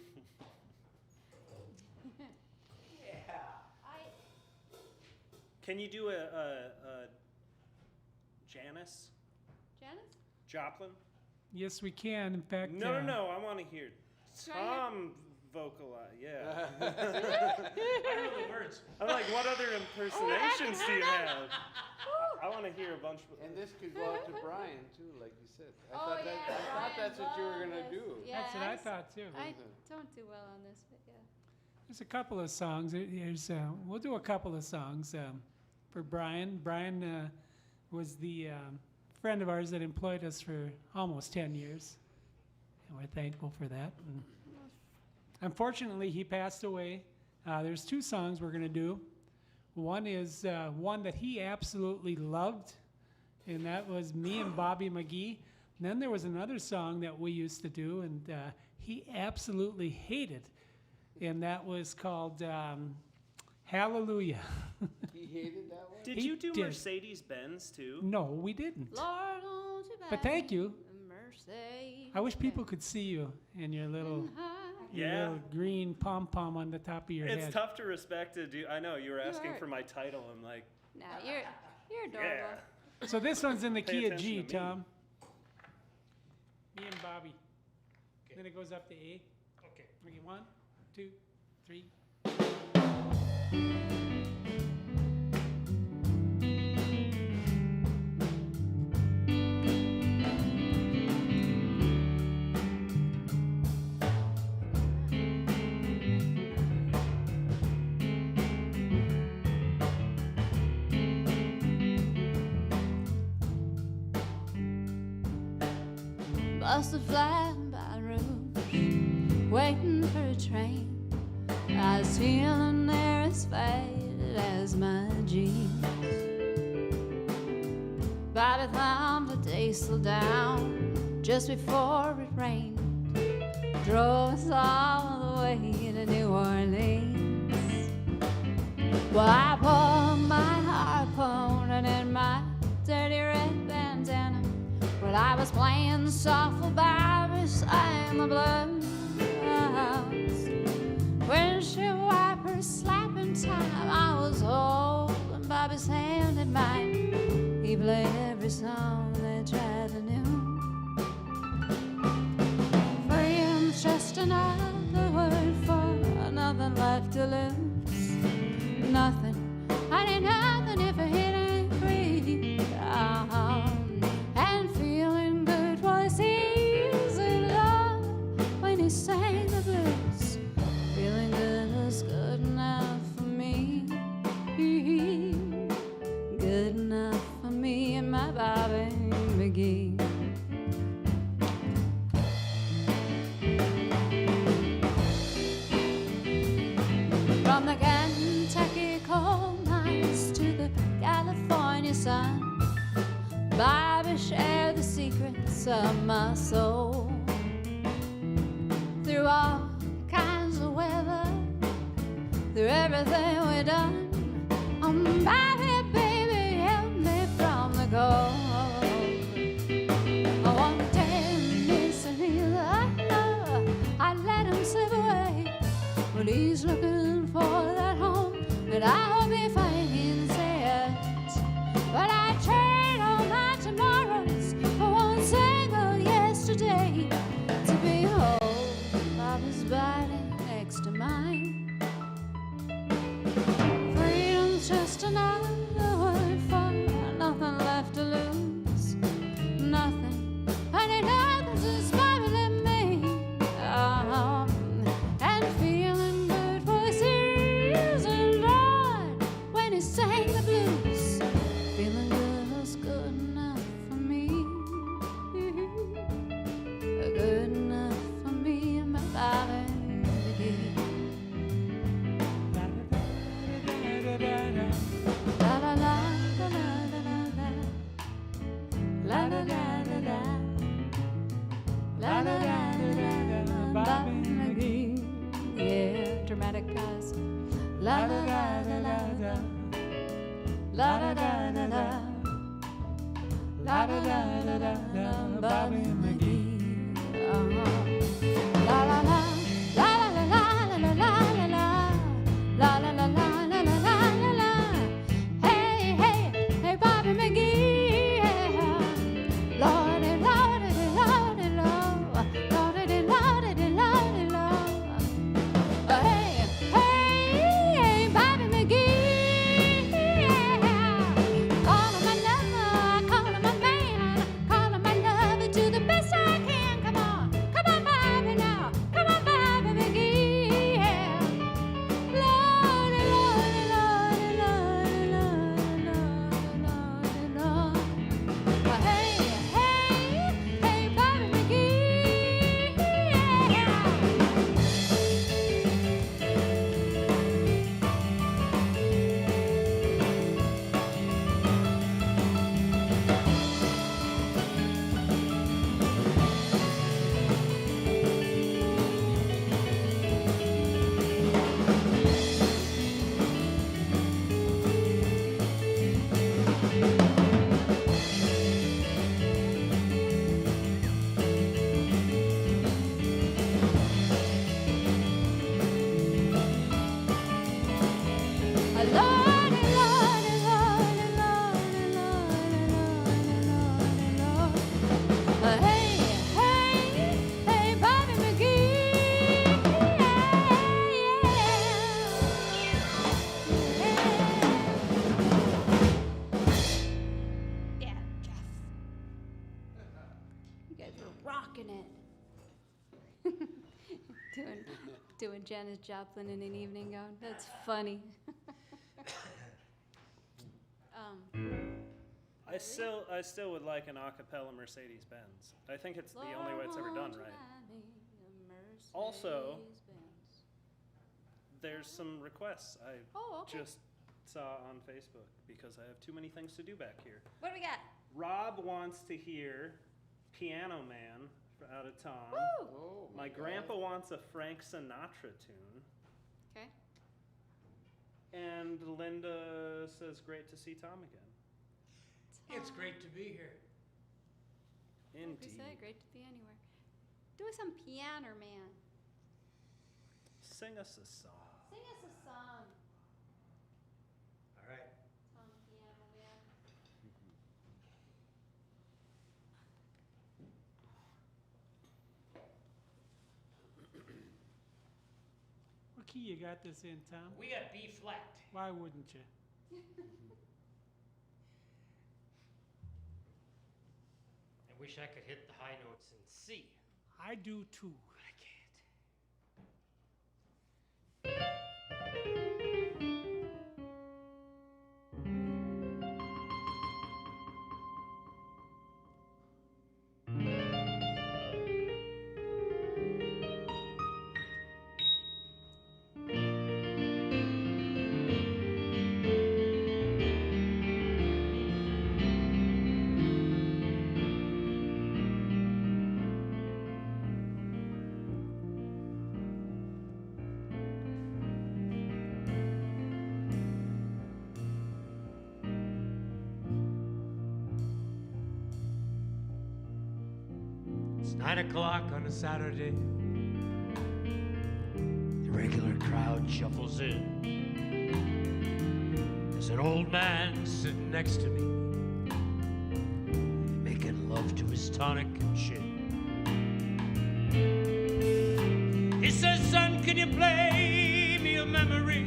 Can you do a Janis Janice? Joplin? Yes, we can. In fact, No, I want to hear Tom vocalize. Yeah. I know the words. I'm like, what other impersonations do you have? I want to hear a bunch. And this could go out to Brian too, like you said. I Oh, thought yeah, I thought that's what you were Brian gonna does. do. Yeah, That's what I thought too. I don't do well on this, but yeah. There's a couple of songs. We'll do a couple of songs for Brian. Brian was the friend of ours that employed us for almost 10 years, and we're thankful for that. And unfortunately, he passed away. There's 2 songs we're going to do. One is one that he absolutely loved, and that was Me and Bobby McGee. And then there was another song that we used to do, and he absolutely hated, and that was called Hallelujah. He hated that one? Did He you do did. Mercedes-Benz too? No, we didn't. Lord, won't you But thank you. Mercy. I wish people could see you and your little, Yeah. little green pom-pom on the top of your It's head. tough to respect a dude. I know you were asking are. for my title. I'm like, Nah, you're adorable. yeah. So this one's in the Pay key of attention G, to me. Tom. Me and Bobby. Then it goes up to A. Okay. Okay, 1, 2, 3. Busted flat by Rouge, waiting for a train. I was feeling there as faded as my jeans. By the time the day slowed down, just before it rained, drove us all the way to New Orleans. Well, I pulled my harpoon in my dirty red bandana. Well, I was playing softball by beside the blues. Windshield wipers slapping time. I was holding Bobby's hand in mine. He played every song they tried to know. Freedom's just another word for nothing left to lose. Nothing, I ain't nothing if it ain't free. And feeling good was easy love when he sang the blues. Feeling good was good enough for me. Good enough for me and my Bobby McGee. From the Kentucky coal mines to the California sun, Bobby shared the secrets of my soul. Through all kinds of weather, through everything we've done, Bobby, baby, help me from the cold. One day, Miss Anita, I let him slip away. Well, he's looking for that home that I hope he finds it. But I trade all my tomorrows for one single yesterday to behold Bobby's body next to mine. Freedom's just another word for nothing left to lose. Nothing, and ain't nothing to spite than me. And feeling good was easy, Lord, when he sang the blues. Feeling good was good enough for me. Good enough for me and my Bobby McGee. La la la la la la la la la la la la la la, Bobby McGee. Yeah, dramatic pause. La la la la la la la la la la la la la la la, Bobby McGee. La la la la la la la la la la la la la la la la. Hey hey hey, Bobby McGee. Lordy lordy lordy lordy lordy lordy lordy lordy. Hey hey, Bobby McGee. Call him my lover, call him my man, call him my lover to the best I Doing Janis Joplin in an evening gown. That's funny. I still would like an a cappella Mercedes Benz. I think it's the only way it's ever done, right? Also, there's some requests I just saw on Facebook because I have too many things to do back here. What do we got? Rob wants to hear Piano Man out of Tom. Woo! Oh, my grandpa wants a Frank Sinatra tune. Okay. And Linda says, great to see Tom again. It's great to be here. Like we said, great to be anywhere. Do us some Piano Man. Sing us a song. Sing us a song. All right. Tom Piano Man. What key you got this in, Tom? We got B flat. Why wouldn't you? I wish I could hit the high notes in C. I do too. It's 9 o'clock on a Saturday. The regular crowd shuffles in. There's an old man sitting next to me, making love to his tonic and shit. He says, son, can you play me a memory?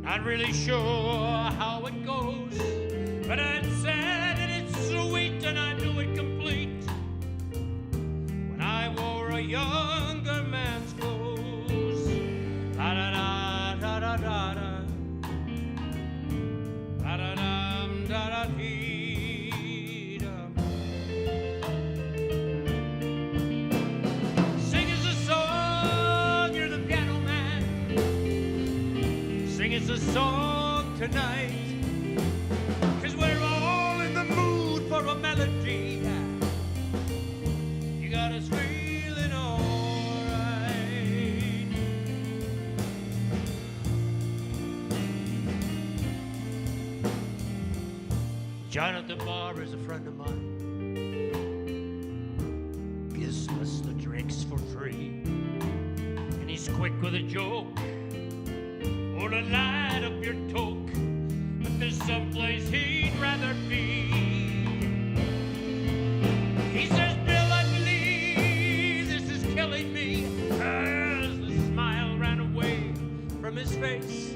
Not really sure how it goes, but it's sad and it's sweet and I knew it complete when I wore a younger man's clothes. Da da da da da da da da da dum da da dee dum. Sing us a song, you're the piano man. Sing us a song tonight. We're all in the mood for a melody. You got us feeling alright. John at the bar is a friend of mine. Gives us the drinks for free. And he's quick with a joke or to light up your toke. There's someplace he'd rather be. He says, Bill, I believe this is killing me. As the smile ran away from his face.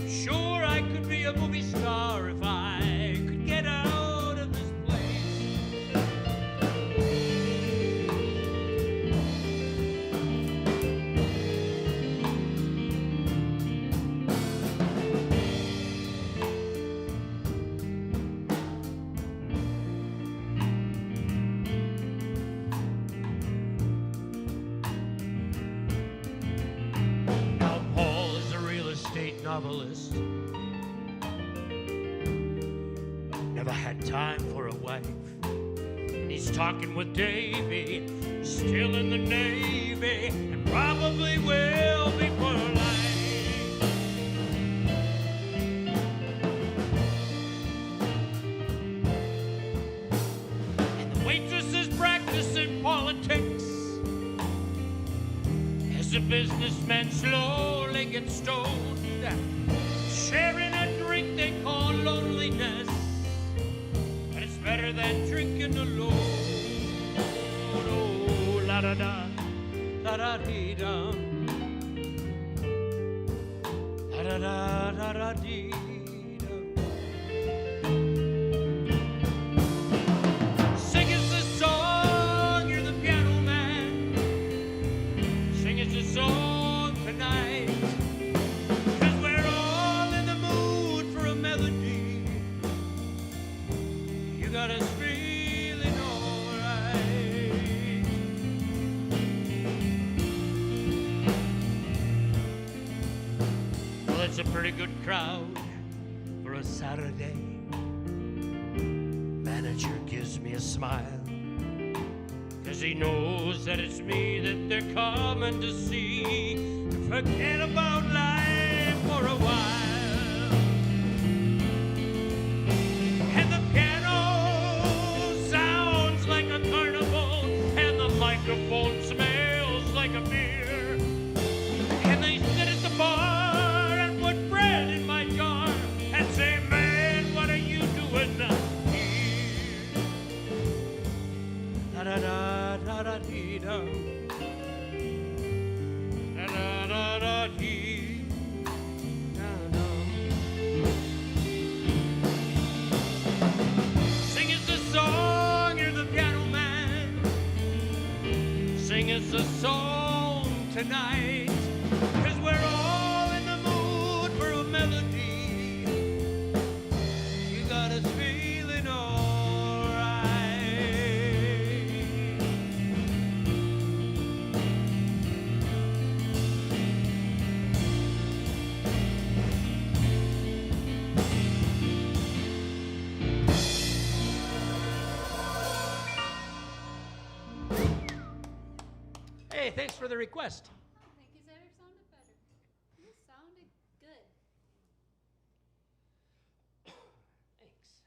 Sure, I could be a movie star if I could get out of this place. Novelist. Never had time for a wife. And he's talking with Davy, still in the Navy, and probably will be for life. And the waitress is practicing politics as the businessman slowly gets stoned. Sharing a drink they call loneliness, and it's better than drinking alone. Oh, la da da, la da dee dum, la da da da da dee dum. Sing us a song, pretty good crowd for a Saturday. Manager gives me a smile, 'cause he knows that it's me that they're coming to see, to forget about life for a while. And the piano sounds like a carnival, and the microphone smells like a beer. And they sit at the bar and put bread in my jar and say, man, what are you doing here? Da-da-da-da-da-dee-da. Da-da-da-da-dee. Da-da. Sing us a song, you're the piano man. Sing us a song tonight, 'cause we're all in the mood for a melody. You got us feeling alright. Hey, thanks for the request. Thank you, Xavier. Sounded better. You sounded good. Thanks.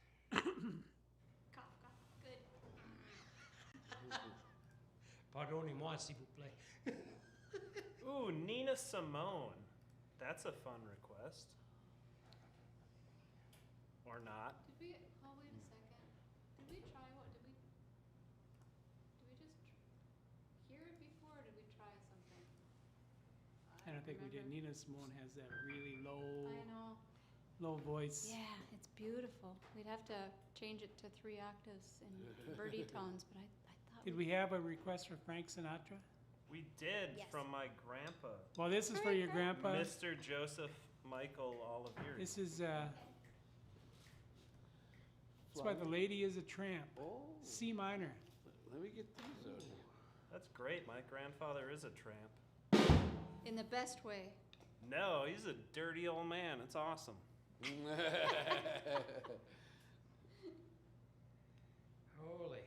Cough, cough. Good. Pardonnez-moi, s'il vous plaît. Ooh, Nina Simone. That's a fun request. Or not. Did we? Oh, wait a second. Did we try what? Did we just hear it before, or did we try something? I don't think we did. Nina Simone has that really low, I know. low voice. Yeah, it's beautiful. We'd have to change it to 3 octaves in birdie tones, but I thought. Did we have a request for Frank Sinatra? We did, Yes. from my grandpa. Well, this is for your grandpa. Mr. Joseph Michael Olivier. This is it's by The Lady is a Tramp. Oh. C minor. Let me get these out here. That's great. My grandfather is a tramp. In the best way. No, he's a dirty old man. It's awesome. Holy.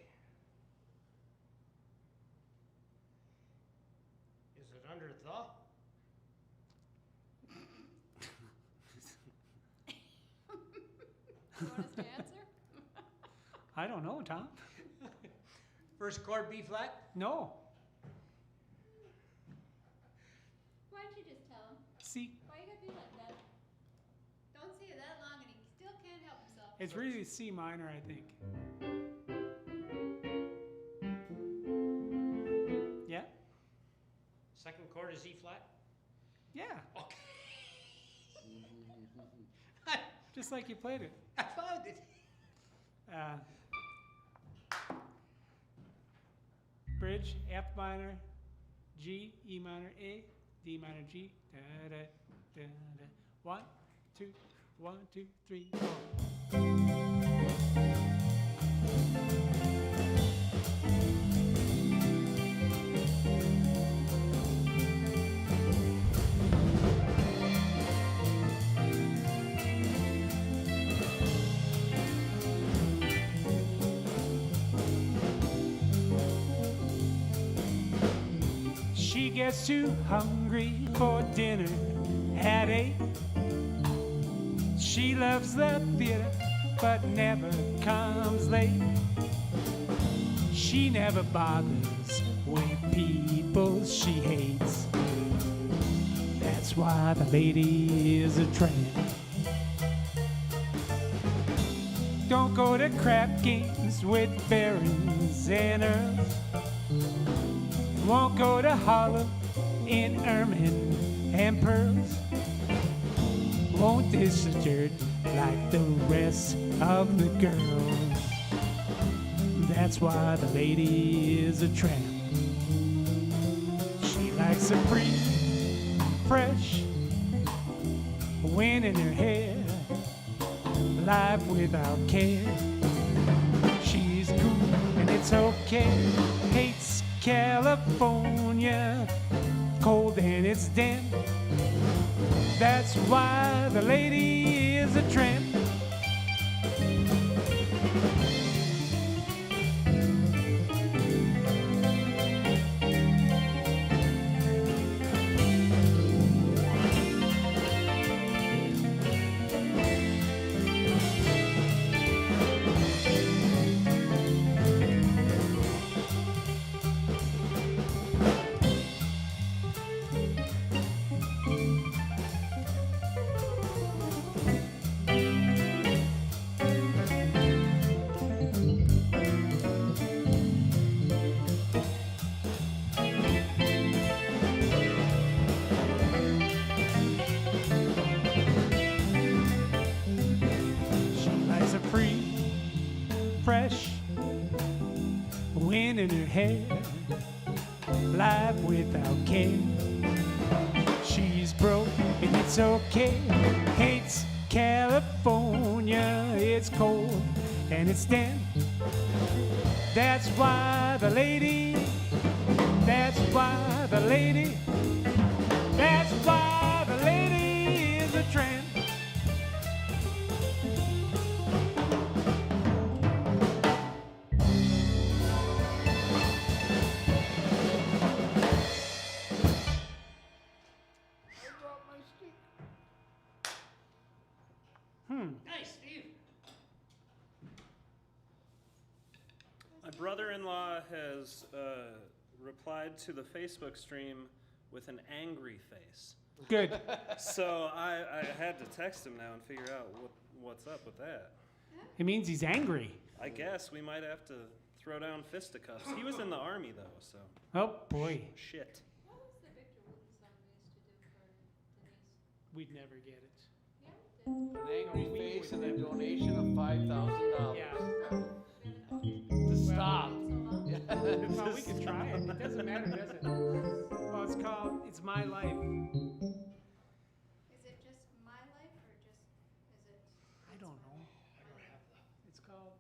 Is it under the? You want us to answer? I don't know, Tom. First chord B flat? No. Why don't you just tell him? C. Why you gotta be like that? Don't see it that long and he still can't help himself. It's really C minor, I think. Yeah? Second chord is E flat? Yeah. Okay. Just like you played it. I found it. Bridge, F minor, G, E minor, A, D minor, G, da da da da. 1, 2, 1, 2, 3, 4. She gets too hungry for dinner at 8. She loves the theater, but never comes late. She never bothers with people she hates. That's why the lady is a tramp. Don't go to crap games with barons and earls. Won't go to Harlem in ermine and pearls. Won't dish the dirt like the rest of the girls. That's why the lady is a tramp. She likes a free, fresh wind in her hair, life without care. She's cool and it's okay. Hates California, cold and it's damp. That's why the lady is a tramp. Fresh wind in her hair, life without care. She's broke and it's okay. Hates California, it's cold and it's damp. That's why the lady, that's why the lady, that's why the lady is a tramp. Nice, Steve. My brother-in-law has replied to the Facebook stream with an angry face. Good. So I had to text him now and figure out what's up with that. It means he's angry. I guess we might have to throw down fisticuffs. He was in the army though, so. Oh boy. Shit. What was the Victor Wooten song we used to do for Denise? We'd never get it. An angry face and a donation of $5,000. Yeah. To stop. Well, we could try it. It doesn't matter, does it? Oh, it's called It's My Life. Is it just my life or just is it? I don't know. I don't have that. It's called,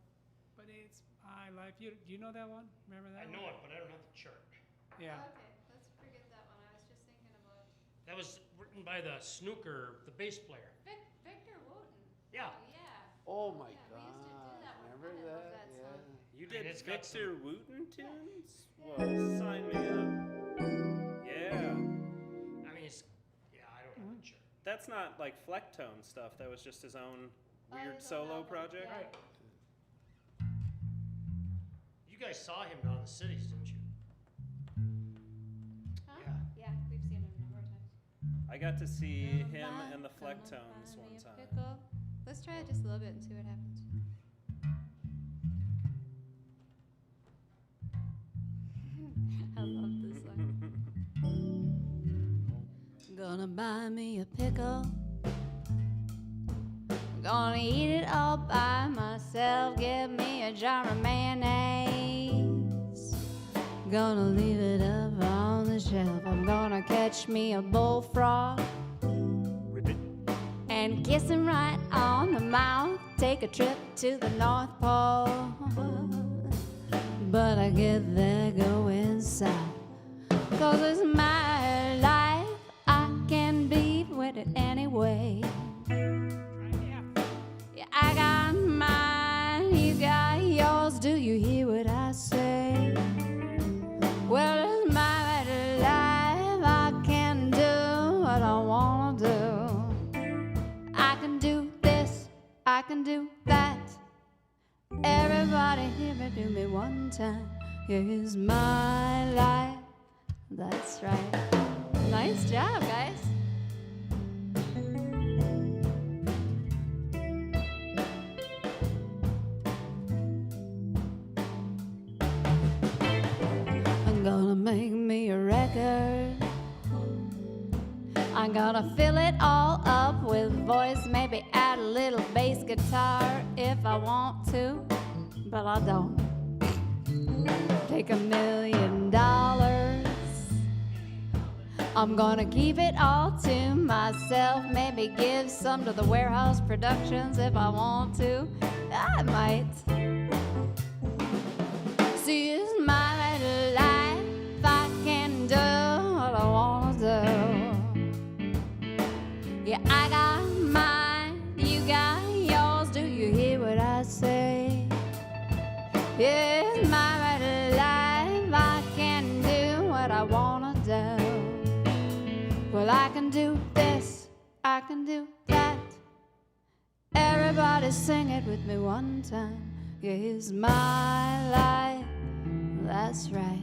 but it's My Life. You know that one? Remember that I know it, but I don't have the chart. Yeah. Okay, let's forget that one. I was just thinking about. That was written by the snooker, the bass player. Victor Wooten. Yeah. Oh, yeah. Oh my Yeah, God. we used to do that one. Remember I love that? that Yeah. song. You did it's got Victor Wooten tunes? Well, sign me up. Yeah. I mean, it's, yeah, I don't have the chart. That's not like Flecktone stuff. That was just his own weird his own solo album, project. yeah. Right. You guys saw him down in the cities, didn't you? Huh? Yeah. Yeah, we've seen him a number of times. I got to see Gonna him buy- and the gonna Flecktones buy one me a time. pickle. Let's try it just a little bit and see what happens. I love this song. Gonna buy me a pickle. Gonna eat it all by myself. Give me a jar of mayonnaise. Gonna leave it up on the shelf. I'm gonna catch me a bullfrog and kiss him right on the mouth. Take a trip to the North Pole. But I get there going south. 'Cause it's my life. I can be with it anyway. Yeah, I got mine, you got yours. Do you hear what I say? Well, it's my life. I can do what I wanna do. I can do this, I can do that. Everybody hear me, do me one time. Here's my life. That's right. Nice job, guys. I'm gonna make me a record. I'm gonna fill it all up with voice, maybe add a little bass guitar if I want to, but I don't. Take $1 million. I'm gonna keep it all to myself, maybe give some to the Wherehouse Productions if I want to. I might. See, it's my life. I can do what I wanna do. Yeah, I can do this, I can do that. Everybody sing it with me one time. Here's my life, that's right.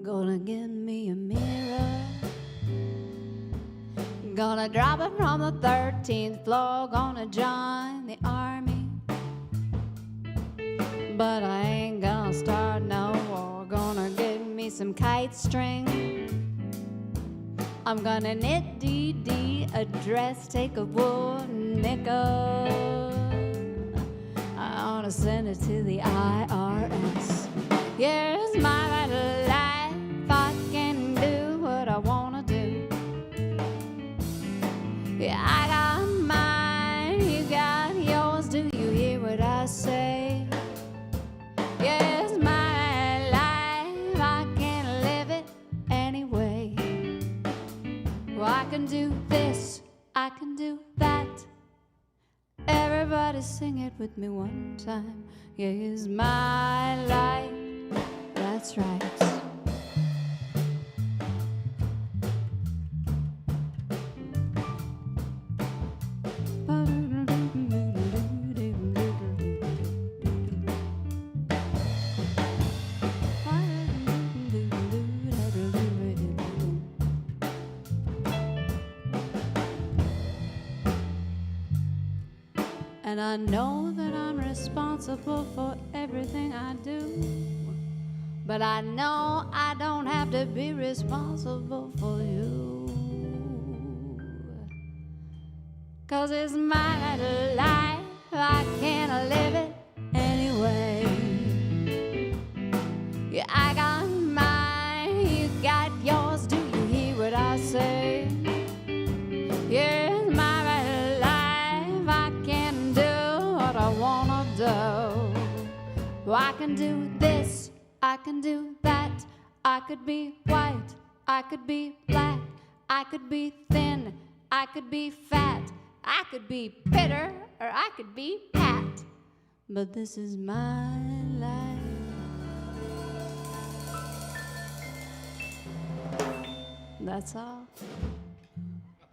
Gonna get me a mirror, gonna drop it from the 13th floor, gonna join the army, but I ain't gonna start no war. Gonna get me some kite string, I'm gonna knit DD a dress, take a wool nickel, I wanna send it to the IRS. Here's my little life, I can do what I wanna do. Yeah, I got mine, you got yours, do you hear what I say? Yes, my life, I can live it anyway. Well, I can do this, I can do that. Everybody sing it with me one time. Here's my life, that's right. And I know that I'm responsible for everything I do, but I know I don't have to be responsible for you. 'Cause it's my little life, I can't live it anyway. Yeah, I got mine, you got yours, do you hear what I say? Yeah, it's my little life, I can do what I wanna do. Well, I can do this, I can do that. I could be white, I could be black, I could be thin, I could be fat, I could be bitter, or I could be pat. But this is my life. That's all.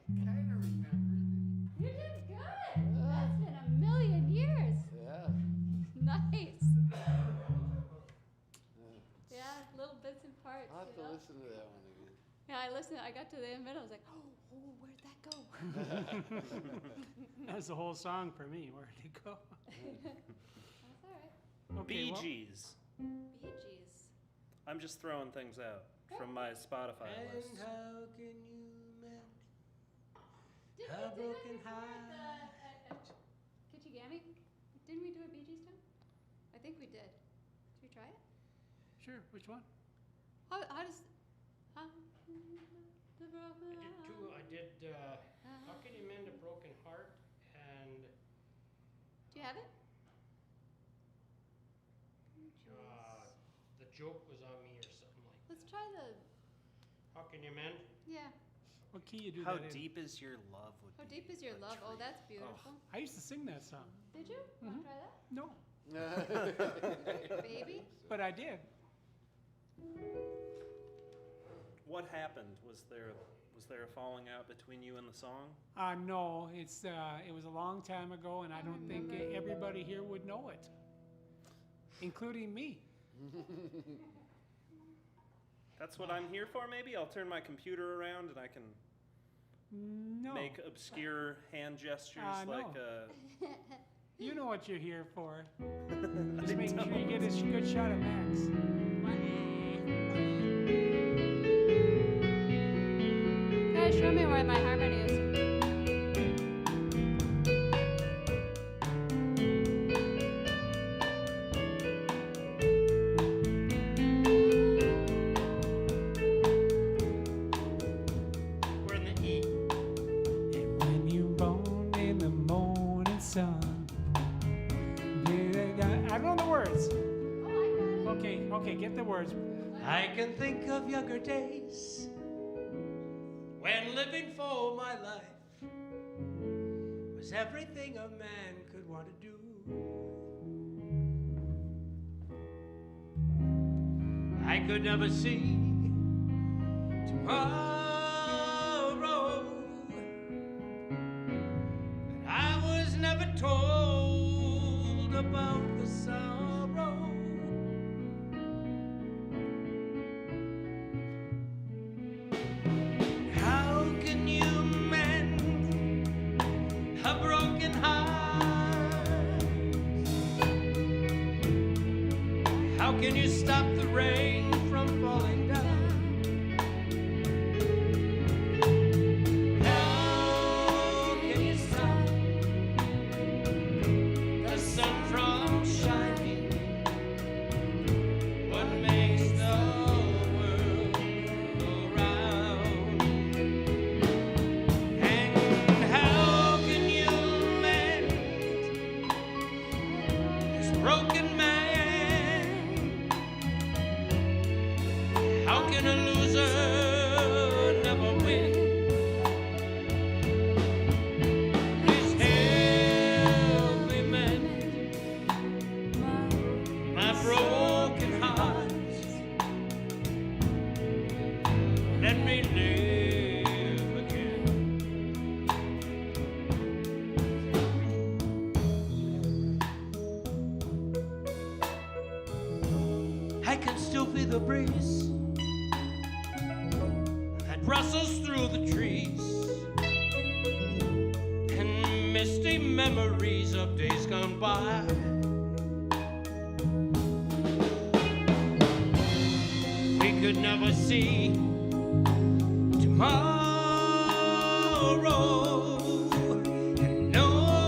You did good. That's been a million years. Yeah. Nice. Yeah, little bits and parts. I'll have to listen to that one again. Yeah, I listened. I got to the end of it. I was like, oh, where'd that go? That's the whole song for me. Where'd it go? That's all right. Bee Gees. Bee Gees. I'm just throwing things out from my Spotify list. And how can you mend Did a we do broken that heart? at Kitchigami? Didn't we do a Bee Gees tune? I think we did. Should we try it? Sure, which one? How does... the broken I did two. I did How Can You Mend a Broken Heart and Do you have it? The Joke Was on Me or something like that. Let's try the... How Can You Mend? Yeah. What key you do How that in? deep is your love? Would How be deep is your a love? Oh, treat. that's beautiful. I used to sing that song. Did you? Want to try that? No. Baby? But I did. What happened? Was there a falling out between you and the song? No, it was a long time ago, and I don't think everybody here would know it, including me. That's what I'm here for, maybe? I'll turn my computer around and I can make obscure hand gestures like You know what you're here for. Just make sure you get a good shot of Max. Guys, show me where my harmony is. We're in the E. sun. I don't know the words. Okay, get the words. I can think of younger days when living for my life was everything a man could want to do. I could never see tomorrow, but I was never told about the sorrow. How can you mend a broken heart? How can you stop the rain from falling down? How can you stop the sun from shining? What makes the world go round? And how can you mend this broken man? How can a loser never win? Please help me mend my broken heart. Let me live again. I can still feel the breeze that rustles through the trees, and misty memories of days gone by. We could never see tomorrow, and no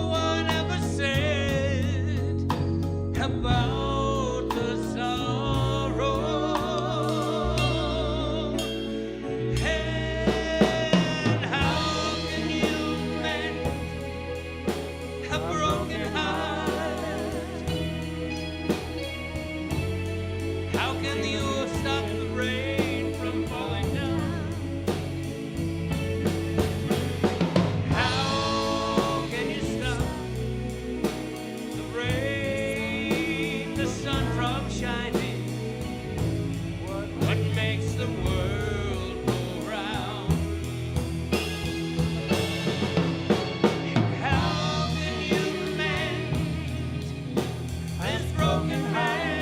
one ever said about the sorrow. And how can you mend a broken heart? How can you stop the rain from falling down? How can you stop the rain, the sun from shining? What makes the world go round? How can you mend this broken man?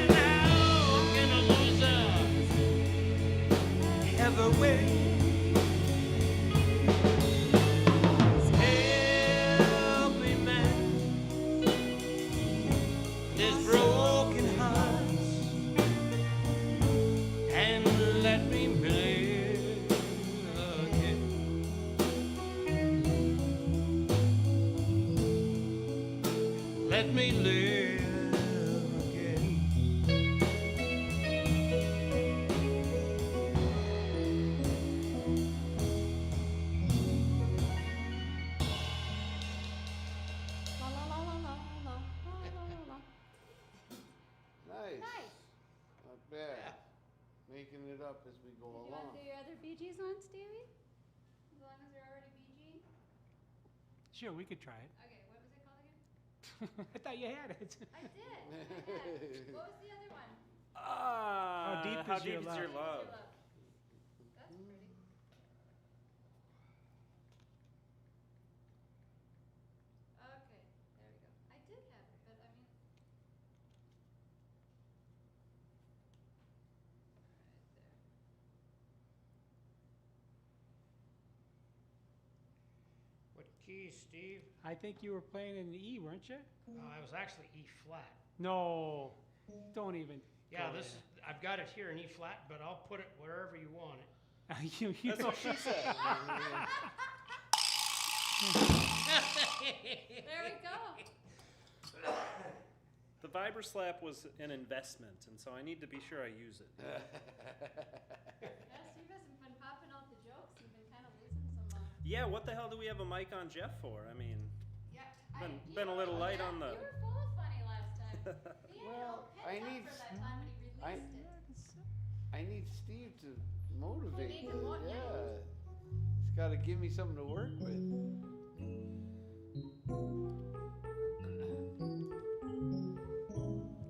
How can a loser ever win? Help me mend this broken heart, and let me live again. Let me live again. Nice. Not bad. Making it up as we go You want along. to do your other Bee Gees ones, Davey? As long as they're already Bee Gee? Sure, we could try it. Okay, what was it called again? I thought you had it. I did. What was the other one? How deep is your love? That's pretty. Okay, there we go. I did have it, but I mean. What key, Steve? I think you were playing in the E, weren't you? I was actually E flat. No, don't even. Yeah, go this is, I've got it here in E flat, but I'll put it wherever you want it. there. That's what she said. There we go. The Viber Slap was an investment, and so I need to be sure I use it. Yeah, Steve hasn't been popping out the jokes. You've been kind of losing some. Yeah, what the hell do we have a mic on Jeff for? I mean, been a little light on the. You were full of funny last time. Well, I need Steve to motivate me. Yeah. He's got to give me something to work with. I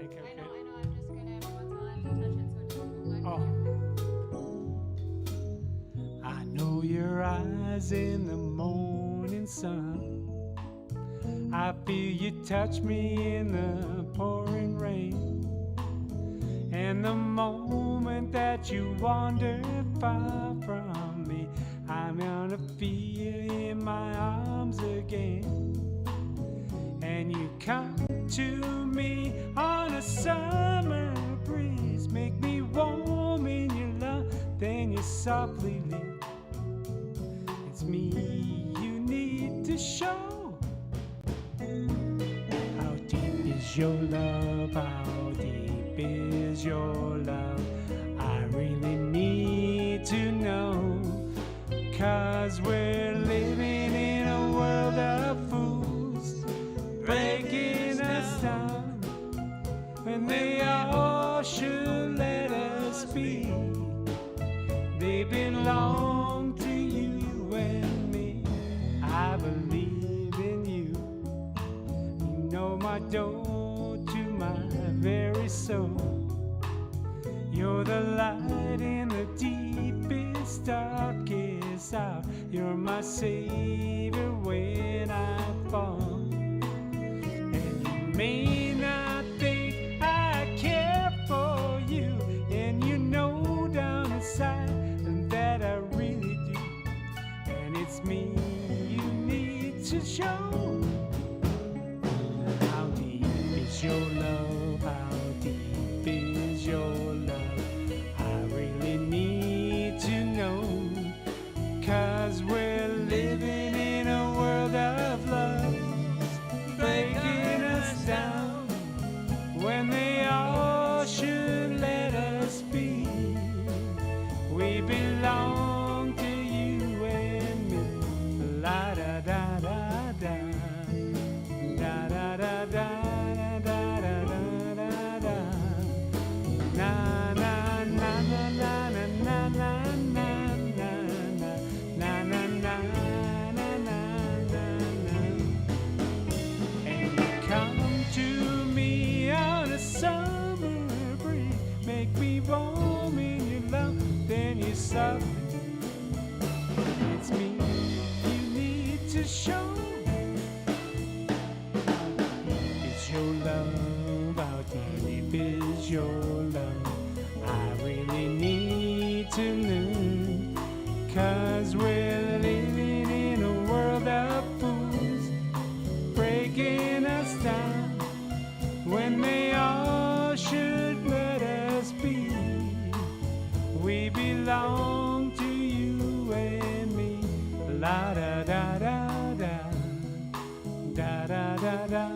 know. I'm just gonna every once in a while have to touch it so it doesn't go back. I know your eyes in the morning sun. I feel you touch me in the pouring rain. And the moment that you wander far from me, I'm gonna feel you in my arms again. And you come to me on a summer breeze, make me warm in your love, then you softly leave. It's me you need to show. How deep is your love? How deep is your love? I really need to know. 'Cause we're living in a world of fools, breaking us down when they all should let us be. They belong to you and me. I believe in you. You know my door to my very soul. You're the light in the deepest, darkest hour. You're my savior when I fall. And you may not think I care for you, and you know down inside that I really do. And it's me you need to show. How deep is your love? How deep is your love? I really need to know. 'Cause we're living in a world of love, breaking us down when they all should let us be. We belong to you and me. La da da da da. Da da da da da da da da da. Na na na na na na na na na na na na na. And you come to me on a summer breeze, make me warm in your love, then you suffer. It's me you need to show. It's your love, how deep is your love? I really need to know. 'Cause we're living in a world of fools, breaking us down when they all should let us be. We belong to you and me. La da da da da. Da da da da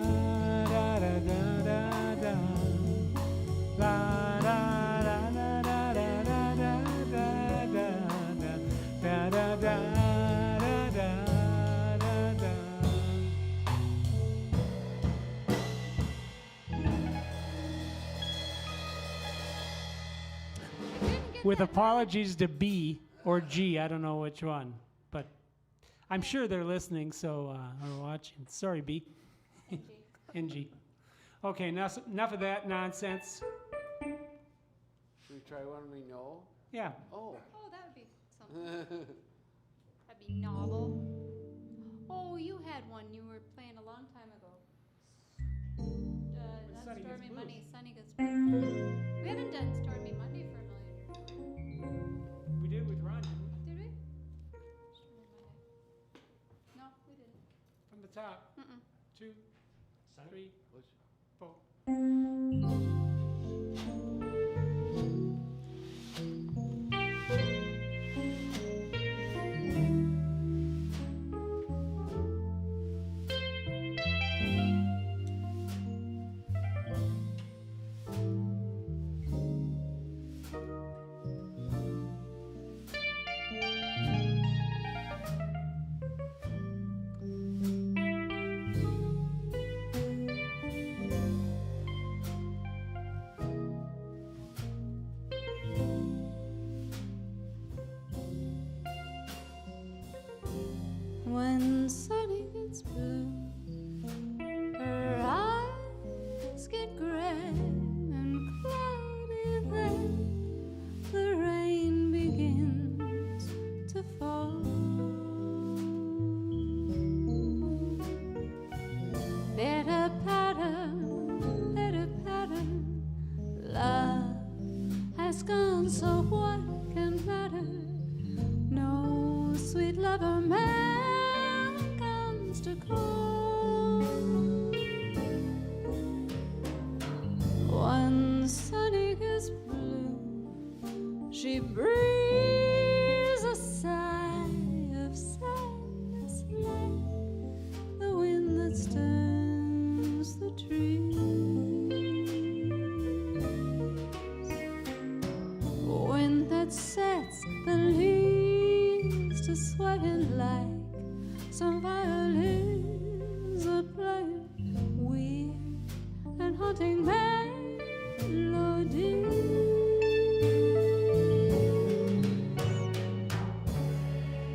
da da da da. La da da da da da da da da da da da da da da. With apologies to B or G, I don't know which one, but I'm sure they're listening, so or watching. Sorry, B. NG. Okay, enough of that nonsense. Should we try one we know? Yeah. Oh. Oh, that would be something. That'd be novel. Oh, you had one you were playing a long time ago. Not Sunny Gets Stormy Blues. Monday, Sunny Gets Blues. We haven't done Stormy Monday for a million years. We did with Ron, didn't we? Did we? Stormy Monday. No, we didn't. From the top. 2, 3, 4. She breathes a sigh of sadness like the wind that stirs the trees. Wind that sets the leaves to sweating like some violins are playing weird and haunting melodies.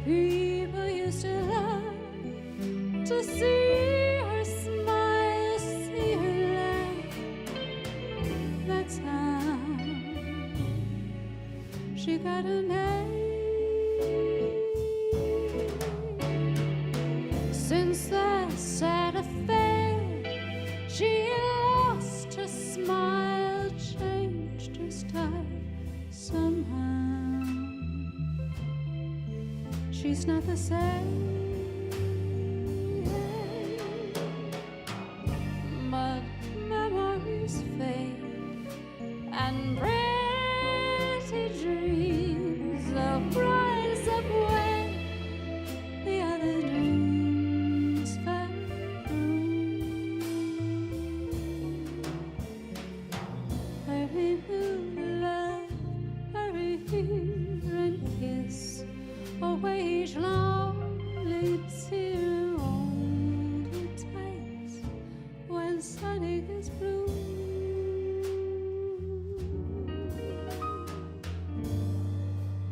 People used to love to see her smile, see her laugh. That's how she got her name. Since that sad affair, she lost her smile, changed her style somehow. She's not the same. But memories fade and pretty dreams will rise up when the other dreams fell through. Hurry, new love, hurry here and kiss away each lonely tear. Hold it tight when sunny gets blue.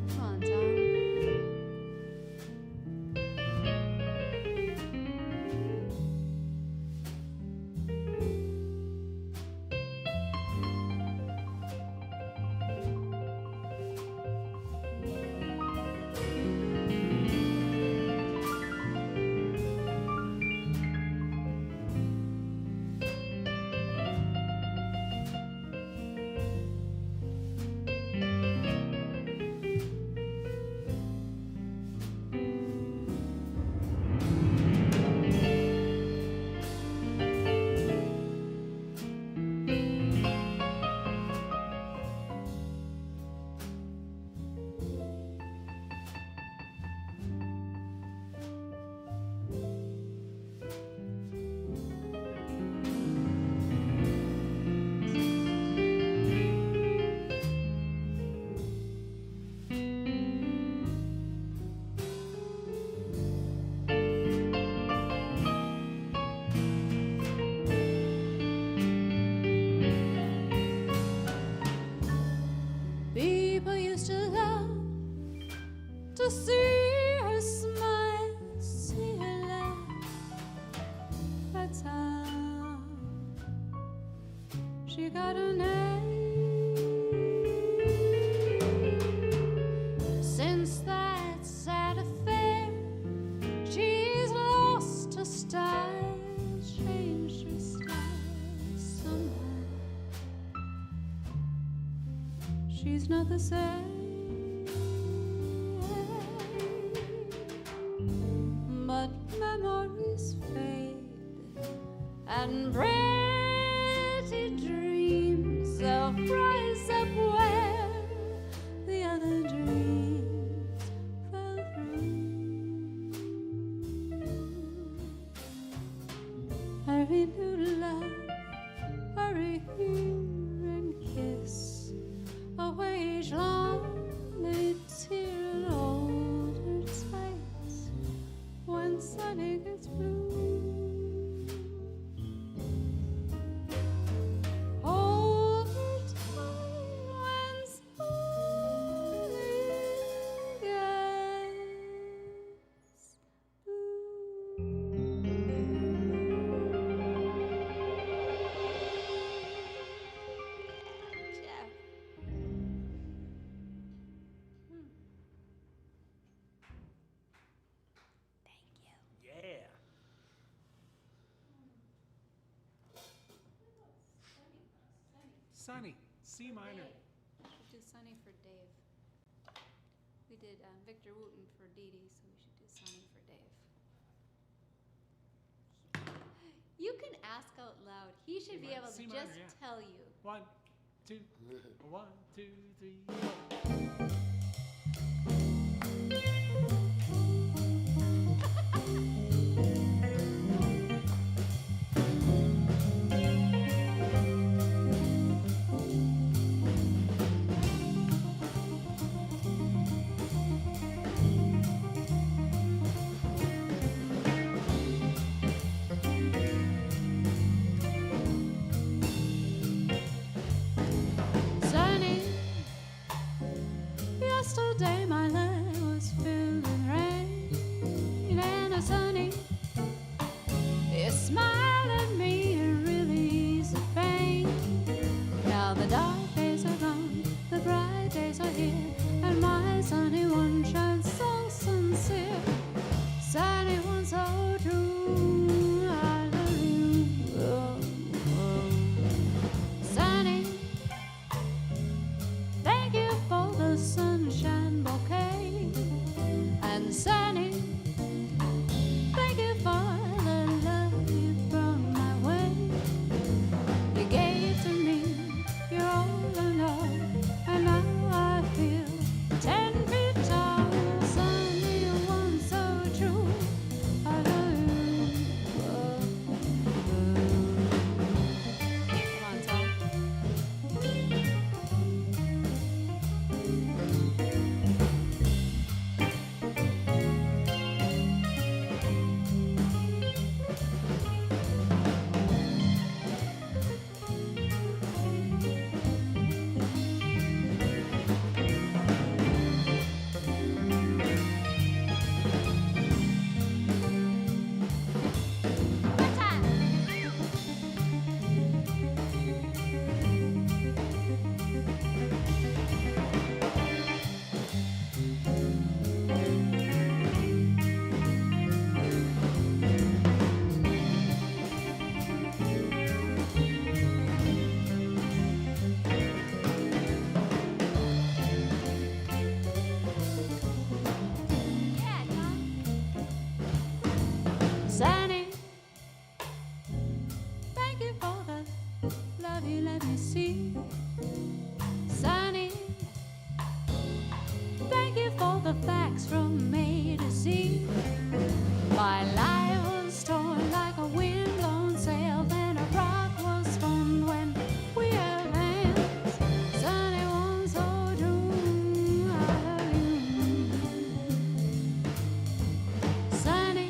Come on, Tom. People used to love to see her smile, see her laugh. That's how she got her name. Since that sad affair, she's lost her style, changed her style somehow. She's not the same. But memories fade and pretty dreams will rise up where the other dreams fell through. Hurry, new love, hurry here and kiss away each lonely tear and hold her tight when sunny gets blue. Hold her tight when sunny gets Jeff. Yeah. Sunny, C minor. We should do Sunny for Dave. We did Victor Wooten for Dee Dee, so we should do Sunny for Dave. You can ask out loud. He should be able to C just minor, yeah. tell you. 1, 2, 1, 2, 3, Sunny, yesterday my life was filled with rain, and a sunny, you smiled at me and really eased the pain. Now the dark days are gone, the bright days are here, and my sunny one shines so sincere. Sunny one so true, I love you. Oh, oh. Sunny, thank you for the sunshine bouquet. And Sunny, thank you for the love you brought my way. You gave to me your all and all, and now I feel 10 feet tall. Sunny, one so true, I love you. Oh, come on, Tom. Sunny, thank you for the love you let me see. Sunny, thank you for the facts from A to Z. My life was torn like a wind-blown sail, and a rock was formed when we held hands. Sunny, one so true, I love you. Sunny,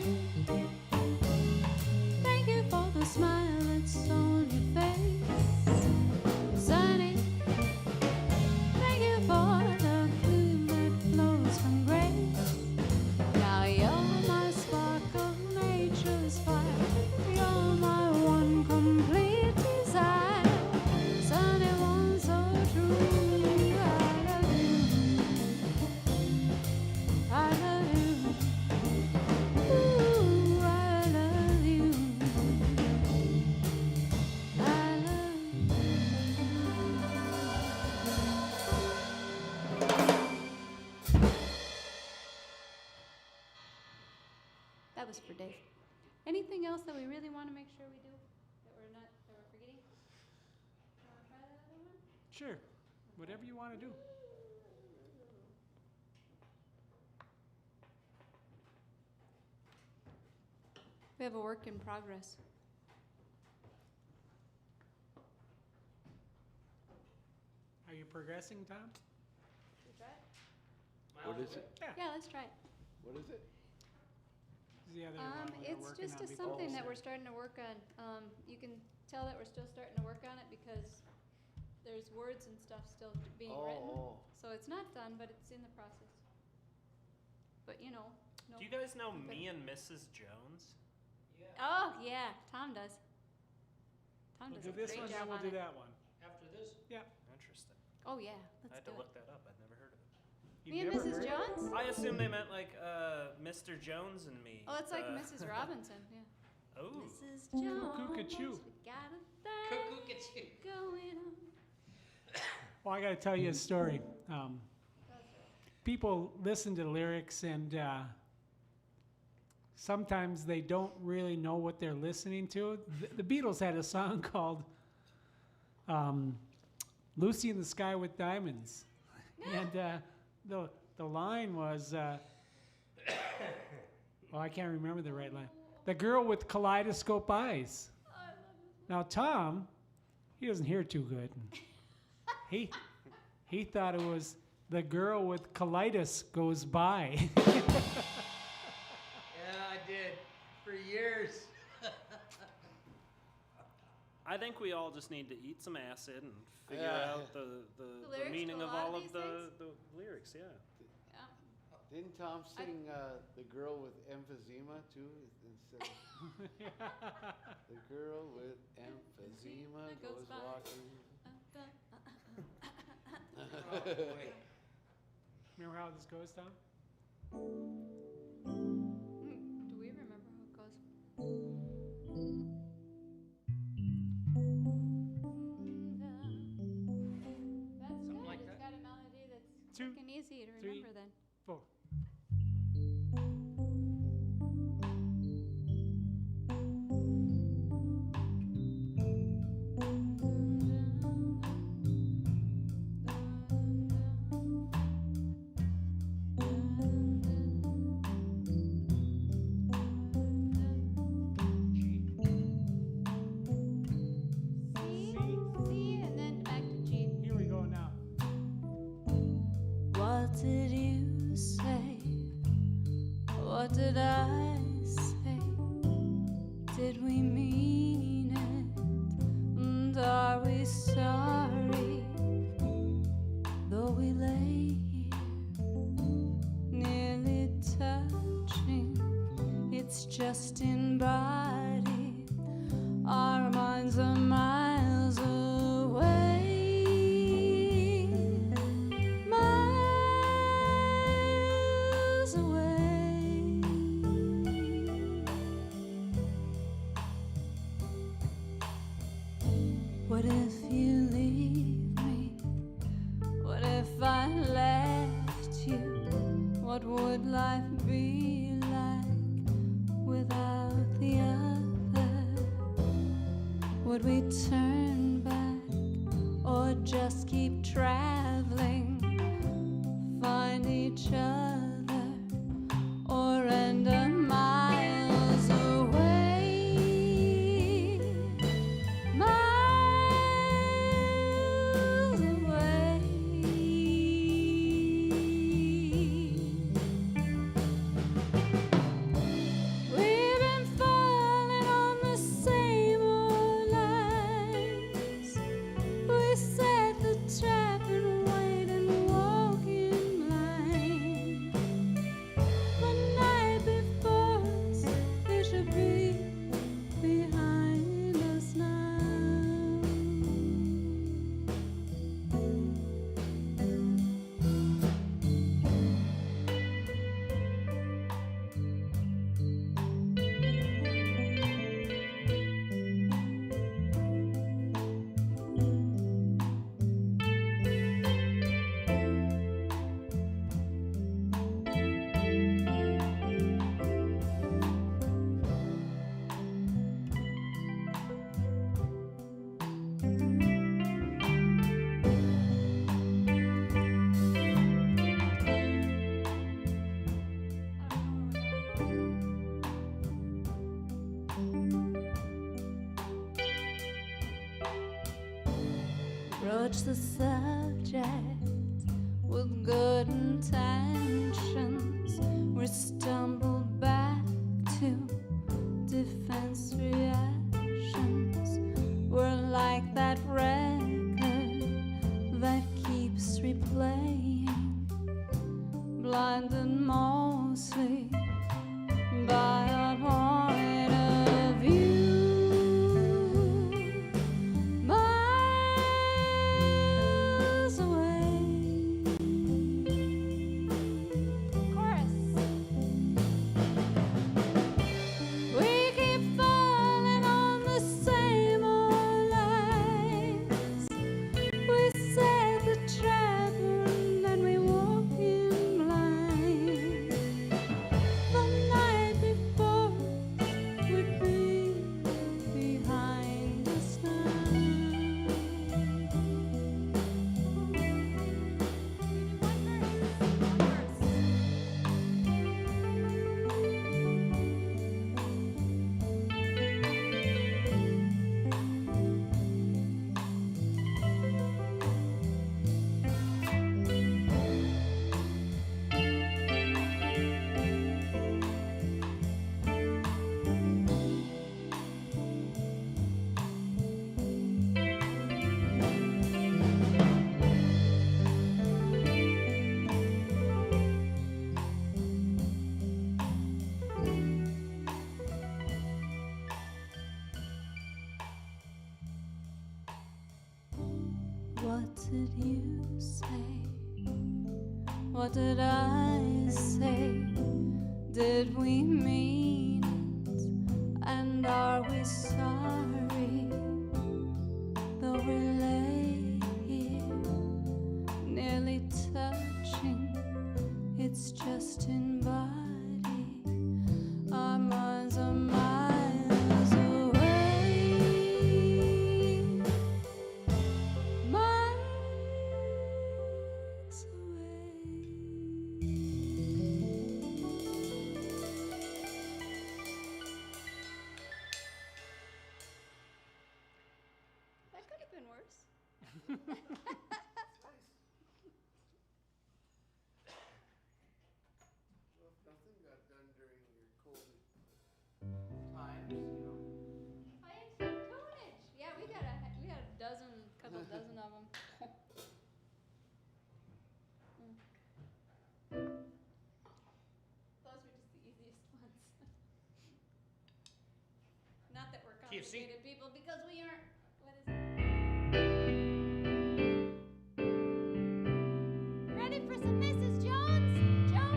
thank you for the smile that's on your face. Sunny, thank you for the bloom that flows from grace. Now you're my spark of nature's fire. You're my one complete desire. Sunny, one so true, I love you. I love you. Ooh, I love you. I love That was for Dave. Anything else that we really want to make sure we do that we're forgetting? Wanna try that other one? Sure, whatever you want to do. We have a work in progress. Are you progressing, Tom? Should we try it? What is it? Yeah, let's try it. What is it? Is the other one we were It's working just on before? something that we're starting to work on. You can tell that we're still starting to work on it because there's words and stuff still being written. Oh. So it's not done, but it's in the process. But you know. Do you guys know Me and Mrs. Jones? Oh yeah, Tom does. Tom We'll does do a this great one, job then we'll on do it. that one. After this? Yeah. Interesting. Oh yeah, I let's had to do look it. that up. I'd never heard of it. Me and Mrs. Jones? I assume they meant like Mr. Jones and Me. Oh, it's like Mrs. Robinson, yeah. Oh. Mrs. Jones, Cuckoo-ca-choo. we got a thing going on. Well, I got to tell you a story. People listen to lyrics and sometimes they don't really know what they're listening to. The Beatles had a song called Lucy in the Sky with Diamonds. And the line was, well, I can't remember the right line. The girl with kaleidoscope eyes. Now Tom, he doesn't hear too good. He thought it was the girl with colitis goes by. Yeah, I did for years. I think we all just need to eat some acid and figure out the lyrics meaning to a of lot all of of these the lyrics, yeah. Didn't Tom sing the girl with emphysema too? Instead of the girl with emphysema goes walking. Oh, boy. Remember how this goes, Tom? Do we remember how it goes? That's good. like It's that. got a melody that's 2, quick and easy to 3, remember then. 4. C, and then back to G. Here we go now. What did you say? What did I say? Did we mean it? And are we sorry? Though we lay here, nearly touching, it's just in body. Our minds are miles away. Miles away. What if you leave me? What if I left you? What would life be like without the other? Would we turn back or just keep traveling? Find each other or end up miles away? Miles away. We've been falling on the same old lines. We set the trap and wait and walk in blind. The night before us, it should be behind us now. Broach the subject with good intentions. We stumble back to defense reactions. We're like that record that keeps replaying, blinded mostly by our point of view. Miles away. Chorus. We keep falling on the same old line. did you say? What did I say? Did we mean it? And are we sorry? Though we lay here, nearly touching, it's just in body. Our minds are miles away. Miles away. That could have been worse. Well, if nothing got done during your COVID times, you know. I had some tonnage. Yeah, we got a dozen, couple dozen of them. Those were just the easiest ones. Not that we're complicated people, because we aren't. What is it? Ready for some Mrs. Jones? Joe?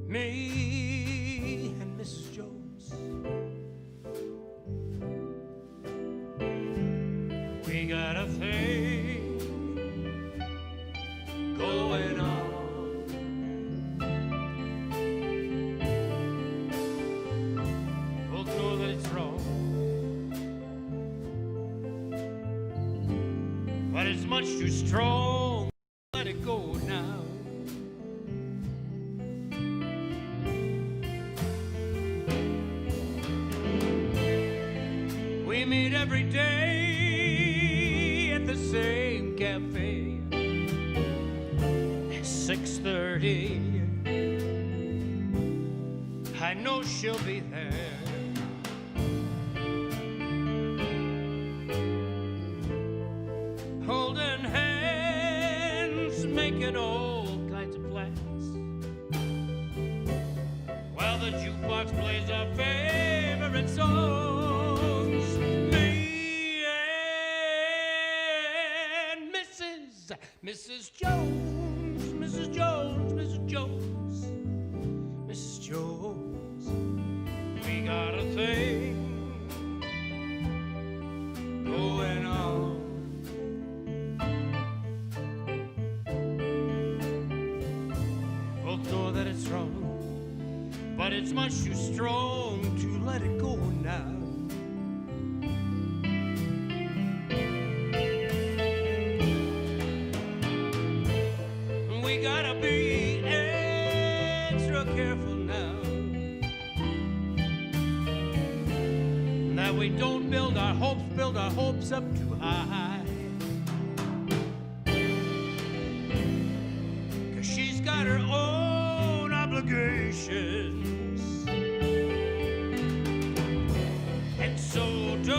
Me and Mrs. Jones, we got a thing going on. Both know that it's wrong, but it's much too strong. Let it go now. We meet every day at the same cafe at 6:30. I know she'll be there. Holding hands, making all kinds of plans, while the jukebox plays our favorite songs. Me and Mrs. Jones, Mrs. Jones, Mrs. Jones, Mrs. Jones, we got a thing going on. Both know that it's wrong, but it's much too strong to let it go now. We gotta be extra careful now that we don't build our hopes up too high. 'Cause she's got her own obligations, and so do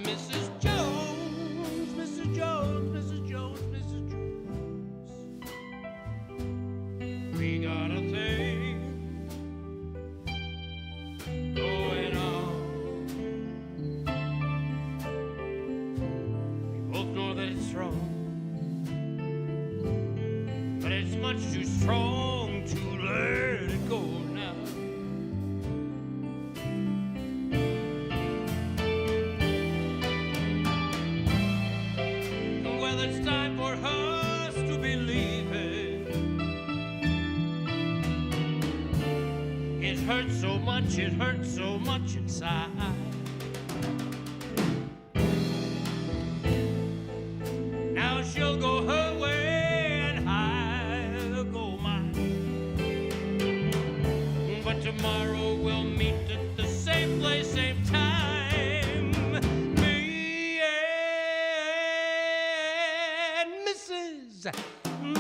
Mrs. Jones, Mrs. Jones, Mrs. Jones, Mrs. Jones. We got a thing going on. We both know that it's wrong, but it's much too strong to let it go now. It's time for us to be leaving. It hurts so much inside. Now she'll go her way and I'll go mine. But tomorrow we'll meet at the same place, same time.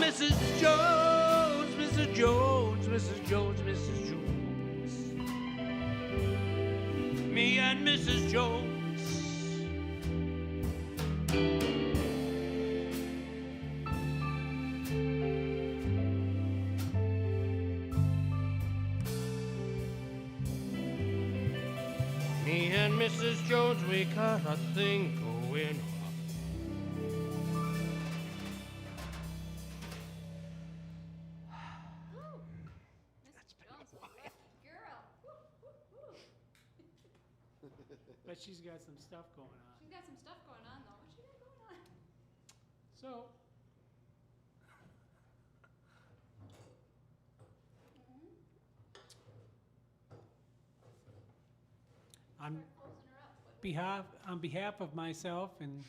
Mrs. Jones, Mrs. Jones, Mrs. Jones, Mrs. Jones. Me and Mrs. Jones. Mrs. Jones, we got a thing going on. But she's got some stuff going on. She's got some stuff going on, though. What's she got going on? So, on behalf of myself and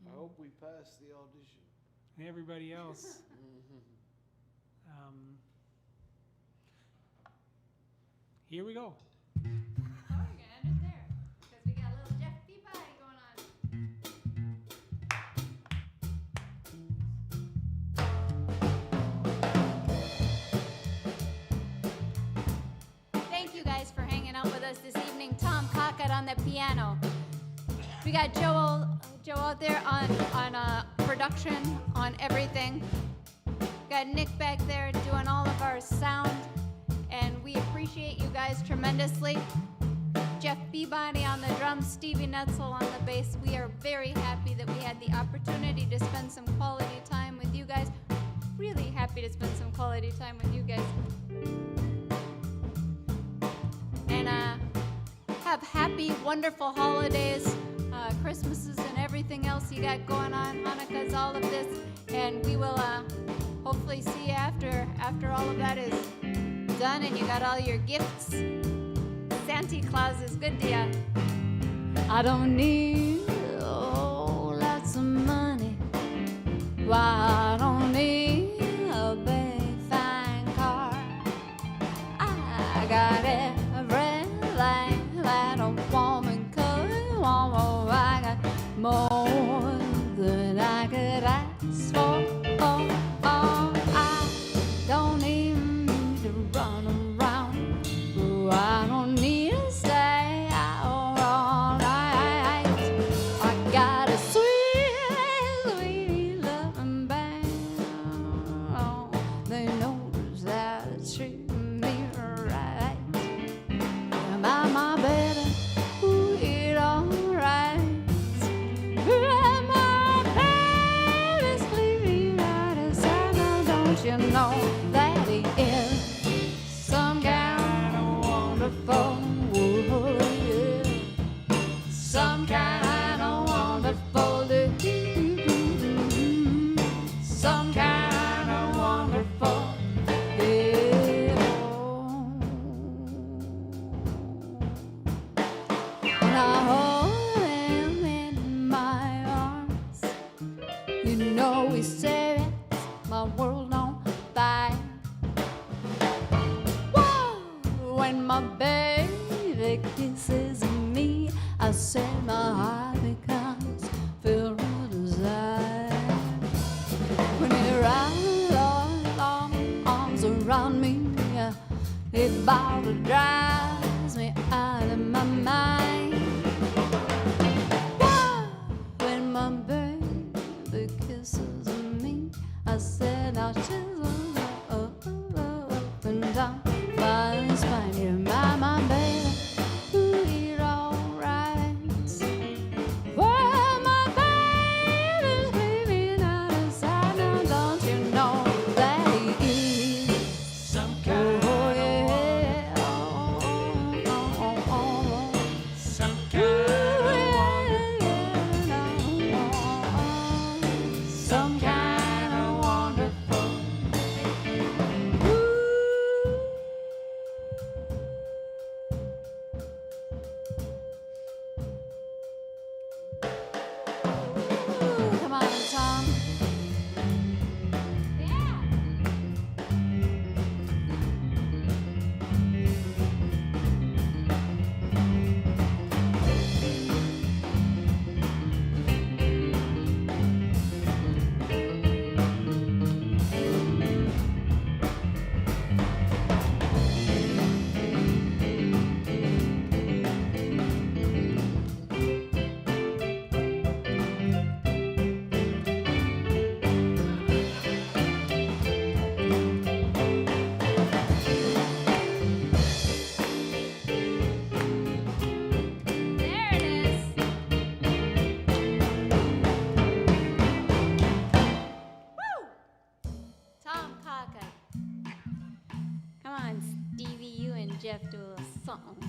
I hope we pass the audition. everybody else, here we go. Oh, you're gonna end it there. Because we got a little Jeff Peabody going on. Thank you guys for hanging out with us this evening. Tom Cawcutt on the piano. We got Joe out there on production, on everything. We got Nick back there doing all of our sound. And we appreciate you guys tremendously. Jeff Peabody on the drums, Stevie Netzel on the bass. We are very happy that we had the opportunity to spend some quality time with you guys. Really happy to spend some quality time with you guys. And have happy, wonderful holidays, Christmases and everything else you got going on, Hanukkahs, all of this. And we will hopefully see you after all of that is done and you got all your gifts. Santa Claus is good to ya. I don't need lots of money. Why, I don't need a big fine car. I got everything that a woman could want. I got more than I could ask for. I don't even need to run around. I don't need to stay out all night. I got a sweet, sweet loving band. They know that it's treating me right. My baby, ooh, it alright. My baby's sleeping right aside. Now don't you know that he is some kind of wonderful, yeah. Some kind of wonderful, some kind of wonderful, yeah. And I hold him in my arms. You know he said my world on fire. When my baby kisses me, I say my heart becomes filled with desire. When he wraps long arms around me, it about drives me out of my mind. When my baby kisses me, I said I'll chisel up and down. Fine, spine, you're my baby, ooh, you're alright. Well, my baby's leaving out of sight. Now don't you know that he is some kind of yeah, some kind of some kind of wonderful. Jeff do a little something.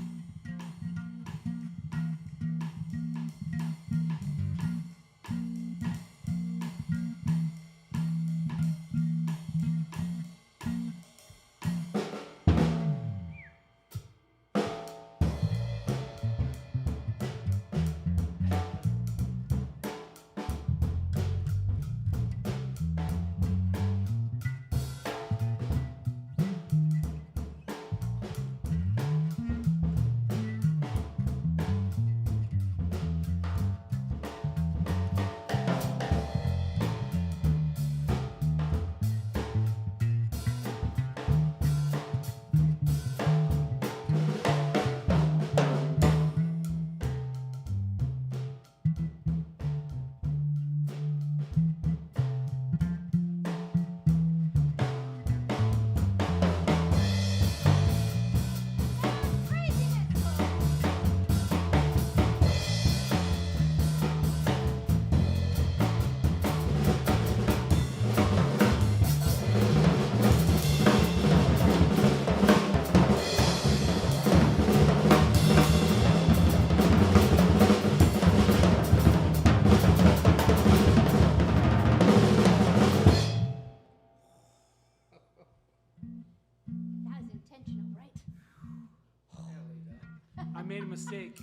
I made a mistake.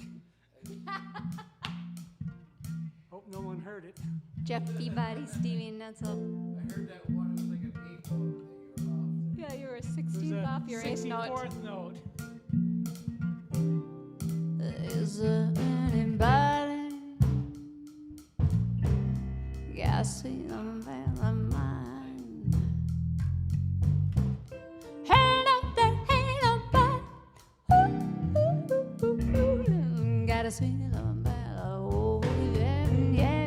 Hope no one heard it. Jeff Peabody, Stevie, and Netzel. I heard that one, it was like an 8th note that you were off. Yeah, you were a 16th off your 8th note. 64th note. Is there anybody guessing the mind? Hey, no, there ain't nobody. Got a sweet little bella. Oh, yeah, yeah,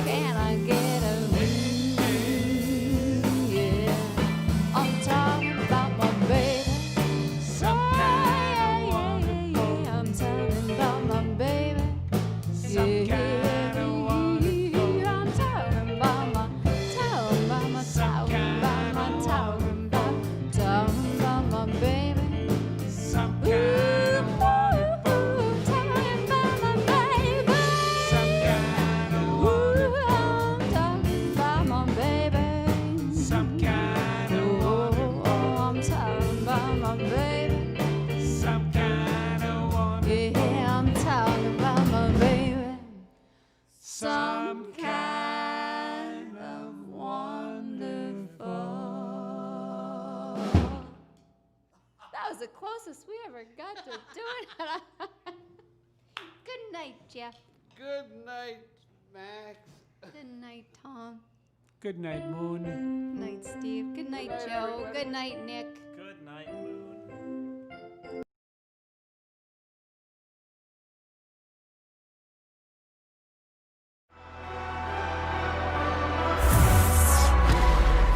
can I get a some kind of wonderful. That was the closest we ever got to doing it. Good night, Jeff. Good night, Max. Good night, Tom. Good night, Moon. Good night, Steve. Good night, Good night, Joe. everybody. Good night, Nick. Good night, Moon.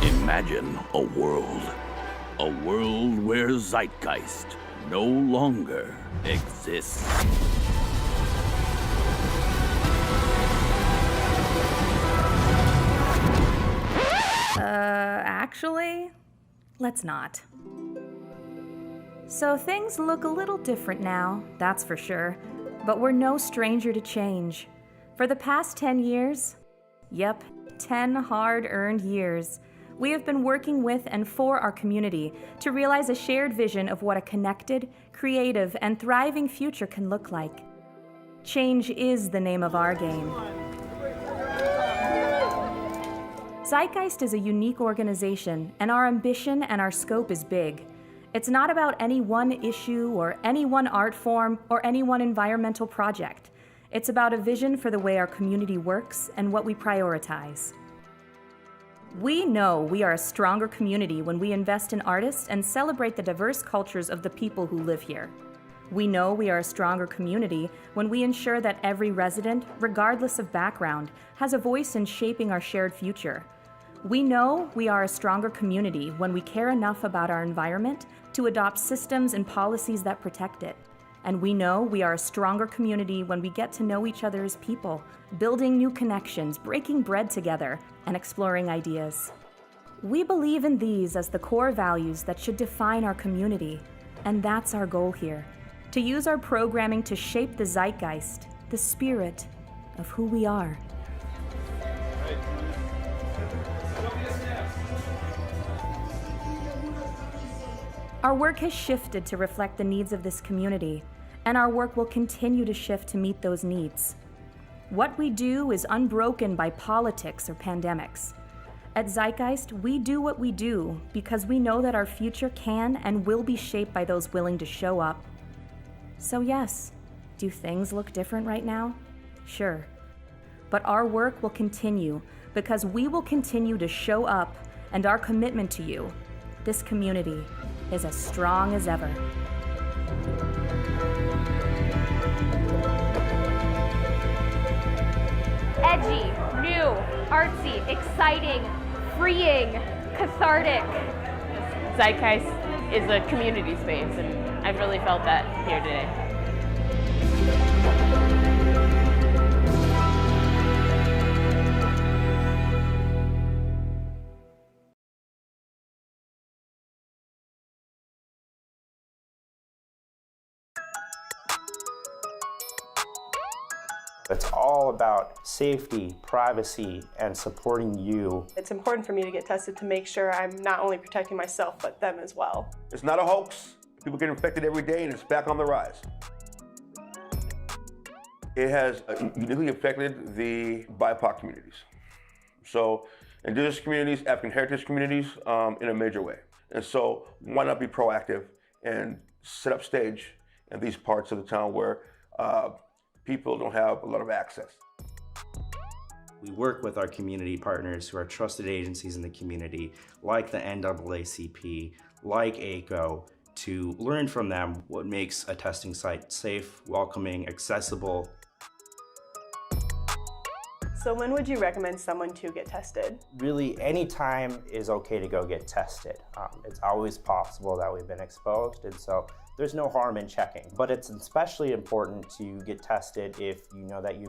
Imagine a world where Zeitgeist no longer exists. Actually, let's not. So things look a little different now, that's for sure, but we're no stranger to change. For the past 10 years, yep, 10 hard-earned years, we have been working with and for our community to realize a shared vision of what a connected, creative, and thriving future can look like. Change is the name of our game. Zeitgeist is a unique organization, and our ambition and our scope is big. It's not about any one issue or any one art form or any one environmental project. It's about a vision for the way our community works and what we prioritize. We know we are a stronger community when we invest in artists and celebrate the diverse cultures of the people who live here. We know we are a stronger community when we ensure that every resident, regardless of background, has a voice in shaping our shared future. We know we are a stronger community when we care enough about our environment to adopt systems and policies that protect it. And we know we are a stronger community when we get to know each other as people, building new connections, breaking bread together, and exploring ideas. We believe in these as the core values that should define our community, and that's our goal here, to use our programming to shape the zeitgeist, the spirit of who we are. Our work has shifted to reflect the needs of this community, and our work will continue to shift to meet those needs. What we do is unbroken by politics or pandemics. At Zeitgeist, we do what we do because we know that our future can and will be shaped by those willing to show up. So yes, do things look different right now? Sure. But our work will continue because we will continue to show up, and our commitment to you, this community, is as strong as ever. Edgy, new, artsy, exciting, freeing, cathartic. Zeitgeist is a community space, and I've really felt that here today. It's all about safety, privacy, and supporting you. It's important for me to get tested to make sure I'm not only protecting myself, but them as well. It's not a hoax. People get infected every day and it's back on the rise. It has uniquely affected the BIPOC communities. So indigenous communities, African heritage communities in a major way. And so why not be proactive and set up stage in these parts of the town where people don't have a lot of access. We work with our community partners who are trusted agencies in the community, like the NAACP, like ACO, to learn from them what makes a testing site safe, welcoming, accessible. So when would you recommend someone to get tested? Really, any time is okay to go get tested. It's always possible that we've been exposed, and so there's no harm in checking. But it's especially important to get tested if you know that you've been